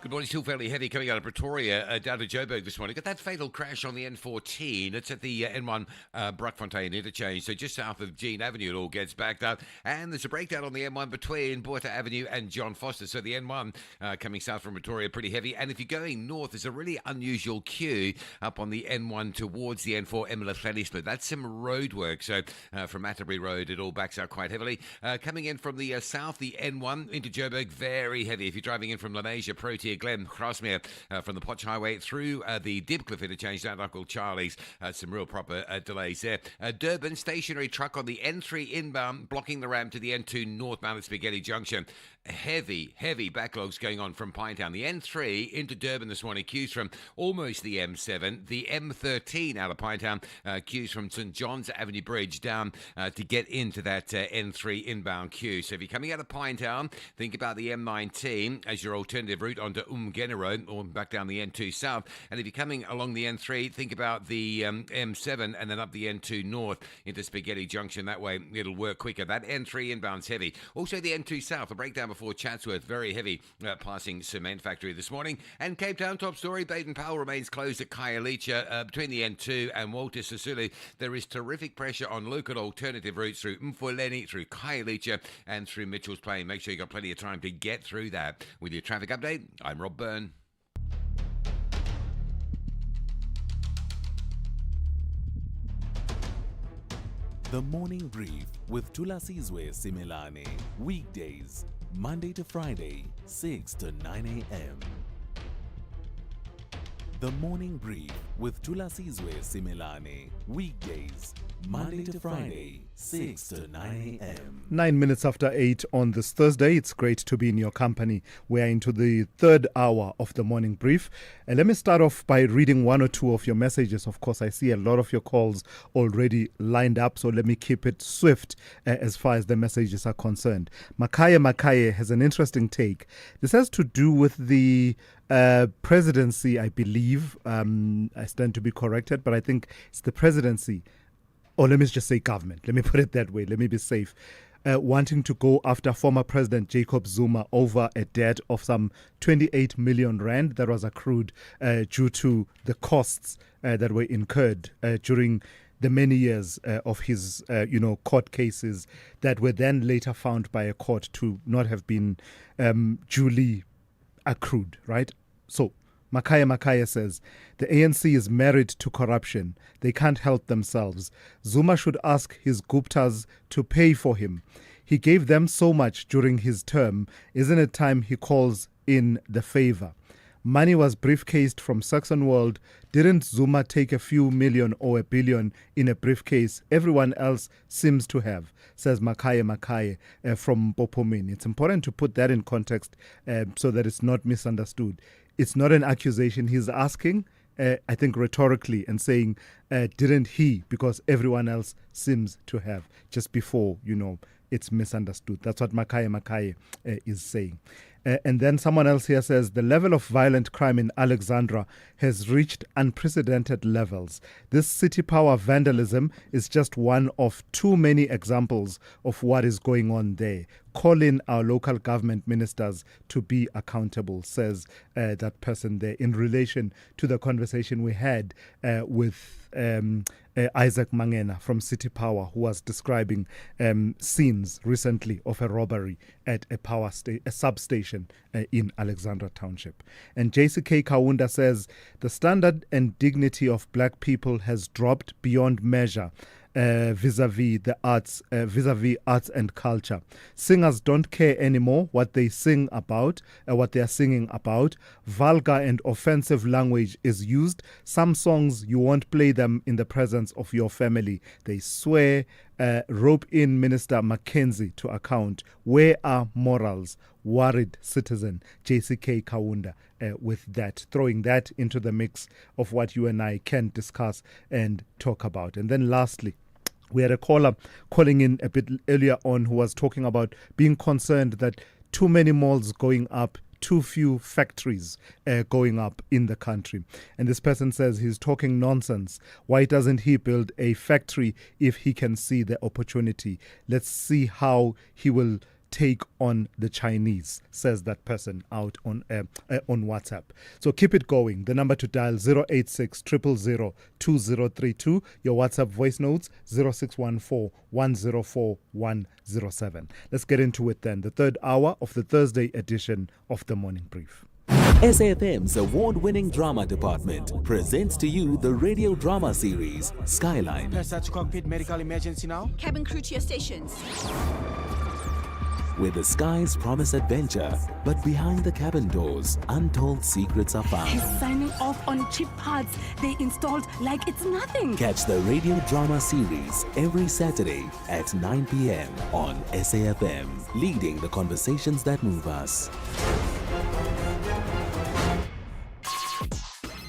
Good morning. Still fairly heavy coming out of Pretoria down to Joburg this morning. Got that fatal crash on the N14. It's at the N1 Brakfontein interchange. So just south of Jean Avenue, it all gets backed up. And there's a breakdown on the N1 between Botha Avenue and John Foster. So the N1 coming south from Pretoria, pretty heavy. And if you're going north, there's a really unusual queue up on the N1 towards the N4 Emila split. That's some road work. So from Atterbury Road, it all backs out quite heavily. Coming in from the south, the N1 into Joburg, very heavy. If you're driving in from Lenasia, Protea, Glen, Grasmere, from the Potch Highway through the Dibcliff interchange down to Uncle Charlie's. Some real proper delays there. Durban, stationary truck on the N3 inbound, blocking the ramp to the N2 northbound at Spaghetti Junction. Heavy backlogs going on from Pinetown. The N3 into Durban this morning, queues from almost the M7. The M13 out of Pinetown, queues from St John's Avenue Bridge down to get into that N3 inbound queue. So if you're coming out of Pinetown, think about the M19 as your alternative route onto Umgeni Road or back down the N2 south. And if you're coming along the N3, think about the M7 and then up the N2 north into Spaghetti Junction. That way it'll work quicker. That N3 inbound's heavy. Also the N2 south, a breakdown before Chatsworth, very heavy, passing cement factory this morning. And Cape Town, top story, Baden-Powell remains closed at Khayelitsha between the N2 and Walter Sisulu. There is terrific pressure on local alternative routes through Mfuleni, through Khayelitsha and through Mitchell's Plain. Make sure you've got plenty of time to get through that. With your traffic update, I'm Rob Byrne. The Morning Brief with Thulasizwe Simelane. Weekdays, Monday to Friday, 6 to 9 a.m. The Morning Brief with Thulasizwe Simelane. Weekdays, Monday to Friday, 6 to 9 a.m. 9 minutes after 8 on this Thursday. It's great to be in your company. We're into the third hour of the Morning Brief. Let me start off by reading one or two of your messages. Of course, I see a lot of your calls already lined up, so let me keep it swift as far as the messages are concerned. Makaye has an interesting take. This has to do with the presidency, I believe. I stand to be corrected, but I think it's the presidency. Or let me just say government. Let me put it that way. Let me be safe. Wanting to go after former President Jacob Zuma over a debt of some 28 million rand that was accrued due to the costs that were incurred during the many years of his, court cases that were then later found by a court to not have been duly accrued, right? So Makaye says, the ANC is married to corruption. They can't help themselves. Zuma should ask his Guptas to pay for him. He gave them so much during his term. Isn't it time he calls in the favor? Money was briefcased from Saxon World. Didn't Zuma take a few million or a billion in a briefcase? Everyone else seems to have, says Makaye from Bopomin. It's important to put that in context so that it's not misunderstood. It's not an accusation. He's asking, I think, rhetorically and saying, didn't he? Because everyone else seems to have, just before, it's misunderstood. That's what Makaye is saying. And then someone else here says, the level of violent crime in Alexandra has reached unprecedented levels. This city power vandalism is just one of too many examples of what is going on there. Call in our local government ministers to be accountable, says that person there, in relation to the conversation we had with Isaac Mangena from City Power, who was describing scenes recently of a robbery at a substation station in Alexandra Township. And JCK Kaunda says the standard and dignity of black people has dropped beyond measure vis-a-vis the arts, vis-a-vis arts and culture. Singers don't care anymore what they sing about, what they are singing about. Vulgar and offensive language is used. Some songs you won't play them in the presence of your family. They swear. Rope in Minister Mackenzie to account. Where are morals? Worried citizen JCK Kaunda with that, throwing that into the mix of what you and I can discuss and talk about. And then lastly, we had a caller calling in a bit earlier on who was talking about being concerned that too many malls going up, too few factories going up in the country. And this person says he's talking nonsense. Why doesn't he build a factory if he can see the opportunity? Let's see how he will take on the Chinese, says that person out on WhatsApp. So keep it going. The number to dial 086 000 2032. Your WhatsApp voice notes 0614 104 107. Let's get into it then. The third hour of the Thursday edition of the Morning Brief. SAFM's award-winning drama department presents to you the radio drama series Skyline. Press to cockpit medical emergency now. Cabin crew to your stations. Where the skies promise adventure, but behind the cabin doors, untold secrets are found. He's signing off on cheap parts they installed like it's nothing. Catch the radio drama series every Saturday at 9 p.m. on SAFM, leading the conversations that move us.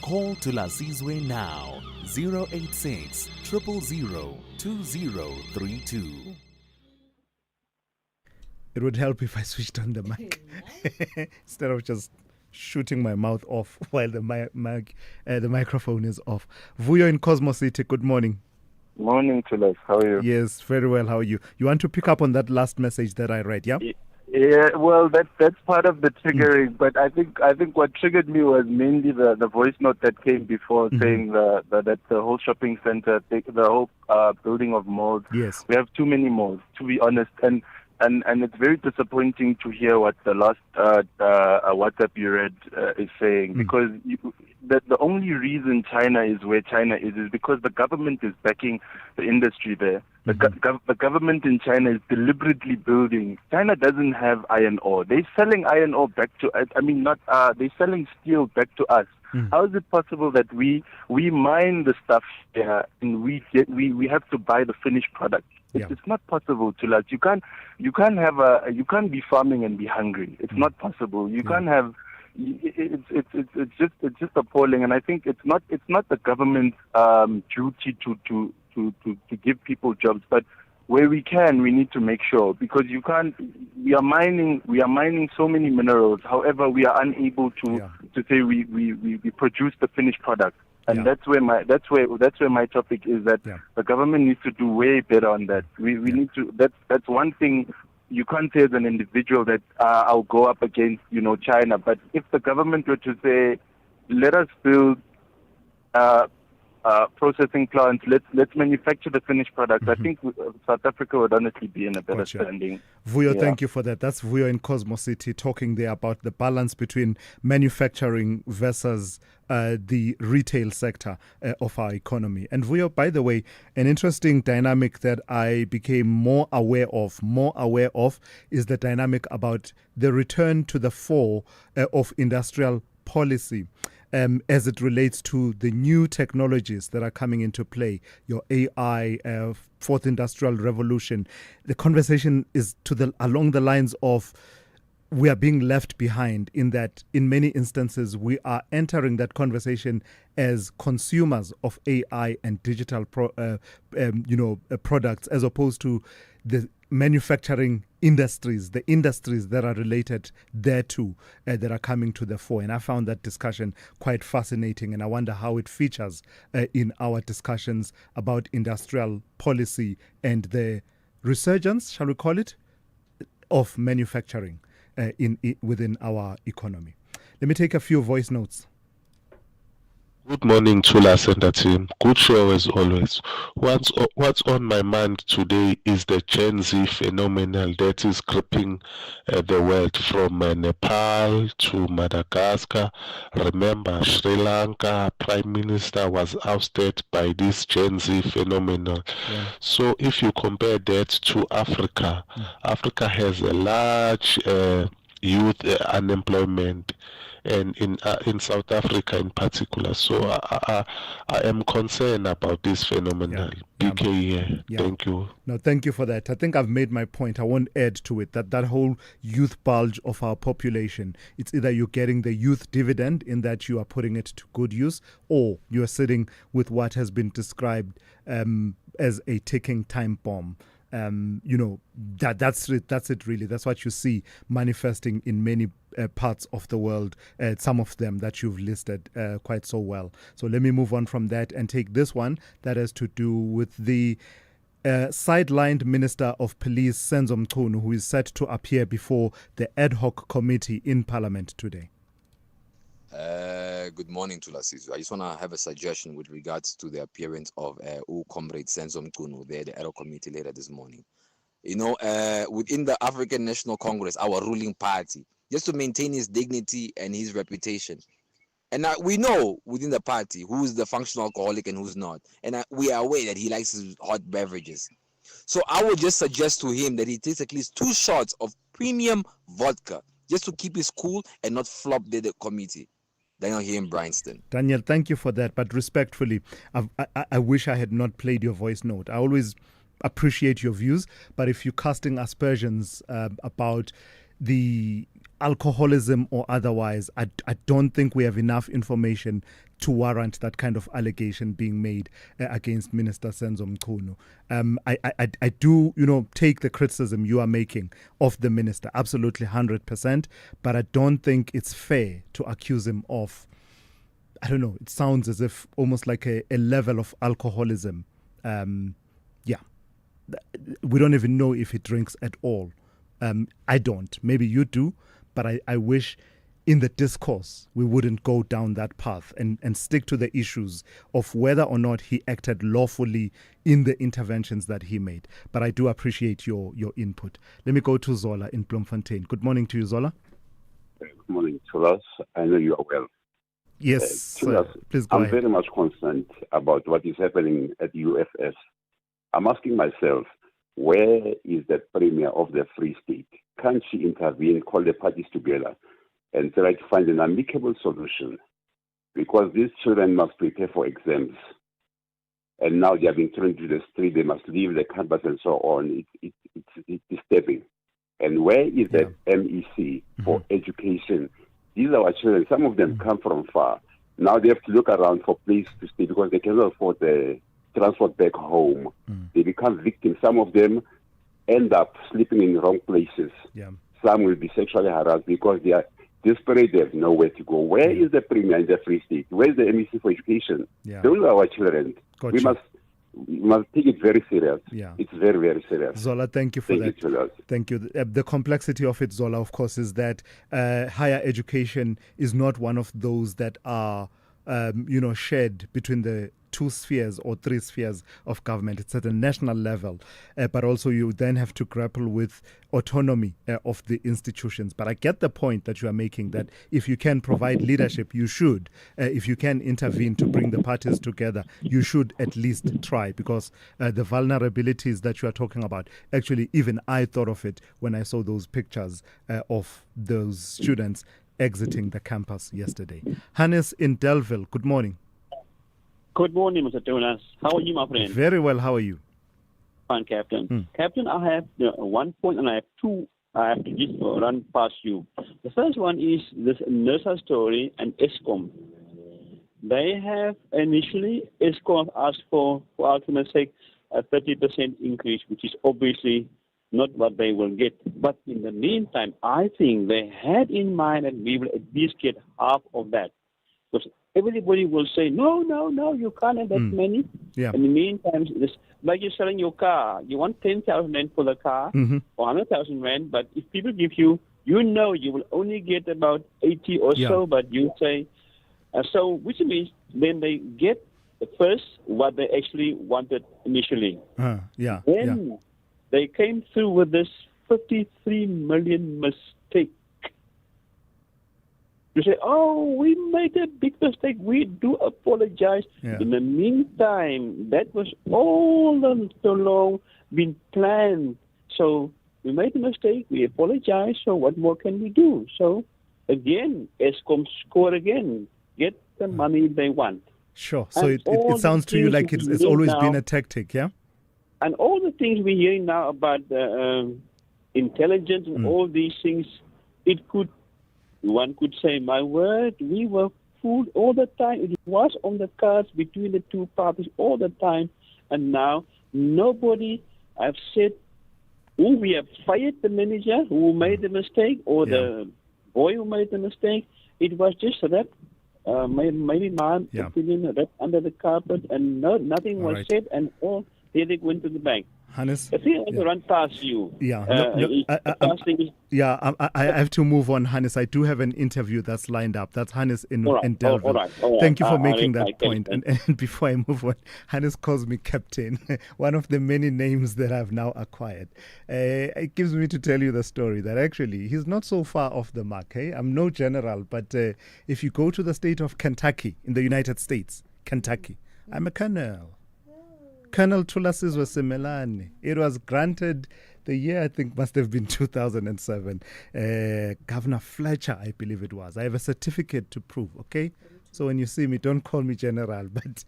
Call Thulasizwe now, 086 000 2032. It would help if I switched on the mic instead of just shooting my mouth off while the microphone is off. Vuyo in Cosmo City, good morning. Morning, Thulas. How are you? Yes, very well. How are you? You want to pick up on that last message that I read, yeah? Yeah, well, that's part of the triggering, but I think what triggered me was mainly the voice note that came before saying that the whole shopping center, the whole building of malls. Yes, we have too many malls, to be honest, and it's very disappointing to hear what the last WhatsApp you read is saying, because the only reason China is where China is because the government is backing the industry there. The government in China is deliberately building. China doesn't have iron ore. They're selling iron ore back to us. They're selling steel back to us. How is it possible that we mine the stuff here and we have to buy the finished product? It's not possible, Thulas. You can't be farming and be hungry. It's not possible. You can't have. It's just appalling, and I think it's not the government's duty to give people jobs, but where we can, we need to make sure, because you can't. We are mining so many minerals. However, we are unable to say we produce the finished product. And that's where my topic is, that the government needs to do way better on that. We need to. That's one thing. You can't say as an individual that I'll go up against China. But if the government were to say, let us build processing plants, let's manufacture the finished product, I think South Africa would honestly be in a better standing. Vuyo, thank you for that. That's Vuyo in Cosmo City talking there about the balance between manufacturing versus the retail sector of our economy. And Vuyo, by the way, an interesting dynamic that I became more aware of is the dynamic about the return to the fore of industrial policy. As it relates to the new technologies that are coming into play, your AI, fourth industrial revolution. The conversation is along the lines of we are being left behind, in that in many instances we are entering that conversation as consumers of AI and digital products, as opposed to the manufacturing industries, the industries that are related thereto, that are coming to the fore. And I found that discussion quite fascinating, and I wonder how it features in our discussions about industrial policy and the resurgence, shall we call it, of manufacturing within our economy. Let me take a few voice notes. Good morning, Thulas and the team. Good show as always. What's on my mind today is the Gen Z phenomenon that is gripping the world from Nepal to Madagascar. Remember, Sri Lanka Prime Minister was ousted by this Gen Z phenomenon. Yeah. So if you compare that to Africa, Africa has a large youth unemployment, and in South Africa in particular. So I am concerned about this phenomenon. BK here. Thank you. No, thank you for that. I think I've made my point. I won't add to it that whole youth bulge of our population, it's either you're getting the youth dividend in that you are putting it to good use, or you're sitting with what has been described as a ticking time bomb. That's it really. That's what you see manifesting in many parts of the world, some of them that you've listed quite so well. So let me move on from that and take this one that has to do with the sidelined Minister of Police Senzo Mchunu, who is set to appear before the ad hoc committee in Parliament today. Good morning, Thulasizwe. I just want to have a suggestion with regards to the appearance of comrade Senzo Mchunu there, the ad hoc committee later this morning. Within the African National Congress, our ruling party, just to maintain his dignity and his reputation. And we know within the party who's the functional alcoholic and who's not. And we are aware that he likes his hot beverages. So I would just suggest to him that he takes at least 2 shots of premium vodka just to keep his cool and not flop the committee. Daniel here in Bryanston. Daniel, thank you for that. But respectfully, I wish I had not played your voice note. I always appreciate your views. But if you're casting aspersions about the alcoholism or otherwise, I don't think we have enough information to warrant that kind of allegation being made against Minister Senzo Mchunu. I do, take the criticism you are making of the minister, absolutely 100%, but I don't think it's fair to accuse him of, I don't know, it sounds as if almost like a level of alcoholism. We don't even know if he drinks at all. I don't. Maybe you do, but I wish in the discourse we wouldn't go down that path and stick to the issues of whether or not he acted lawfully in the interventions that he made. But I do appreciate your input. Let me go to Zola in Bloemfontein. Good morning to you, Zola. Good morning, Thulas. I know you are well. Yes, Thulas, please go ahead. I'm very much concerned about what is happening at UFS. I'm asking myself, where is the Premier of the Free State? Can't she intervene, call the parties together, and try to find an amicable solution? Because these children must prepare for exams. And now they are being thrown to the street, they must leave the campus and so on. It's disturbing. And where is the MEC for education? These are our children. Some of them come from far. Now they have to look around for places to stay because they cannot afford the transport back home. They become victims. Some of them end up sleeping in wrong places. Some will be sexually harassed because they are desperate. They have nowhere to go. Where is the Premier in the Free State? Where is the MEC for education? Those are our children. We must take it very serious. It's very, very serious. Zola, thank you for that. Thank you. The complexity of it, Zola, of course, is that higher education is not one of those that are shared between the 2 spheres or 3 spheres of government. It's at a national level, but also you then have to grapple with autonomy of the institutions. But I get the point that you are making, that if you can provide leadership, you should. If you can intervene to bring the parties together, you should at least try, because the vulnerabilities that you are talking about, actually even I thought of it when I saw those pictures of those students exiting the campus yesterday. Hannes in Delville, good morning. Good morning, Mr. Thulas. How are you, my friend? Very well. How are you? Fine, Captain. Captain, I have 1 point and I have 2 I have to just run past you. The first one is this NERSA story and ESCOM. They have initially, ESCOM asked for argument's sake, a 30% increase, which is obviously not what they will get. But in the meantime, I think they had in mind that we will at least get half of that. Because everybody will say, no, you can't have that many. In the meantime, like you're selling your car, you want 10,000 rand for the car or 100,000 rand, but if people give you, you will only get about 80 or so, but you say, so which means then they get first what they actually wanted initially. Yeah. Then they came through with this 53 million mistake. You say, oh, we made a big mistake. We do apologize. Yeah. In the meantime, that was all along been planned. So we made a mistake. We apologize. So what more can we do? So again, Eskom score again. Get the money they want. Sure. So it sounds to you like it's always been a tactic, yeah? And all the things we're hearing now about intelligence and all these things, one could say, my word, we were fooled all the time. It was on the cards between the two parties all the time. And now nobody have said, we have fired the manager who made the mistake or the boy who made the mistake. It was just that. Maybe my opinion, that under the carpet, and nothing was said, and all headache went to the bank. Hannes, if he wants to run past you, I have to move on, Hannes. I do have an interview that's lined up. That's Hannes in Delville. All right. Thank you for making that point. And before I move on, Hannes calls me Captain, one of the many names that I've now acquired. It gives me to tell you the story that actually he's not so far off the mark. Hey? I'm no general, but if you go to the state of Kentucky in the United States, Kentucky, I'm a colonel. Colonel Thulasizwe Simelane. It was granted the year, I think, must have been 2007. Governor Fletcher, I believe it was. I have a certificate to prove, okay? So when you see me, don't call me General, but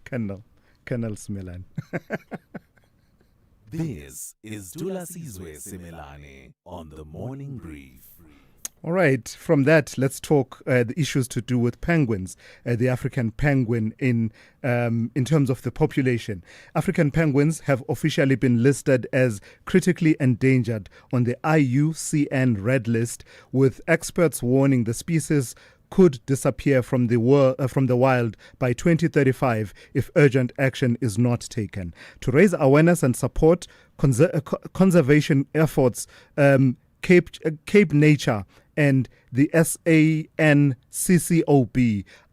Colonel Simelane. This is Thulasizwe Simelane on the Morning Brief. All right, from that, let's talk the issues to do with penguins, the African penguin in terms of the population. African penguins have officially been listed as critically endangered on the IUCN Red List, with experts warning the species could disappear from the wild by 2035 if urgent action is not taken. To raise awareness and support conservation efforts, Cape Nature and the SANCCOB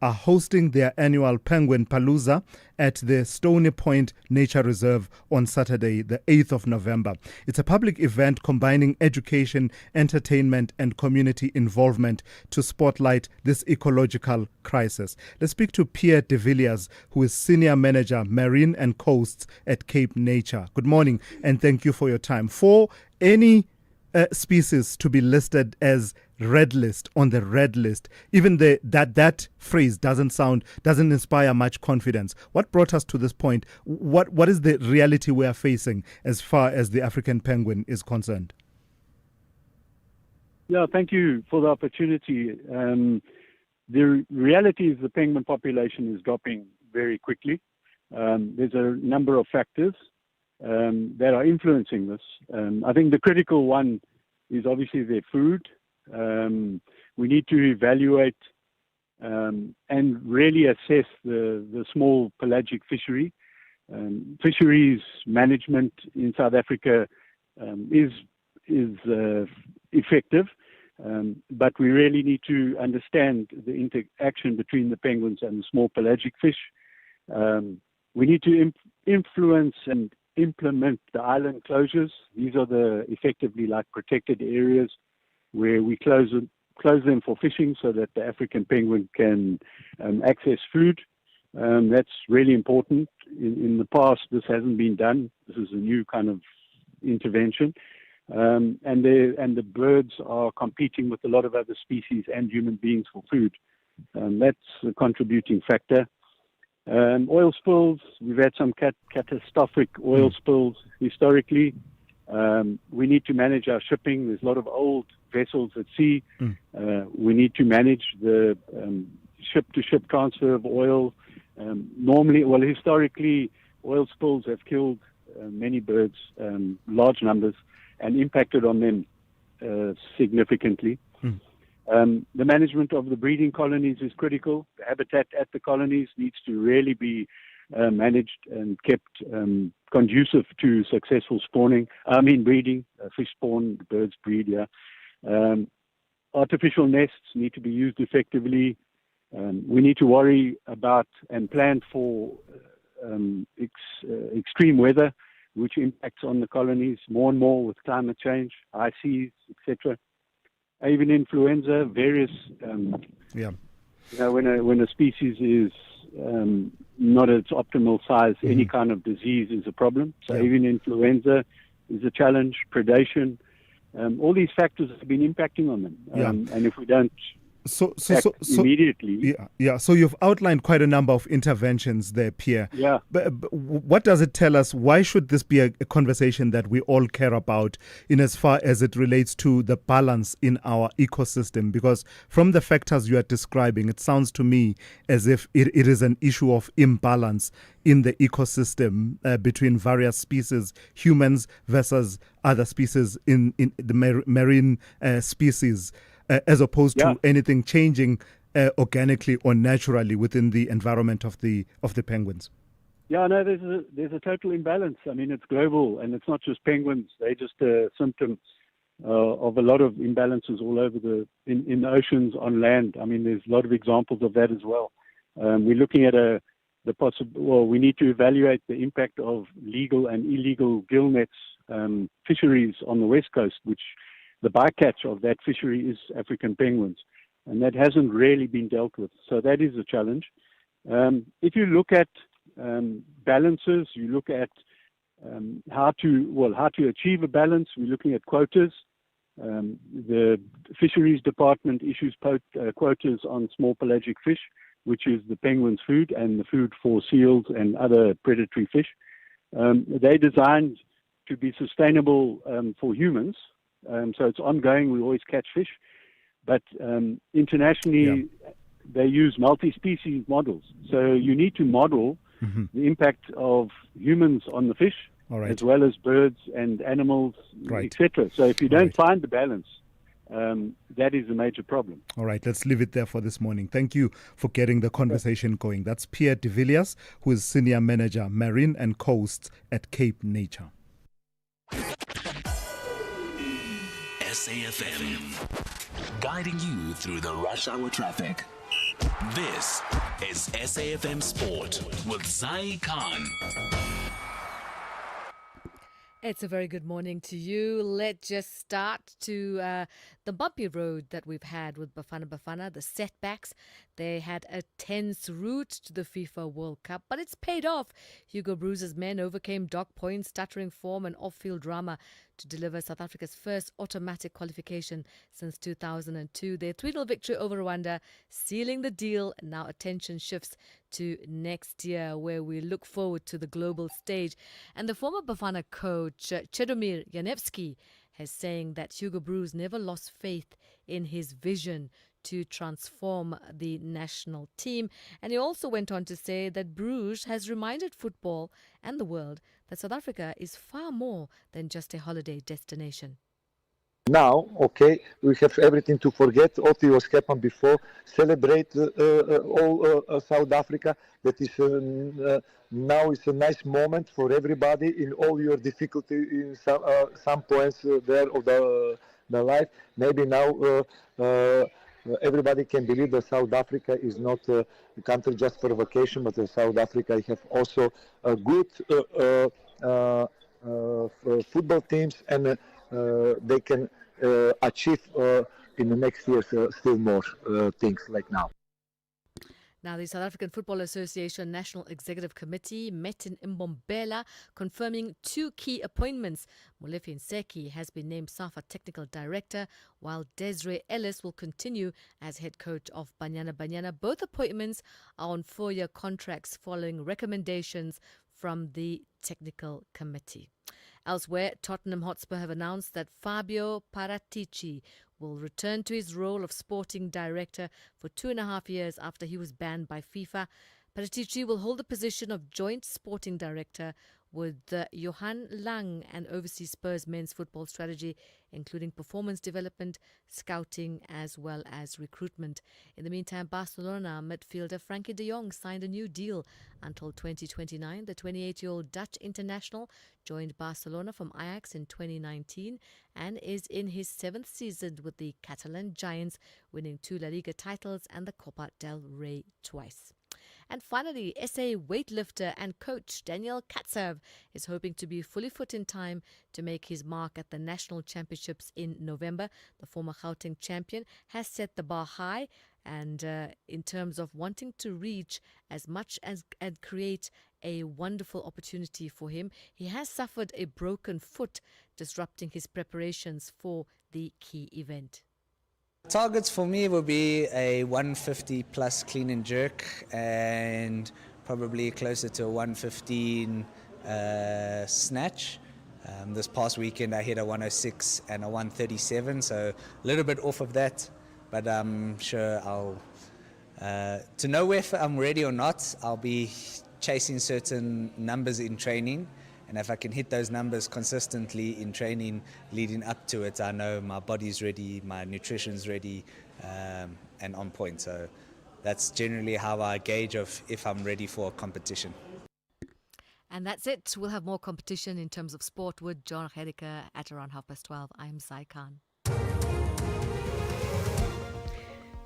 are hosting their annual Penguin Palooza at the Stony Point Nature Reserve on Saturday, the 8th of November. It's a public event combining education, entertainment, and community involvement to spotlight this ecological crisis. Let's speak to Pierre de Villiers, who is Senior Manager, Marine and Coasts at Cape Nature. Good morning, and thank you for your time. For any species to be listed as red list, on the red list, even that phrase doesn't inspire much confidence. What brought us to this point? What is the reality we are facing as far as the African penguin is concerned? Yeah, thank you for the opportunity. The reality is the penguin population is dropping very quickly. There's a number of factors that are influencing this. I think the critical one is obviously their food. We need to evaluate and really assess the small pelagic fishery. Fisheries management in South Africa is effective, but we really need to understand the interaction between the penguins and the small pelagic fish. We need to influence and implement the island closures. These are the effectively like protected areas where we close them for fishing so that the African penguin can access food. That's really important. In the past, this hasn't been done. This is a new kind of intervention. And the birds are competing with a lot of other species and human beings for food. That's a contributing factor. Oil spills, we've had some catastrophic oil spills historically. We need to manage our shipping. There's a lot of old vessels at sea. We need to manage the ship-to-ship transfer of oil. Historically, oil spills have killed many birds, large numbers, and impacted on them significantly. The management of the breeding colonies is critical. The habitat at the colonies needs to really be managed and kept conducive to successful breeding. Fish spawn, birds breed, Artificial nests need to be used effectively. We need to worry about and plan for extreme weather, which impacts on the colonies more and more with climate change, high seas, etc. Avian influenza, various. When a species is not at its optimal size, any kind of disease is a problem. So avian influenza is a challenge. Predation, all these factors have been impacting on them. And if we don't act immediately. So you've outlined quite a number of interventions there, Pierre. But what does it tell us? Why should this be a conversation that we all care about in as far as it relates to the balance in our ecosystem? Because from the factors you are describing, it sounds to me as if it is an issue of imbalance in the ecosystem between various species, humans versus other species in the marine species. As opposed to anything changing organically or naturally within the environment of the penguins. There's a total imbalance. I mean, it's global, and it's not just penguins. They're just a symptom of a lot of imbalances all over in the oceans, on land. I mean, there's a lot of examples of that as well. We're looking at we need to evaluate the impact of legal and illegal gill nets fisheries on the west coast, which the bycatch of that fishery is African penguins, and that hasn't really been dealt with. So that is a challenge. If you look at balances, you look at how to achieve a balance. We're looking at quotas. The Fisheries Department issues quotas on small pelagic fish, which is the penguin's food and the food for seals and other predatory fish. They're designed to be sustainable for humans. So it's ongoing. We always catch fish, but internationally they use multi-species models. So you need to model the impact of humans on the fish, as well as birds and animals, etc. So if you don't find the balance, that is a major problem. All right, let's leave it there for this morning. Thank you for getting the conversation going. That's Pierre de Villiers, who is Senior Manager, Marine and Coasts at Cape Nature. SAFM, guiding you through the rush hour traffic. This is SAFM Sport with Zai Khan. It's a very good morning to you. Let's just start to the bumpy road that we've had with Bafana, the setbacks. They had a tense route to the FIFA World Cup, but it's paid off. Hugo Broos's men overcame dock points, stuttering form and off-field drama to deliver South Africa's first automatic qualification since 2002. Their 3-0 victory over Rwanda, sealing the deal. Now attention shifts to next year, where we look forward to the global stage. And the former Bafana coach, Chedomir Janevski, is saying that Hugo Broos never lost faith in his vision to transform the national team. And he also went on to say that Bruges has reminded football and the world that South Africa is far more than just a holiday destination. Now, we have everything to forget. What was happened before. Celebrate all South Africa. That is now is a nice moment for everybody in all your difficulty in some points there of the life. Maybe now everybody can believe that South Africa is not a country just for vacation, but South Africa have also a good football teams, and they can achieve in the next years still more things like now. Now, the South African Football Association National Executive Committee met in Mbombela, confirming 2 key appointments. Molefi Nseki has been named SAFA Technical Director, while Desiree Ellis will continue as head coach of Banyana Banyana. Both appointments are on 4-year contracts following recommendations from the Technical Committee. Elsewhere, Tottenham Hotspur have announced that Fabio Paratici will return to his role of sporting director for 2.5 years after he was banned by FIFA. Paratici will hold the position of joint sporting director with Johan Lang and oversees Spurs men's football strategy, including performance development, scouting, as well as recruitment. In the meantime, Barcelona midfielder Frankie de Jong signed a new deal until 2029. The 28-year-old Dutch international joined Barcelona from Ajax in 2019 and is in his 7th season with the Catalan Giants, winning 2 La Liga titles and the Copa del Rey twice. And finally, SA weightlifter and coach Daniel Katsav is hoping to be fully fit in time to make his mark at the National Championships in November. The former Gauteng champion has set the bar high and in terms of wanting to reach as much as and create a wonderful opportunity for him. He has suffered a broken foot, disrupting his preparations for the key event. Targets for me will be a 150 plus clean and jerk and probably closer to a 115 snatch. This past weekend I hit a 106 and a 137, so a little bit off of that, but I'm sure I'll, to know if I'm ready or not, I'll be chasing certain numbers in training. And if I can hit those numbers consistently in training leading up to it, I know my body's ready, my nutrition's ready, and on point. So that's generally how I gauge if I'm ready for a competition. And that's it. We'll have more competition in terms of sport with John Hediker at around 12:30. I'm Sai Khan.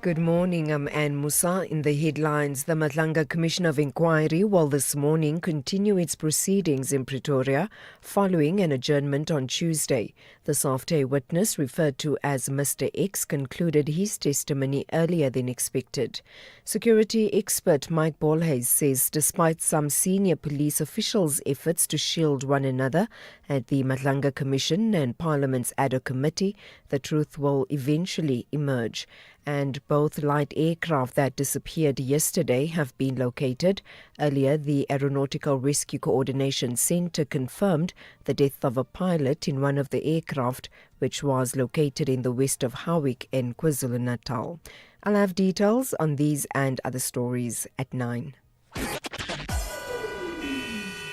Good morning, I'm Anne Musa. In the headlines, the Madlanga Commission of Inquiry will this morning continue its proceedings in Pretoria following an adjournment on Tuesday. This after a witness referred to as Mr. X concluded his testimony earlier than expected. Security expert Mike Bolhuis says despite some senior police officials' efforts to shield one another at the Madlanga Commission and Parliament's ad hoc committee, the truth will eventually emerge. And both light aircraft that disappeared yesterday have been located. Earlier, the Aeronautical Rescue Coordination Centre confirmed the death of a pilot in one of the aircraft, which was located in the west of Howick in KwaZulu-Natal. I'll have details on these and other stories at 9.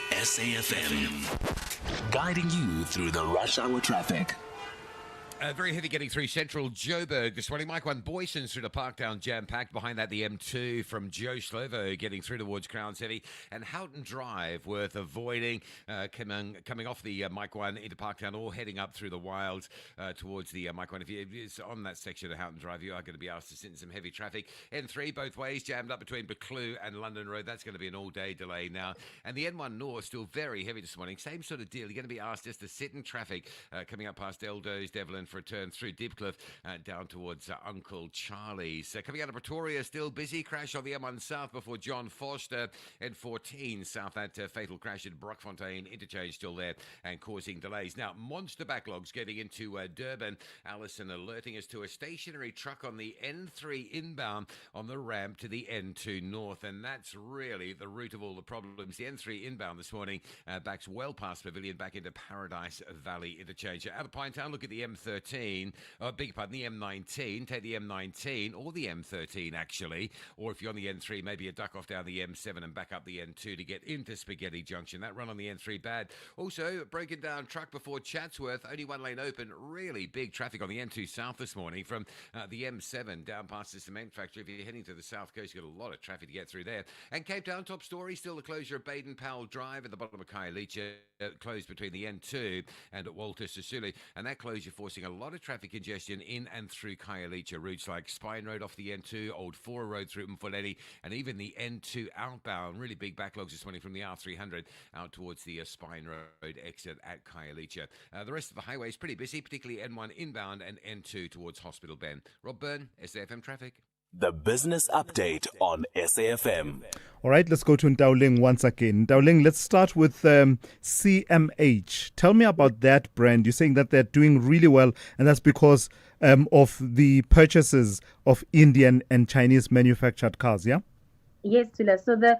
SAFM, guiding you through the rush hour traffic. Very heavy getting through central Joburg this morning. Mike 1 Boyson's through the Parktown jam-packed. Behind that, the M2 from Joe Slovo getting through towards Crowns Heavy. And Houghton Drive worth avoiding, coming off the Mike 1 into Parktown or heading up through the wilds towards the Mike 1. If you're on that section of Houghton Drive, you are going to be asked to sit in some heavy traffic. N3 both ways jammed up between Buccleuch and London Road. That's going to be an all-day delay now. And the N1 North still very heavy this morning. Same sort of deal. You're going to be asked just to sit in traffic coming up past Eldo's, Devlin for a turn through Deepcliff down towards Uncle Charlie's. Coming out of Pretoria, still busy. Crash on the M1 South before John Foster. N14 South, that fatal crash at Brockfontein interchange still there and causing delays. Now, monster backlogs getting into Durban. Alison alerting us to a stationary truck on the N3 inbound on the ramp to the N2 North, and that's really the root of all the problems. The N3 inbound this morning backs well past Pavilion back into Paradise Valley interchange. Out of Pinetown, look at the M13. Beg your pardon, the M19, take the M19 or the M13 actually, or if you're on the N3, maybe a duck off down the M7 and back up the N2 to get into Spaghetti Junction. That run on the N3 bad. Also, broken down truck before Chatsworth, only one lane open, really big traffic on the N2 South this morning from the M7 down past the cement factory. If you're heading to the south coast, you've got a lot of traffic to get through there. And Cape Town, top story, still the closure of Baden-Powell Drive at the bottom of Khayelitsha, closed between the N2 and Walter Sisulu, and that closure forcing a lot of traffic congestion in and through Khayelitsha. Routes like Spine Road off the N2, Old Fora Road through Mfuleni, and even the N2 outbound. Really big backlogs this morning from the R300 out towards the Spine Road exit at Khayelitsha. The rest of the highway is pretty busy, particularly N1 inbound and N2 towards Hospital Bend. Rob Byrne, SAFM Traffic. The business update on SAFM. All right, let's go to Ndauling once again. Ndauling, let's start with CMH. Tell me about that brand. You're saying that they're doing really well, and that's because of the purchases of Indian and Chinese manufactured cars, yeah? Yes, Tula. So the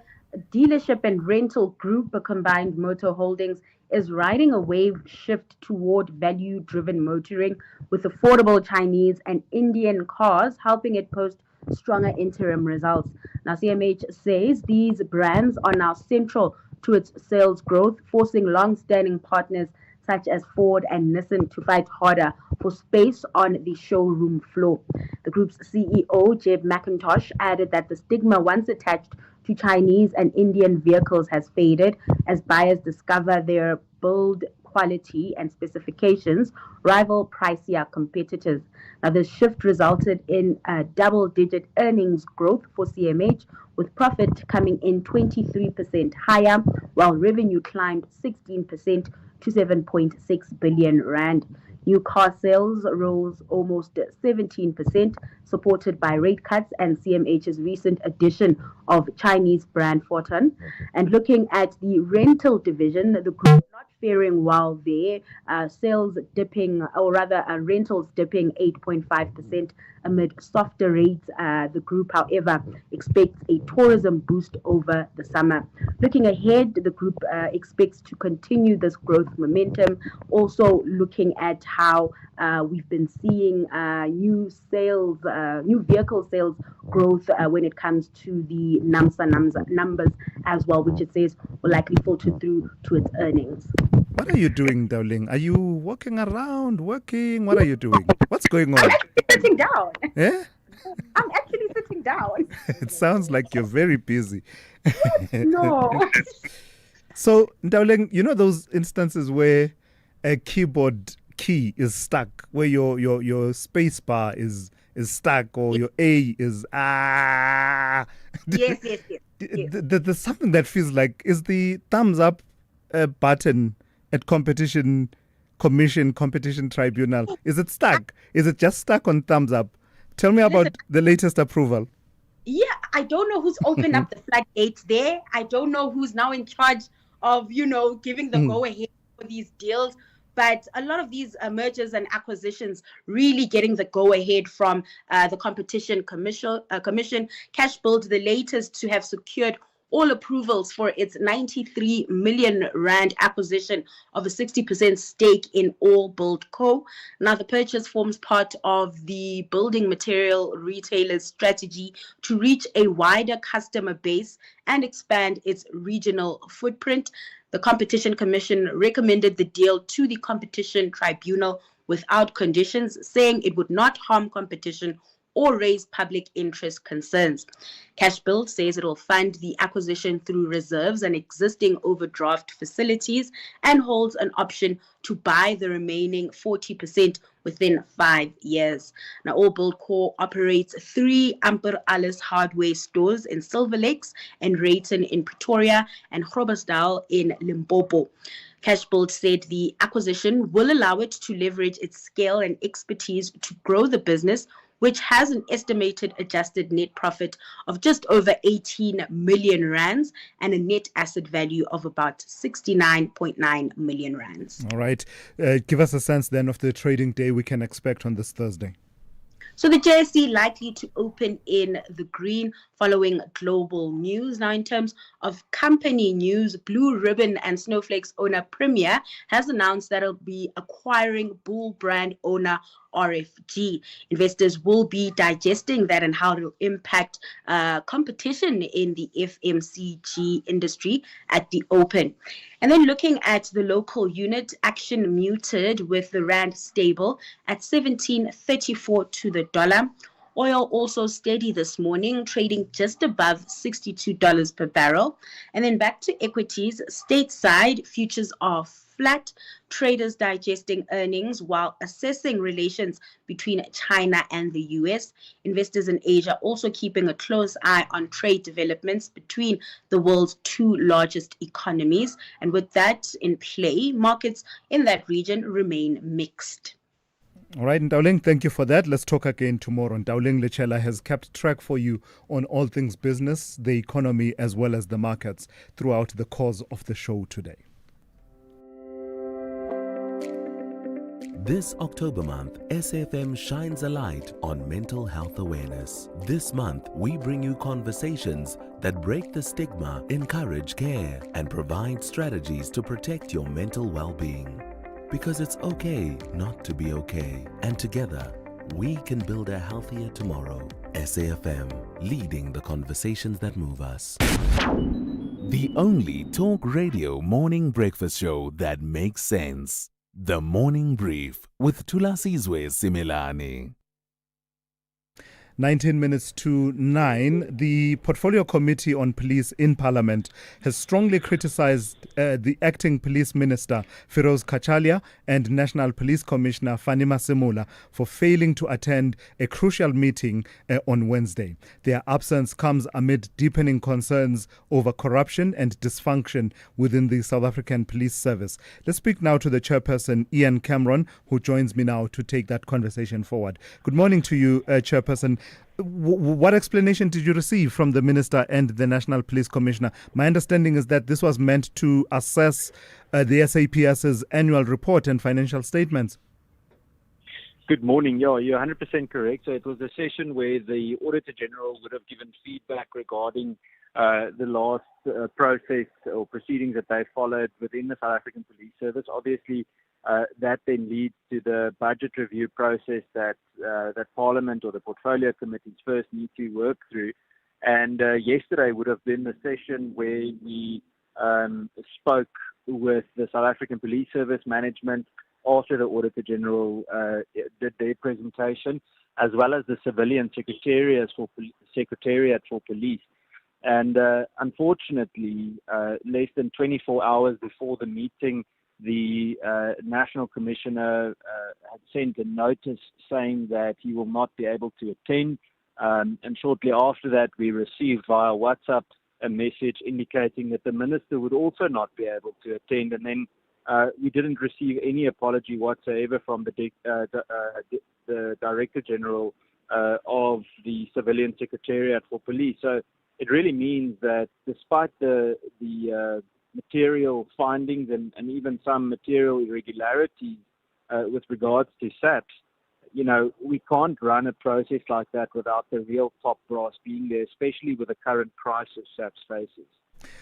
dealership and rental group, a combined motor holdings, is riding a wave shift toward value-driven motoring with affordable Chinese and Indian cars, helping it post stronger interim results. Now, CMH says these brands are now central to its sales growth, forcing long-standing partners such as Ford and Nissan to fight harder for space on the showroom floor. The group's CEO, Jeb McIntosh, added that the stigma once attached to Chinese and Indian vehicles has faded as buyers discover their build quality and specifications rival pricier competitors. Now, this shift resulted in double-digit earnings growth for CMH, with profit coming in 23% higher, while revenue climbed 16% to 7.6 billion rand. New car sales rose almost 17%, supported by rate cuts and CMH's recent addition of Chinese brand Forton. And looking at the rental division, the group not faring well there, sales dipping, or rather rentals dipping 8.5% amid softer rates. The group, however, expects a tourism boost over the summer. Looking ahead, the group expects to continue this growth momentum, also looking at how we've been seeing new vehicle sales growth when it comes to the NAMSA numbers as well, which it says will likely filter through to its earnings. What are you doing, Dowling? Are you walking around, working? What are you doing? What's going on? I'm actually sitting down. Eh? I'm actually sitting down. It sounds like you're very busy. No. So, Dowling, you know those instances where a keyboard key is stuck, where your space bar is stuck, or your A is Yes. There's something that feels like, is the thumbs up button at competition tribunal, is it stuck? Is it just stuck on thumbs up? Tell me about the latest approval. Yeah, I don't know who's opened up the floodgates there. I don't know who's now in charge of, giving the go-ahead for these deals. But a lot of these mergers and acquisitions really getting the go-ahead from the Competition Commission. Cashbuild, the latest to have secured all approvals for its 93 million rand acquisition of a 60% stake in All Build Co. Now, the purchase forms part of the building material retailer's strategy to reach a wider customer base and expand its regional footprint. The Competition Commission recommended the deal to the Competition Tribunal without conditions, saying it would not harm competition or raise public interest concerns. Cashbuild says it will fund the acquisition through reserves and existing overdraft facilities and holds an option to buy the remaining 40% within 5 years. Now, All Build Co operates 3 Amper Alles hardware stores in Silver Lakes and Rayton in Pretoria and Groblersdal in Limpopo. Cashbuild said the acquisition will allow it to leverage its scale and expertise to grow the business, which has an estimated adjusted net profit of just over 18 million rands and a net asset value of about 69.9 million rands. All right. Give us a sense then of the trading day we can expect on this Thursday. So the JSE likely to open in the green following global news. Now, in terms of company news, Blue Ribbon and Snowflake's owner Premier has announced that it'll be acquiring Bull brand owner RFG. Investors will be digesting that and how it will impact competition in the FMCG industry at the open. And then looking at the local unit, Action muted with the rand stable at 17.34 to the dollar. Oil also steady this morning, trading just above $62 per barrel. And then back to equities, stateside futures are flat, traders digesting earnings while assessing relations between China and the US. Investors in Asia also keeping a close eye on trade developments between the world's 2 largest economies. And with that in play, markets in that region remain mixed. All right, Dowling, thank you for that. Let's talk again tomorrow. Dowling Lechela has kept track for you on all things business, the economy, as well as the markets throughout the course of the show today. This October month, SAFM shines a light on mental health awareness. This month, we bring you conversations that break the stigma, encourage care, and provide strategies to protect your mental well-being. Because it's okay not to be okay. And together, we can build a healthier tomorrow. SAFM, leading the conversations that move us. The only talk radio morning breakfast show that makes sense. The Morning Brief with Thulasizwe Simelane. 19 minutes to 9, the Portfolio Committee on Police in Parliament has strongly criticized the acting police minister, Feroz Kachalia, and National Police Commissioner, Fani Masemola, for failing to attend a crucial meeting on Wednesday. Their absence comes amid deepening concerns over corruption and dysfunction within the South African Police Service. Let's speak now to the chairperson, Ian Cameron, who joins me now to take that conversation forward. Good morning to you, chairperson. What explanation did you receive from the Minister and the National Police Commissioner? My understanding is that this was meant to assess the SAPS's annual report and financial statements. Good morning. Yeah, you're 100% correct. So it was a session where the Auditor General would have given feedback regarding the last process or proceedings that they followed within the South African Police Service. Obviously, that then leads to the budget review process that Parliament or the Portfolio Committees first need to work through. And yesterday would have been the session where we spoke with the South African Police Service management after the Auditor General did their presentation, as well as the Civilian Secretariat for Police. And unfortunately, less than 24 hours before the meeting, the National Commissioner had sent a notice saying that he will not be able to attend. And shortly after that, we received via WhatsApp a message indicating that the Minister would also not be able to attend. And then we didn't receive any apology whatsoever from the Director General of the Civilian Secretariat for Police. So it really means that despite the material findings and even some material irregularities with regards to SAPS, we can't run a process like that without the real top brass being there, especially with the current crisis SAPS faces.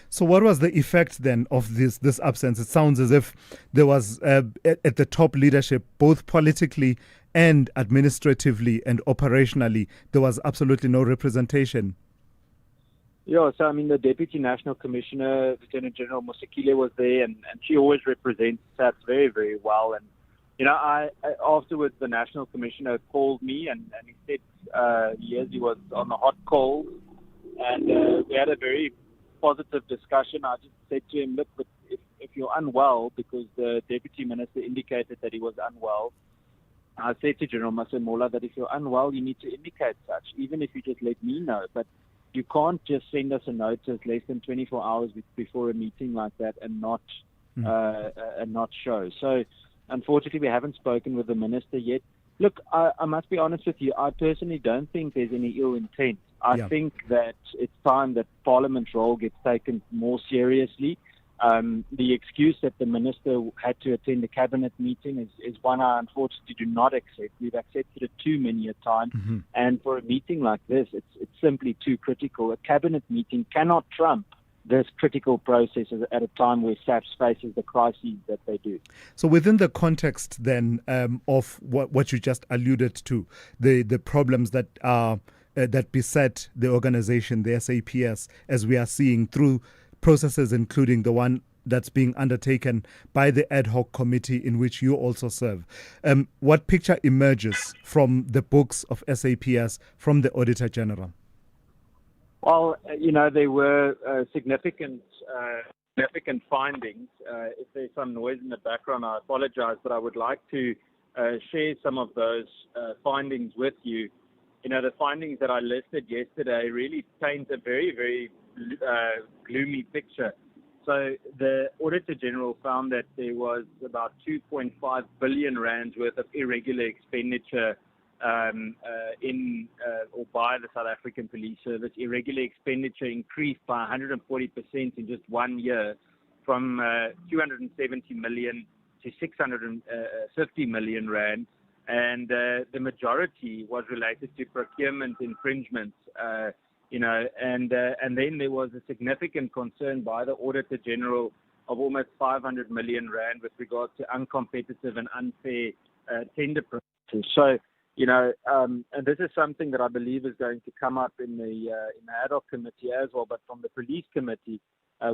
So what was the effect then of this absence? It sounds as if there was, at the top leadership, both politically and administratively and operationally, there was absolutely no representation. Yeah, so the Deputy National Commissioner, Lieutenant General Mosekile, was there, and she always represents SAPS very, very well. And I afterwards the National Commissioner called me and he said he was on a hot cold, and we had a very positive discussion. I just said to him, look, but if you're unwell, because the Deputy Minister indicated that he was unwell, I said to General Masemola that if you're unwell, you need to indicate such, even if you just let me know. But you can't just send us a notice less than 24 hours before a meeting like that and not show. So, unfortunately, we haven't spoken with the Minister yet. Look, I must be honest with you. I personally don't think there's any ill intent. I think that it's time that Parliament's role gets taken more seriously. The excuse that the Minister had to attend a cabinet meeting is one I unfortunately do not accept. We've accepted it too many a time. Mm-hmm. And for a meeting like this, it's simply too critical. A cabinet meeting cannot trump this critical process at a time where SAPS faces the crises that they do. So within the context then of what you just alluded to, the problems that are that beset the organization, the SAPS, as we are seeing through processes including the one that's being undertaken by the ad hoc committee in which you also serve. What picture emerges from the books of SAPS from the Auditor General? Well, there were significant findings. If there's some noise in the background, I apologize, but I would like to share some of those findings with you. The findings that I listed yesterday really paint a very, very gloomy picture. So the Auditor General found that there was about 2.5 billion rands worth of irregular expenditure in or by the South African Police Service. Irregular expenditure increased by 140% in just 1 year, from 270 million to 650 million rand. And the majority was related to procurement infringements, and then there was a significant concern by the Auditor General of almost 500 million rand with regards to uncompetitive and unfair tender processes. So, and this is something that I believe is going to come up in the ad hoc committee as well. But from the police committee,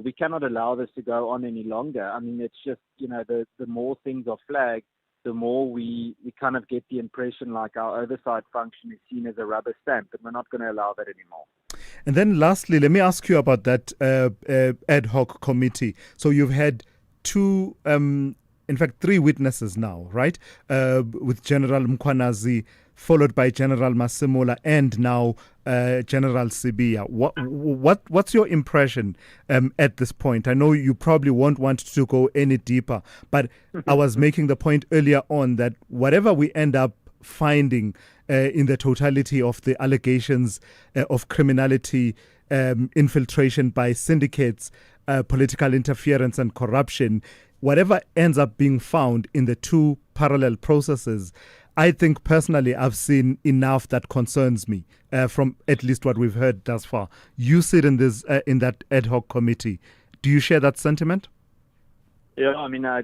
We cannot allow this to go on any longer. I mean, it's just, the more things are flagged, the more we kind of get the impression like our oversight function is seen as a rubber stamp, and we're not going to allow that anymore. And then lastly, let me ask you about that ad hoc committee. So you've had three witnesses now, right? With General Mkwanazi, followed by General Masemola, and now General Sibiya. What's your impression at this point? I know you probably won't want to go any deeper, but I was making the point earlier on that whatever we end up finding in the totality of the allegations of criminality, infiltration by syndicates, political interference and corruption, whatever ends up being found in the two parallel processes, I think personally I've seen enough that concerns me from at least what we've heard thus far. You sit in that ad hoc committee. Do you share that sentiment? Yeah, I mean, I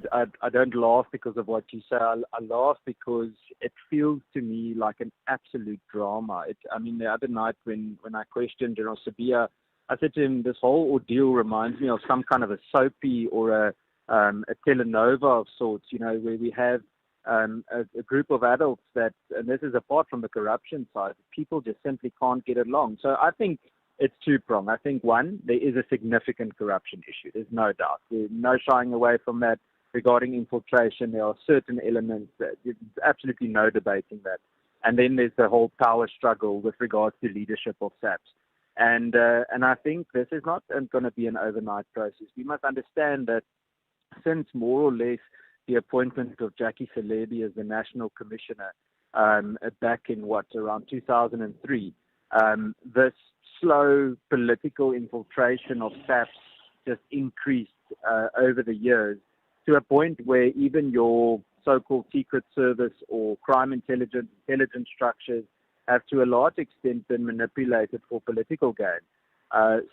don't laugh because of what you say. I laugh because it feels to me like an absolute drama. The other night when I questioned General Sibiya, I said to him, this whole ordeal reminds me of some kind of a soapy or a telenova of sorts, where we have a group of adults that, and this is apart from the corruption side, people just simply can't get along. So I think it's two-pronged. I think, one, there is a significant corruption issue. There's no doubt. There's no shying away from that regarding infiltration. There are certain elements that there's absolutely no debating that. And then there's the whole power struggle with regards to leadership of SAPS. And I think this is not going to be an overnight process. We must understand that since more or less the appointment of Jackie Selebi as the National Commissioner back in around 2003, this slow political infiltration of SAPS just increased over the years to a point where even your so-called secret service or crime intelligence structures have to a large extent been manipulated for political gain.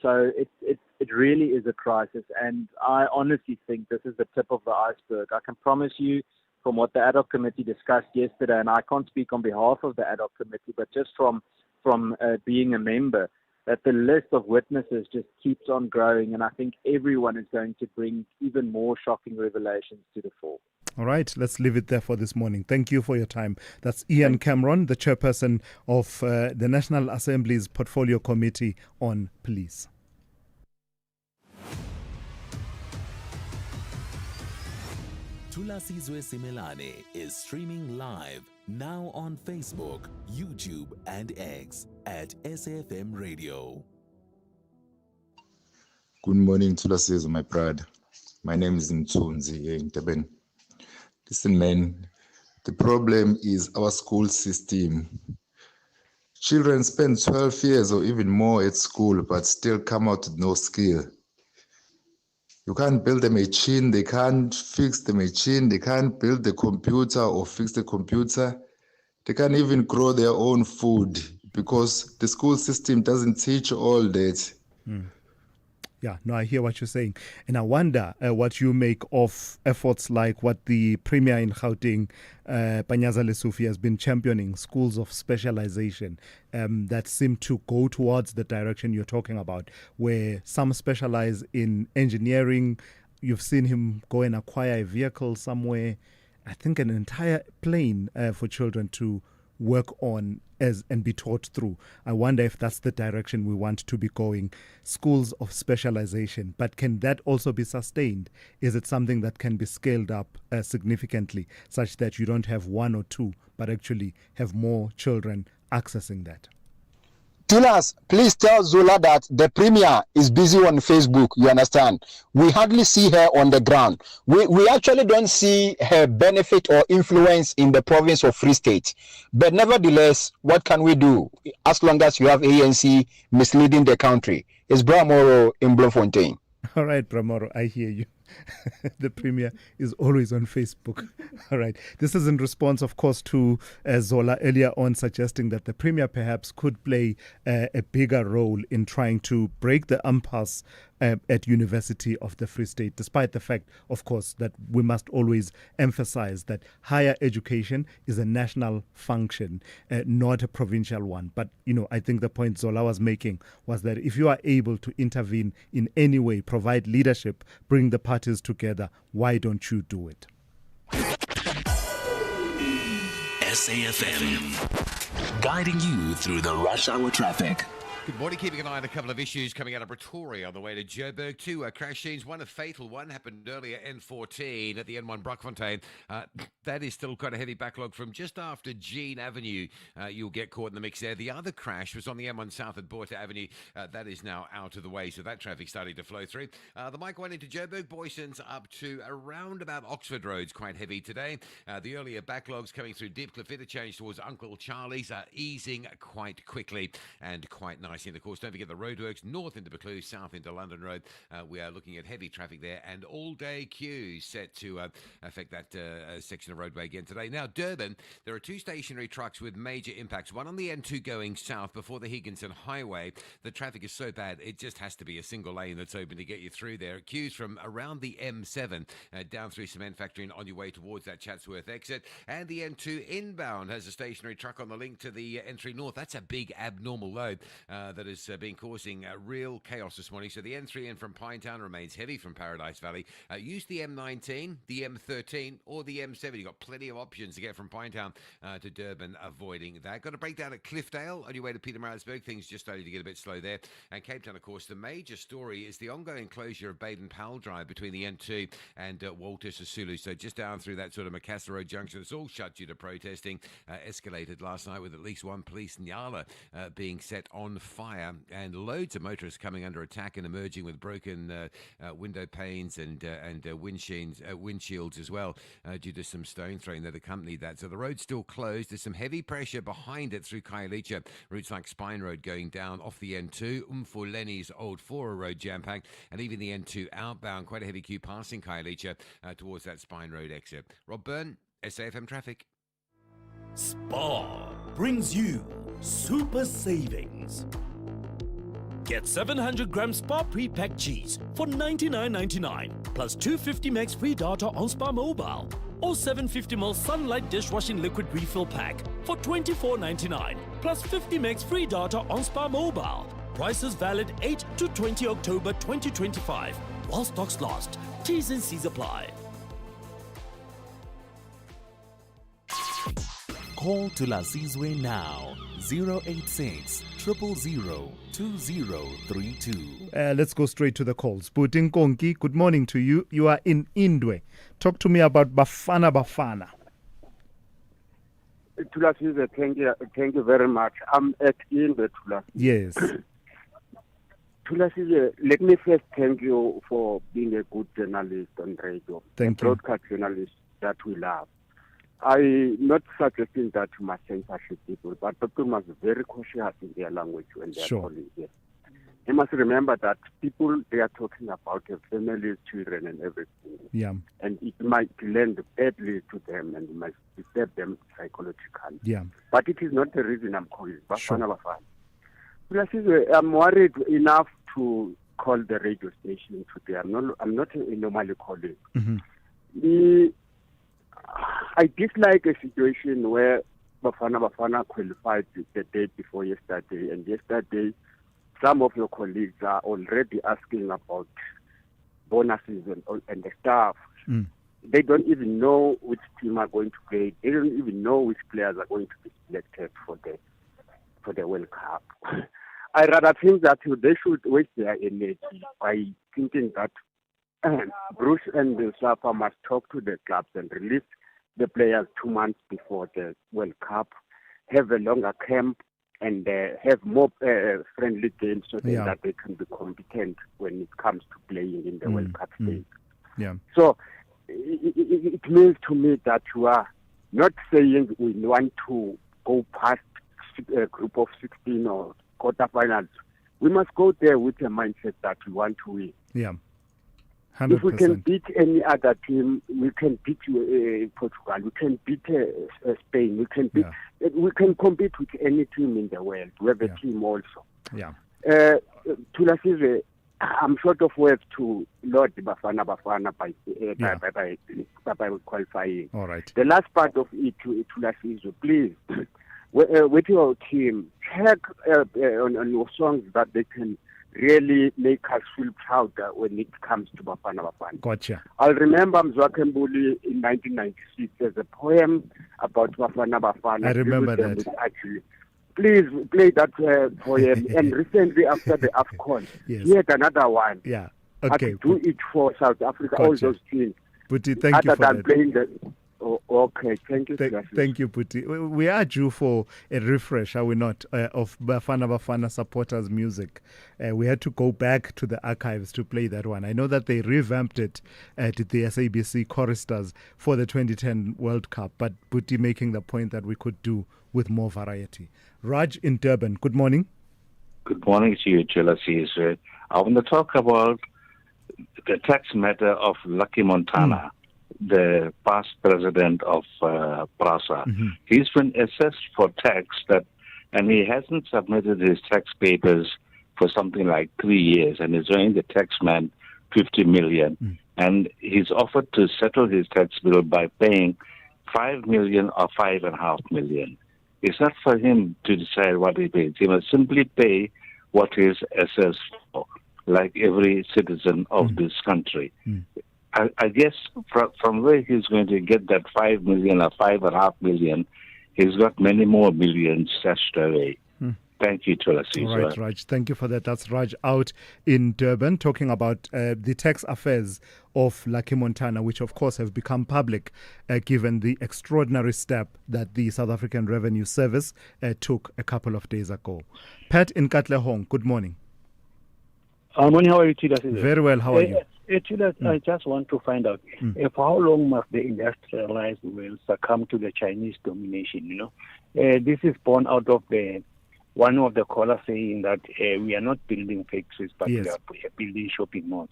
So it really is a crisis, and I honestly think this is the tip of the iceberg. I can promise you from what the ad hoc committee discussed yesterday, and I can't speak on behalf of the ad hoc committee, but just from being a member, that the list of witnesses just keeps on growing, and I think everyone is going to bring even more shocking revelations to the fore. All right, let's leave it there for this morning. Thank you for your time. That's Ian Cameron, the chairperson of the National Assembly's Portfolio Committee on Police. Thulasizwe Simelane is streaming live now on Facebook, YouTube, and X at SAFM Radio. Good morning, Thulasizwe, my brother. My name is Ntunzi here in Durban. Listen, man, the problem is our school system. Children spend 12 years or even more at school, but still come out with no skill. You can't build a machine, they can't fix the machine, they can't build the computer or fix the computer. They can't even grow their own food because the school system doesn't teach all that. Yeah, no, I hear what you're saying. And I wonder what you make of efforts like what the Premier in Gauteng, Panyaza Lesufi, has been championing, schools of specialization that seem to go towards the direction you're talking about, where some specialize in engineering. You've seen him go and acquire a vehicle somewhere, I think an entire plane for children to work on and be taught through. I wonder if that's the direction we want to be going, schools of specialization. But can that also be sustained? Is it something that can be scaled up significantly, such that you don't have one or two, but actually have more children accessing that? Thulas, please tell Zula that the Premier is busy on Facebook, you understand? We hardly see her on the ground. We actually don't see her benefit or influence in the province of Free State. But nevertheless, what can we do as long as you have ANC misleading the country? It's Bramoro in Bloemfontein. All right, Bramoro, I hear you. The Premier is always on Facebook. All right. This is in response, of course, to Zola earlier on suggesting that the Premier perhaps could play a bigger role in trying to break the impasse at University of the Free State, despite the fact, of course, that we must always emphasize that higher education is a national function, not a provincial one. But, I think the point Zola was making was that if you are able to intervene in any way, provide leadership, bring the parties together, why don't you do it? SAFM, guiding you through the rush hour traffic. Good morning. Keeping an eye on a couple of issues coming out of Pretoria on the way to Joburg. Two crash scenes. One a fatal one happened earlier, N14 at the N1 Brockfontein. That is still quite a heavy backlog from just after Jean Avenue. You'll get caught in the mix there. The other crash was on the M1 South at Borta Avenue. That is now out of the way, so that traffic starting to flow through. The Mike 1 into Joburg. Boyson's up to around about Oxford Roads, quite heavy today. The earlier backlogs coming through Deepcliff interchange towards Uncle Charlie's are easing quite quickly and quite nice. And of course, don't forget the roadworks north into Buccleuch, south into London Road. We are looking at heavy traffic there and all-day queues set to affect that section of roadway again today. Now, Durban, there are two stationary trucks with major impacts. One on the N2 going south before the Higginson Highway. The traffic is so bad, it just has to be a single lane that's open to get you through there. Queues from around the M7 down through Cement Factory and on your way towards that Chatsworth exit. And the N2 inbound has a stationary truck on the link to the N3 North. That's a big abnormal load that has been causing real chaos this morning. So the N3 in from Pinetown remains heavy from Paradise Valley. Use the M19, the M13, or the M7. You've got plenty of options to get from Pinetown to Durban, avoiding that. Got to break down at Cliffdale on your way to Pietermaritzburg. Things just starting to get a bit slow there. And Cape Town, of course, the major story is the ongoing closure of Baden-Powell Drive between the N2 and Walter Sisulu. So just down through that sort of Macassar Road junction, it's all shut due to protesting. Escalated last night with at least one police Nyala being set on fire. And loads of motorists coming under attack and emerging with broken window panes and windshields as well due to some stone throwing that accompanied that. So the road's still closed. There's some heavy pressure behind it through Khayelitsha. Routes like Spine Road going down off the N2, Umfuleni's Old Fora Road jam-packed, and even the N2 outbound. Quite a heavy queue passing Khayelitsha towards that Spine Road exit. Rob Byrne, SAFM Traffic. Spar brings you super savings. Get 700 gram Spar pre-packed cheese for $99.99 plus 250 megs free data on Spar Mobile, or 750ml Sunlight dishwashing liquid refill pack for $24.99 plus 50 megs free data on Spar Mobile. Prices valid 8 to 20 October 2025 while stocks last. T's and C's apply. Call Thulasizwe now, 086 000 2032. Let's go straight to the calls. Putin Konki, good morning to you. You are in Indwe. Talk to me about Bafana. Thulasizwe, thank you very much. I'm at Indwe, Thulasizwe. Yes. Thulasizwe, let me first thank you for being a good journalist on radio. Thank you. Broadcast journalist that we love. I'm not suggesting that you must censorship people, but people must be very cautious in their language when they are calling here. You must remember that people, they are talking about their families, children, and everything. Yeah. And it might land badly to them and it might disturb them psychologically. Yeah. But it is not the reason I'm calling. Sure. I'm worried enough to call the radio station today. I'm not normally calling. Mm-hmm. I dislike a situation where Bafana qualified the day before yesterday, and yesterday some of your colleagues are already asking about bonuses and the stuff. Mm. They don't even know which team are going to play. They don't even know which players are going to be selected for the World Cup. I rather think that they should waste their energy by thinking that Bruce and the SAFA must talk to the clubs and release the players 2 months before the World Cup, have a longer camp, and have more friendly games so that they can be competent when it comes to playing in the World Cup stage. Yeah. So it means to me that you are not saying we want to go past a group of 16 or quarterfinals. We must go there with a mindset that we want to win. Yeah. If we can 100%. beat any other team, we can beat Portugal. We can beat Spain. We can beat. We can compete with any team in the world. We have a team also. Yeah. Thulasizwe, I'm short of words to Lord Bafana by qualifying. All right. The last part of it, Thulasizwe, please, with your team, check on your songs that they can really make us feel proud when it comes to Bafana. Gotcha. I'll remember Mzwakembuli in 1996. There's a poem about Bafana. I remember that. Actually, please play that poem. And recently, after the AFCON, he had another one. Yeah. Okay. Do it for South Africa, Gotcha. all those things. Puti, thank you for that. Playing the, okay, thank you. Thank you, Puti. We are due for a refresh, are we not, of Bafana supporters' music. We had to go back to the archives to play that one. I know that they revamped it at the SABC choristers for the 2010 World Cup, but Puti making the point that we could do with more variety. Raj in Durban, good morning. Good morning to you, Thulasizwe. I want to talk about the tax matter of Lucky Montana, the past president of PRASA. He's been assessed for tax and he hasn't submitted his tax papers for something like 3 years, and he's owing the tax man 50 million. And he's offered to settle his tax bill by paying 5 million or 5.5 million. It's not for him to decide what he pays. He must simply pay what he's assessed for, like every citizen of this country. I guess from where he's going to get that 5 million or 5.5 million, he's got many more millions stashed away. Thank you, Thulasizwe. All right, Raj. Thank you for that. That's Raj out in Durban talking about the tax affairs of Lucky Montana, which of course have become public given the extraordinary step that the South African Revenue Service took a couple of days ago. Pat in Katlehong, good morning. Morning, how are you, Thulasizwe? Very well, how are you? I just want to find out for how long must the industrialized world succumb to the Chinese domination? This is born out of one of the callers saying that we are not building factories, but we are building shopping malls.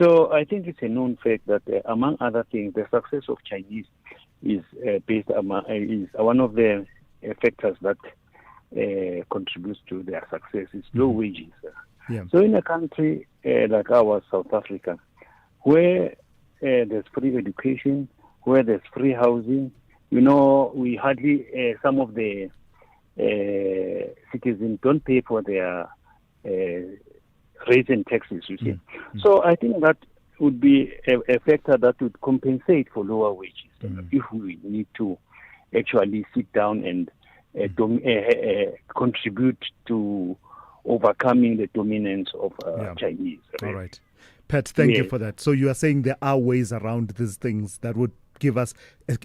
So I think it's a known fact that, among other things, the success of Chinese is is one of the factors that contributes to their success. Is low wages. So in a country like ours, South Africa, where there's free education, where there's free housing, we hardly some of the citizens don't pay for their rates and taxes, you see. So I think that would be a factor that would compensate for lower wages if we need to actually sit down and contribute to overcoming the dominance of Chinese. All right. Pat, thank you for that. So you are saying there are ways around these things that would give us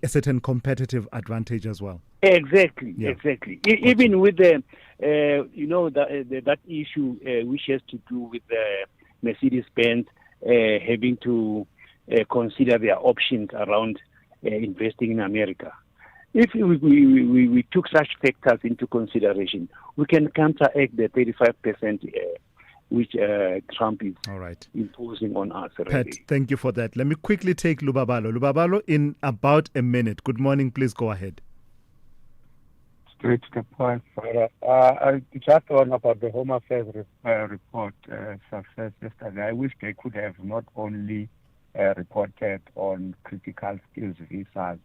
a certain competitive advantage as well. Exactly. Even with the, that issue which has to do with Mercedes-Benz having to consider their options around investing in America. If we took such factors into consideration, we can counteract the 35% which Trump is imposing on us already. Pat, thank you for that. Let me quickly take Lubabalo. Lubabalo, in about a minute. Good morning. Please go ahead. Straight to the point, Father. I just on about the Home Affairs report success yesterday. I wish they could have not only reported on critical skills visas,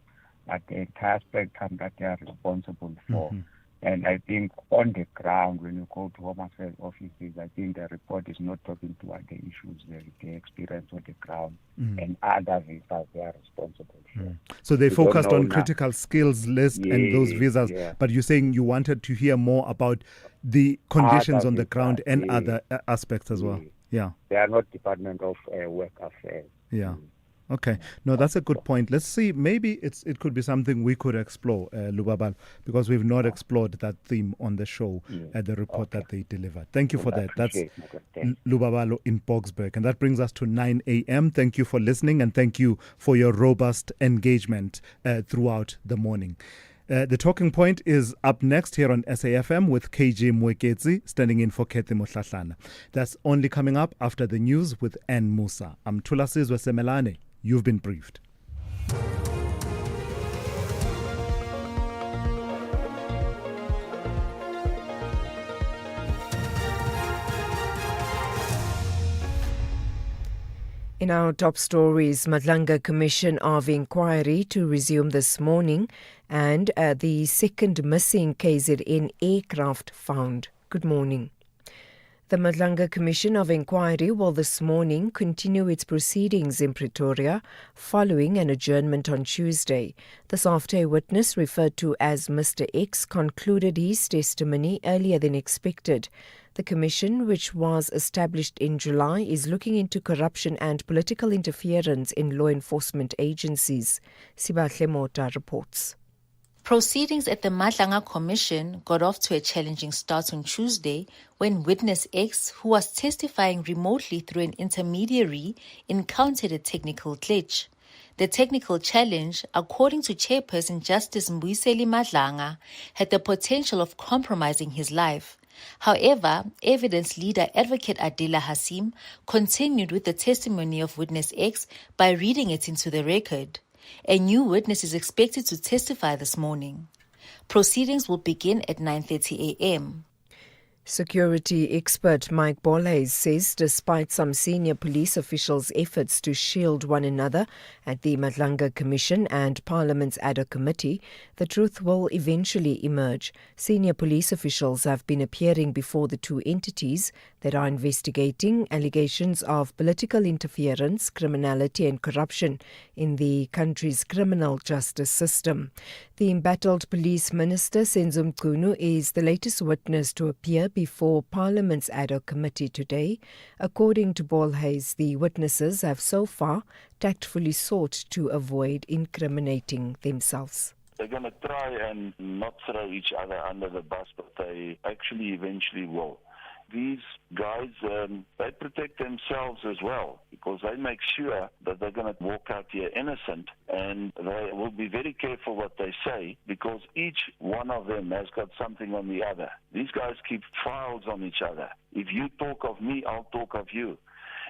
but the entire spectrum that they are responsible for. And I think on the ground, when you go to Home Affairs offices, I think the report is not talking to what the issues they experience on the ground and other visas they are responsible for. So they focused on critical skills list and those visas, but you're saying you wanted to hear more about the conditions on the ground and other aspects as well. Yeah. They are not Department of Work Affairs. Yeah. Okay. No, that's a good point. Let's see. Maybe it could be something we could explore, Lubabal, because we've not explored that theme on the show at the report that they delivered. Thank you for that. That's Lubabalo in Boksburg. And that brings us to 9 a.m. Thank you for listening and thank you for your robust engagement throughout the morning. The Talking Point is up next here on SAFM with KJ Mwekezi standing in for Kethe Mohlahlana. That's only coming up after the news with Ann Musa. I'm Thulasizwe Simelane. You've been briefed. In our top stories, Madlanga Commission of Inquiry to resume this morning, and the second missing KZN aircraft found. Good morning. The Madlanga Commission of Inquiry will this morning continue its proceedings in Pretoria following an adjournment on Tuesday. This after a witness referred to as Mr. X concluded his testimony earlier than expected. The commission, which was established in July, is looking into corruption and political interference in law enforcement agencies. Sibahle Mota reports. Proceedings at the Madlanga Commission got off to a challenging start on Tuesday when witness X, who was testifying remotely through an intermediary, encountered a technical glitch. The technical challenge, according to Chairperson Justice Mbuyiseli Madlanga, had the potential of compromising his life. However, evidence leader Advocate Adela Hasim continued with the testimony of witness X by reading it into the record. A new witness is expected to testify this morning. Proceedings will begin at 9:30 a.m. Security expert Mike Bolhays says despite some senior police officials' efforts to shield one another at the Madlanga Commission and Parliament's ad hoc committee, the truth will eventually emerge. Senior police officials have been appearing before the two entities that are investigating allegations of political interference, criminality and corruption in the country's criminal justice system. The embattled police minister, Senzo Mchunu, is the latest witness to appear before Parliament's ad hoc committee today. According to Bolhays, the witnesses have so far tactfully sought to avoid incriminating themselves. They're going to try and not throw each other under the bus, but they actually eventually will. These guys, they protect themselves as well because they make sure that they're going to walk out here innocent, and they will be very careful what they say because each one of them has got something on the other. These guys keep files on each other. If you talk of me, I'll talk of you.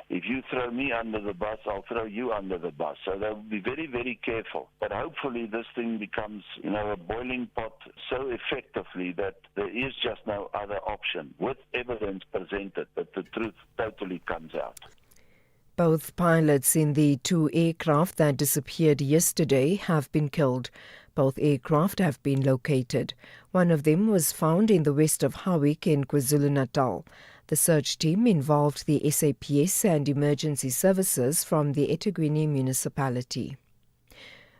If you throw me under the bus, I'll throw you under the bus. So they'll be very, very careful. But hopefully this thing becomes, a boiling pot so effectively that there is just no other option with evidence presented that the truth totally comes out. Both pilots in the two aircraft that disappeared yesterday have been killed. Both aircraft have been located. One of them was found in the west of Howick in KwaZulu-Natal. The search team involved the SAPS and emergency services from the eThekwini municipality.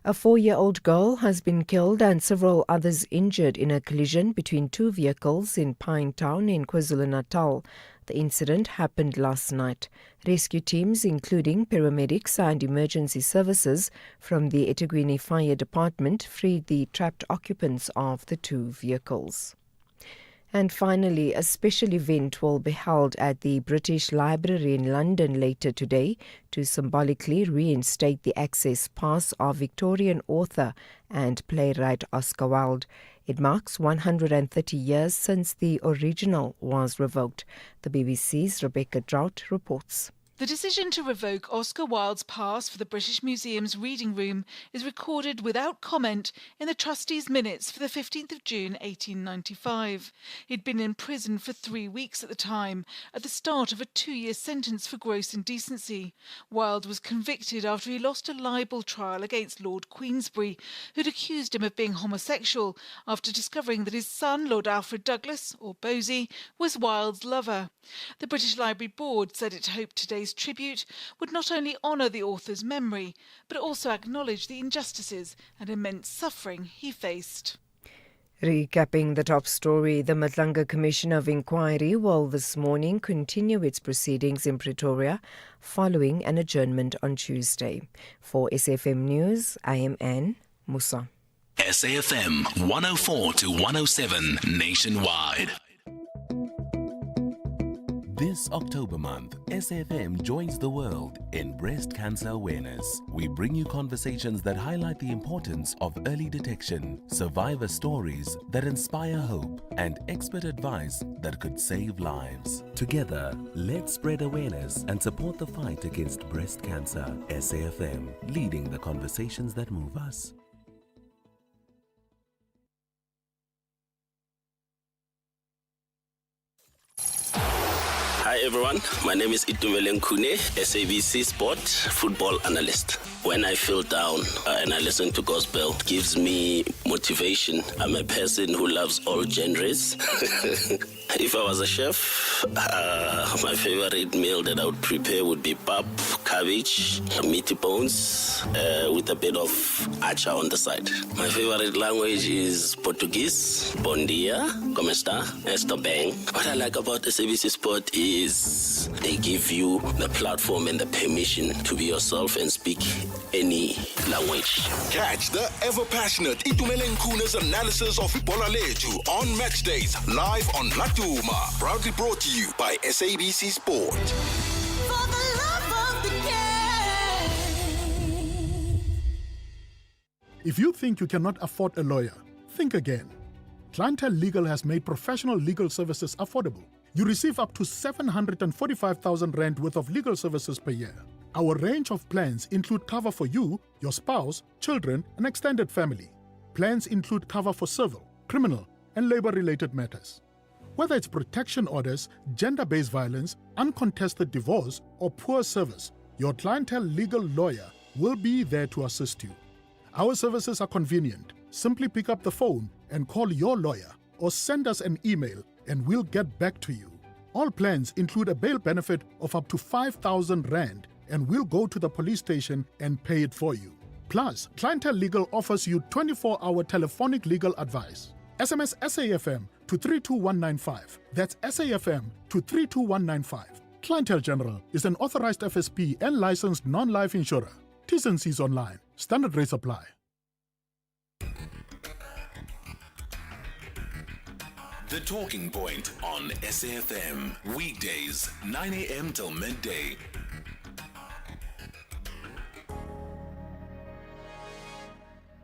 A 4-year-old girl has been killed and several others injured in a collision between two vehicles in Pinetown in KwaZulu-Natal. The incident happened last night. Rescue teams, including paramedics and emergency services from the eThekwini Fire Department, freed the trapped occupants of the two vehicles. And finally, a special event will be held at the British Library in London later today to symbolically reinstate the access pass of Victorian author and playwright Oscar Wilde. It marks 130 years since the original was revoked. The BBC's Rebecca Drought reports. The decision to revoke Oscar Wilde's pass for the British Museum's Reading Room is recorded without comment in the trustees' minutes for the 15th of June 1895. He'd been in prison for 3 weeks at the time, at the start of a 2-year sentence for gross indecency. Wilde was convicted after he lost a libel trial against Lord Queensberry, who'd accused him of being homosexual after discovering that his son, Lord Alfred Douglas, or Bosie, was Wilde's lover. The British Library Board said it hoped today's tribute would not only honour the author's memory, but also acknowledge the injustices and immense suffering he faced. Recapping the top story, the Madlanga Commission of Inquiry will this morning continue its proceedings in Pretoria following an adjournment on Tuesday. For SAFM News, I am Ann Musa. SAFM 104 to 107 nationwide. This October month, SAFM joins the world in breast cancer awareness. We bring you conversations that highlight the importance of early detection, survivor stories that inspire hope, and expert advice that could save lives. Together, let's spread awareness and support the fight against breast cancer. SAFM, leading the conversations that move us. Hi everyone, my name is Itumeleng Kune, SABC Sport football analyst. When I feel down and I listen to gospel, it gives me motivation. I'm a person who loves all genres. If I was a chef, my favorite meal that I would prepare would be pap, cabbage, meaty bones, with a bit of acha on the side. My favorite language is Portuguese. Bom dia, como está? Estou bem. What I like about SABC Sport is they give you the platform and the permission to be yourself and speak any language. Catch the ever-passionate Itumeleng Kune's analysis of Ebola Leju on match days, live on Latuma. Proudly brought to you by SABC Sport. For the love of the game. If you think you cannot afford a lawyer, think again. Clientele Legal has made professional legal services affordable. You receive up to 745,000 Rand worth of legal services per year. Our range of plans include cover for you, your spouse, children, and extended family. Plans include cover for civil, criminal, and labor-related matters. Whether it's protection orders, gender-based violence, uncontested divorce, or poor service, your Clientele Legal lawyer will be there to assist you. Our services are convenient. Simply pick up the phone and call your lawyer or send us an email and we'll get back to you. All plans include a bail benefit of up to 5,000 Rand and we'll go to the police station and pay it for you. Plus, Clientele Legal offers you 24-hour telephonic legal advice. SMS SAFM to 32195. That's SAFM to 32195. Clientele General is an authorized FSP and licensed non-life insurer. T's and C's online. Standard rates apply. The Talking Point on SAFM. Weekdays, 9 a.m. till midday.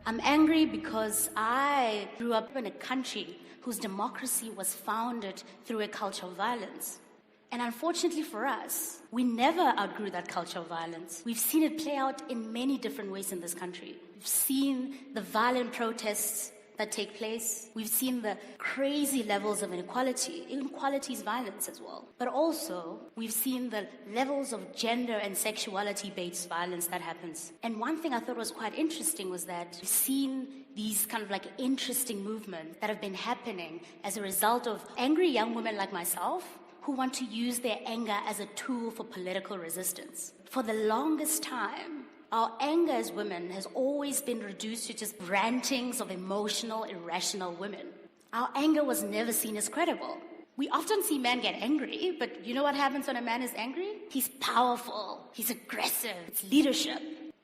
I'm angry because I grew up in a country whose democracy was founded through a culture of violence. And unfortunately for us, we never outgrew that culture of violence. We've seen it play out in many different ways in this country. We've seen the violent protests that take place. We've seen the crazy levels of inequality. Inequality is violence as well. But also, we've seen the levels of gender and sexuality-based violence that happens. And one thing I thought was quite interesting was that we've seen these kind of like interesting movements that have been happening as a result of angry young women like myself who want to use their anger as a tool for political resistance. For the longest time, our anger as women has always been reduced to just rantings of emotional, irrational women. Our anger was never seen as credible. We often see men get angry, but you know what happens when a man is angry? He's powerful, he's aggressive, it's leadership.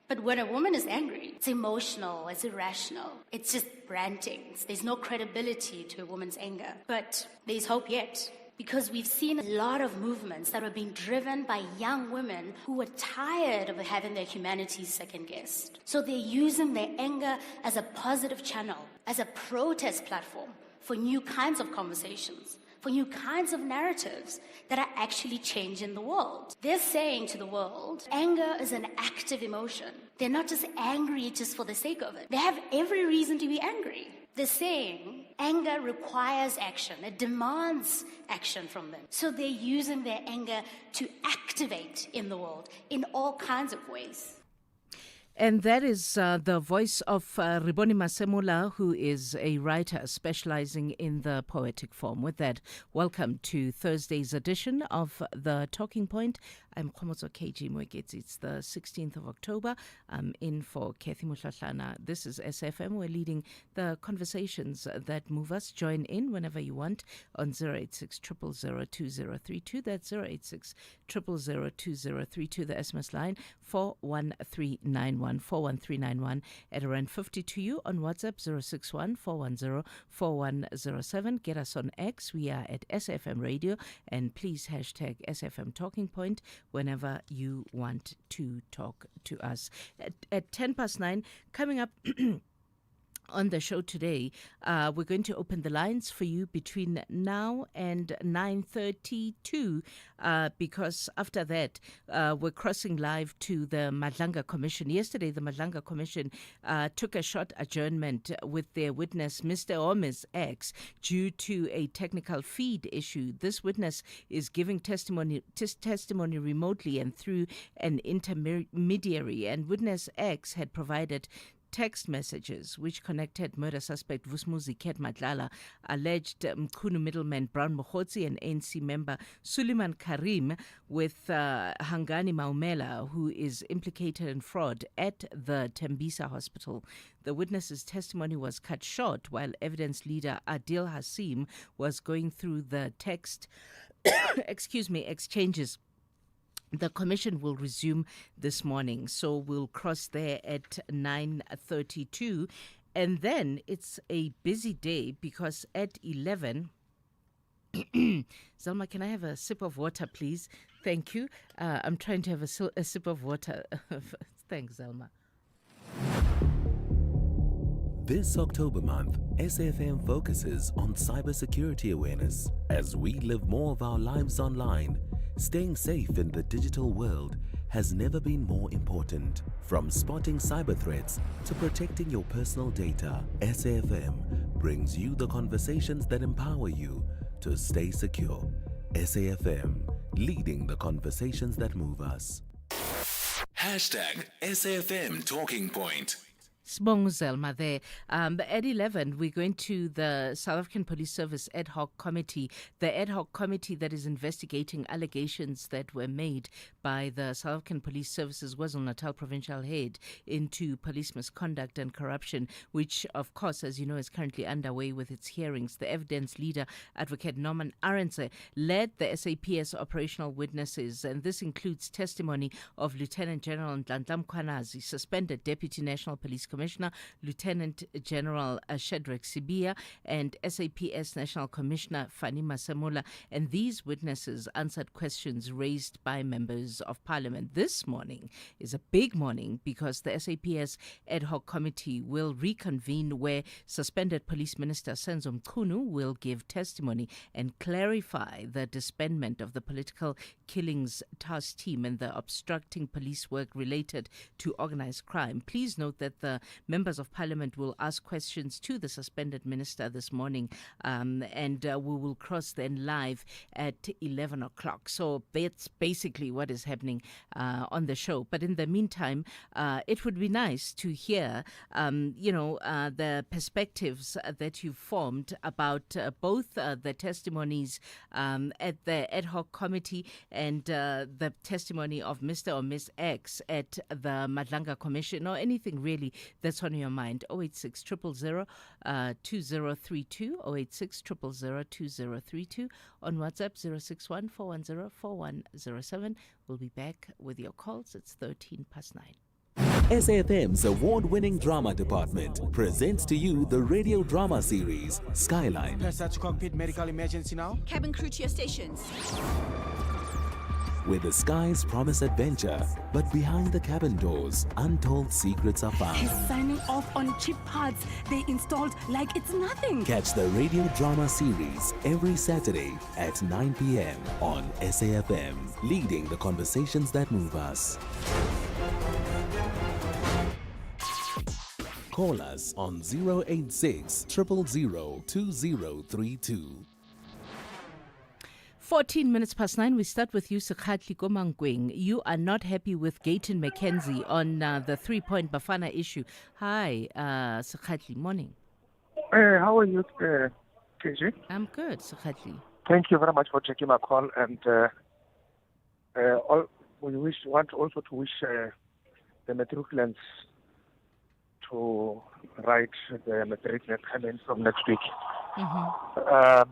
But when a woman is angry, it's emotional, it's irrational, it's just rantings. There's no credibility to a woman's anger. But there's hope yet. Because we've seen a lot of movements that are being driven by young women who are tired of having their humanity second-guessed. So they're using their anger as a positive channel, as a protest platform for new kinds of conversations, for new kinds of narratives that are actually changing the world. They're saying to the world, anger is an active emotion. They're not just angry just for the sake of it. They have every reason to be angry. They're saying anger requires action. It demands action from them. So they're using their anger to activate in the world in all kinds of ways. And that is the voice of Riboni Masemola, who is a writer specializing in the poetic form. With that, welcome to Thursday's edition of The Talking Point. I'm Khomozo KG Mweketsi. It's the 16th of October. I'm in for Kathy Mushlahlana. This is SFM. We're leading the conversations that move us. Join in whenever you want on 086 000 2032. That's 086 000 2032. The SMS line 41391. 41391 at around 50 to you on WhatsApp 061-410-4107. Get us on X. We are at SFM Radio, and please hashtag SFM Talking Point whenever you want to talk to us. At 9:10, coming up on the show today, we're going to open the lines for you between now and 9:32, because after that, we're crossing live to the Madlanga Commission. Yesterday, the Madlanga Commission took a short adjournment with their witness, Mr. Ome's ex, due to a technical feed issue. This witness is giving testimony remotely and through an intermediary, and witness X had provided text messages which connected murder suspect Vusmuzi Ket Madlala, alleged Mkhunu middleman Brown Mokhotsi, and ANC member Suleiman Karim with Hangani Maumela, who is implicated in fraud at the Tembisa hospital. The witness's testimony was cut short while evidence leader Adil Hasim was going through the text exchanges. The commission will resume this morning, so we'll cross there at 9:32. And then it's a busy day because at 11... Zelma, can I have a sip of water, please? Thank you. I'm trying to have a sip of water. Thanks, Zelma. This October month, SAFM focuses on cybersecurity awareness. As we live more of our lives online, staying safe in the digital world has never been more important. From spotting cyber threats to protecting your personal data, SAFM brings you the conversations that empower you to stay secure. SAFM, leading the conversations that move us. Hashtag SAFM Talking Point. Sbong Zelma there. At 11, we're going to the South African Police Service Ad Hoc Committee, the ad hoc committee that is investigating allegations that were made by the South African Police Service's KwaZulu-Natal provincial head into police misconduct and corruption, which, of course, as you know, is currently underway with its hearings. The evidence leader, Advocate Norman Arendse, led the SAPS operational witnesses, and this includes testimony of Lieutenant General Nhlanhla Mkhwanazi, suspended Deputy National Police Commissioner, Lieutenant General Shadrack Sibia, and SAPS National Commissioner Fani Masemola. And these witnesses answered questions raised by members of Parliament. This morning is a big morning because the SAPS Ad Hoc Committee will reconvene, where suspended Police Minister Senzo Mkhunu will give testimony and clarify the disbandment of the Political Killings Task Team and the obstructing police work related to organized crime. Please note that the members of Parliament will ask questions to the suspended minister this morning, and we will cross then live at 11 o'clock. So that's basically what is happening on the show. But in the meantime, it would be nice to hear, the perspectives that you've formed about both the testimonies at the ad hoc committee and the testimony of Mr. or Miss X at the Madlanga Commission, or anything really that's on your mind. 086 000 2032, 086 000 2032, on WhatsApp 061 410 4107. We'll be back with your calls. It's 9:13. SAFM's award-winning drama department presents to you the radio drama series Skyline. Press to cockpit medical emergency now. Cabin crew to your stations. Where the skies promise adventure, but behind the cabin doors, untold secrets are found. He's signing off on cheap parts they installed like it's nothing. Catch the radio drama series every Saturday at 9 p.m. on SAFM, leading the conversations that move us. Call us on 086 000 2032. 14 minutes past 9. We start with you, Sekhatli Komangweng. You are not happy with Gayton McKenzie on the 3-point Bafana issue. Hi, Sekhatli. Morning. How are you, KJ? I'm good, Sekhatli. Thank you very much for taking my call. And we want also to wish the matriculants to write the matriculate coming from next week. Mm-hmm.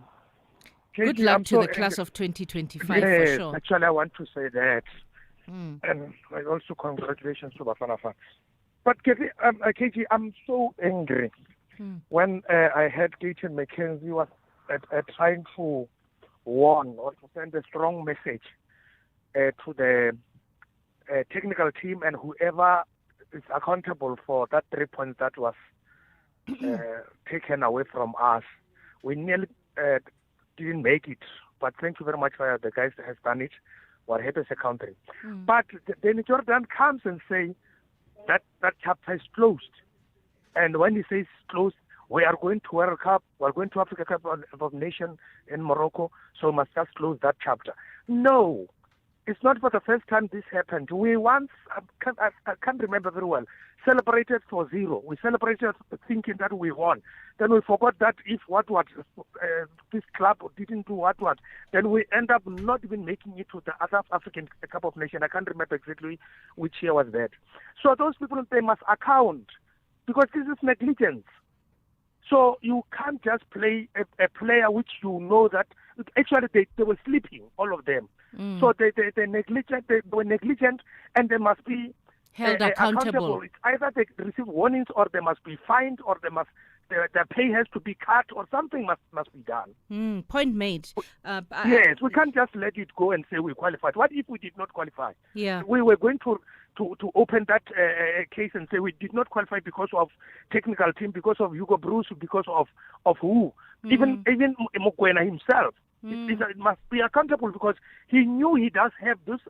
Good luck to the class of 2025, for sure. Actually, I want to say that. And also congratulations to Bafana fans. But KG, I'm so angry when I heard Gaten McKenzie was trying to warn or to send a strong message to the technical team and whoever is accountable for that 3 points that was taken away from us. We nearly didn't make it, but thank you very much for the guys that has done it. We're happy as a country. But then Jordan comes and say that chapter is closed. And when he says closed, we are going to World Cup, we're going to Africa Cup of Nations in Morocco, so we must just close that chapter. No, it's not for the first time this happened. We once, I can't remember very well, celebrated for 0. We celebrated thinking that we won. Then we forgot that if this club didn't do what, then we end up not even making it to the other African Cup of Nations. I can't remember exactly which year was that. So those people, they must account, because this is negligence. So you can't just play a player which you know that actually they were sleeping, all of them. So they were negligent, and they must be held accountable. It's either they receive warnings, or they must be fined, or their pay has to be cut, or something must be done. Point made. Yes, we can't just let it go and say we qualified. What if we did not qualify? Yeah, we were going to open that case and say we did not qualify because of technical team, because of Hugo Bruce, because of who? Even Mokoena himself. It must be accountable, because he knew he does have this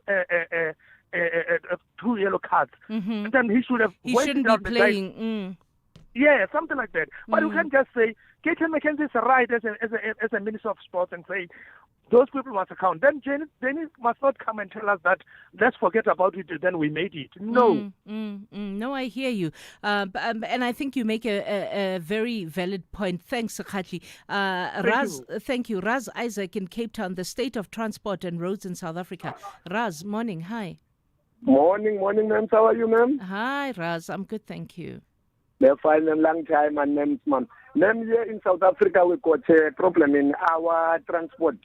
2 yellow cards. Then he should have. He shouldn't be playing. Yeah, something like that. But you can't just say Gaten McKenzie is right as a minister of sports and say those people must account. Then Jenny must not come and tell us that let's forget about it, then we made it. No. No, I hear you. And I think you make a very valid point. Thanks, Sakhaji. Thank you. Raz Isaac in Cape Town, the state of transport and roads in South Africa. Raz, morning. Hi. Morning, ma'am. How are you, ma'am? Hi, Raz. I'm good, thank you. They're fine a long time, and ma'am. Ma'am, here in South Africa, we got a problem in our transport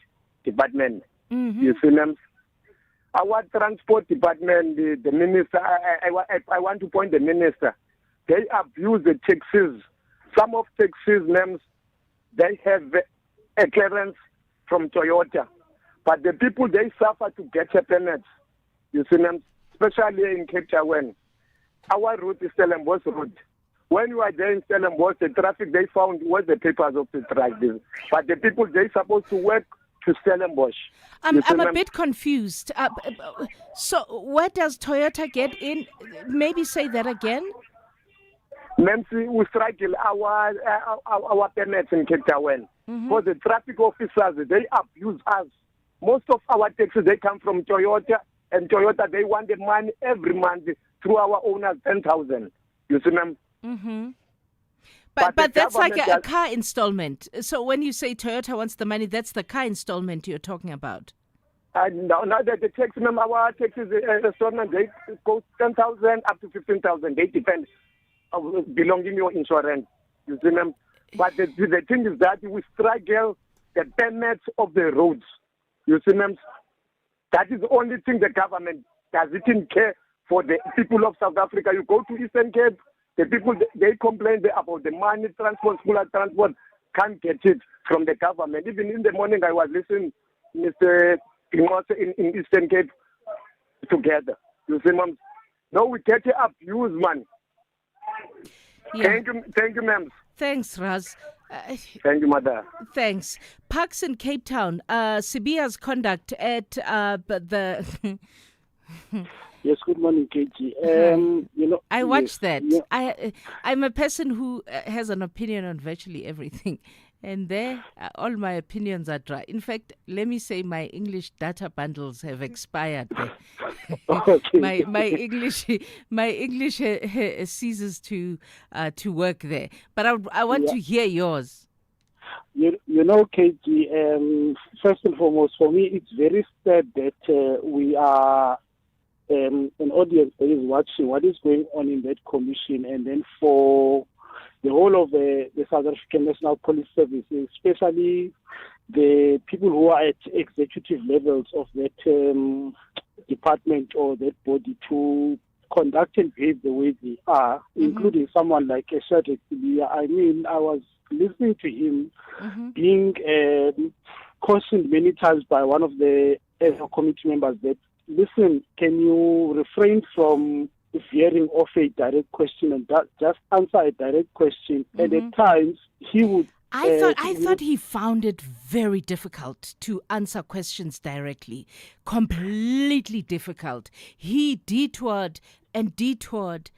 department. You see, ma'am? Our transport department, the minister, I want to point the minister, they abuse the taxis. Some of taxis, ma'am, they have a clearance from Toyota. But the people, they suffer to get a permit. You see, ma'am? Especially in Cape Town. Our route is Stellenbosch Road. When you are there in Stellenbosch, the traffic, they found was the papers of the truck. But the people, they supposed to work to Stellenbosch. I'm a bit confused. So where does Toyota get in? Maybe say that again. Ma'am, we struggle our permits in Cape Town. For the traffic officers, they abuse us. Most of our taxis, they come from Toyota, and Toyota, they want the money every month through our owners, 10,000. You see, ma'am? But that's like a car installment. So when you say Toyota wants the money, that's the car installment you're talking about. No, the taxi, ma'am, our taxis installment, they go 10,000 up to 15,000. They depend on belonging your insurance. You see, ma'am? But the thing is that we struggle the permits of the roads. You see, ma'am? That is the only thing the government doesn't care for the people of South Africa. You go to Eastern Cape, the people, they complain about the money, transport, school transport, can't get it from the government. Even in the morning, I was listening Mr. in Eastern Cape together. You see, ma'am? No, we get abused, man. Yeah. Thank you, ma'am. Thanks, Raz. Thank you, mother. Thanks. Parks in Cape Town, Sibia's conduct at the... Yes, good morning, KG. I watched that. Yeah. I'm a person who has an opinion on virtually everything. And there, all my opinions are dry. In fact, let me say my English data bundles have expired there. Okay. my English ceases to work there. But I want to hear yours. You know, KG, first and foremost, for me, it's very sad that we are an audience that is watching what is going on in that commission, and then for the whole of the South African National Police Service, especially the people who are at executive levels of that department or that body, to conduct and behave the way they are, including someone like Shadrack Sibiya. I mean, I was listening to him being cautioned many times by one of the committee members that, listen, can you refrain from veering off a direct question and just answer a direct question? And at times, he would... I thought he found it very difficult to answer questions directly. Completely difficult. He detoured and detoured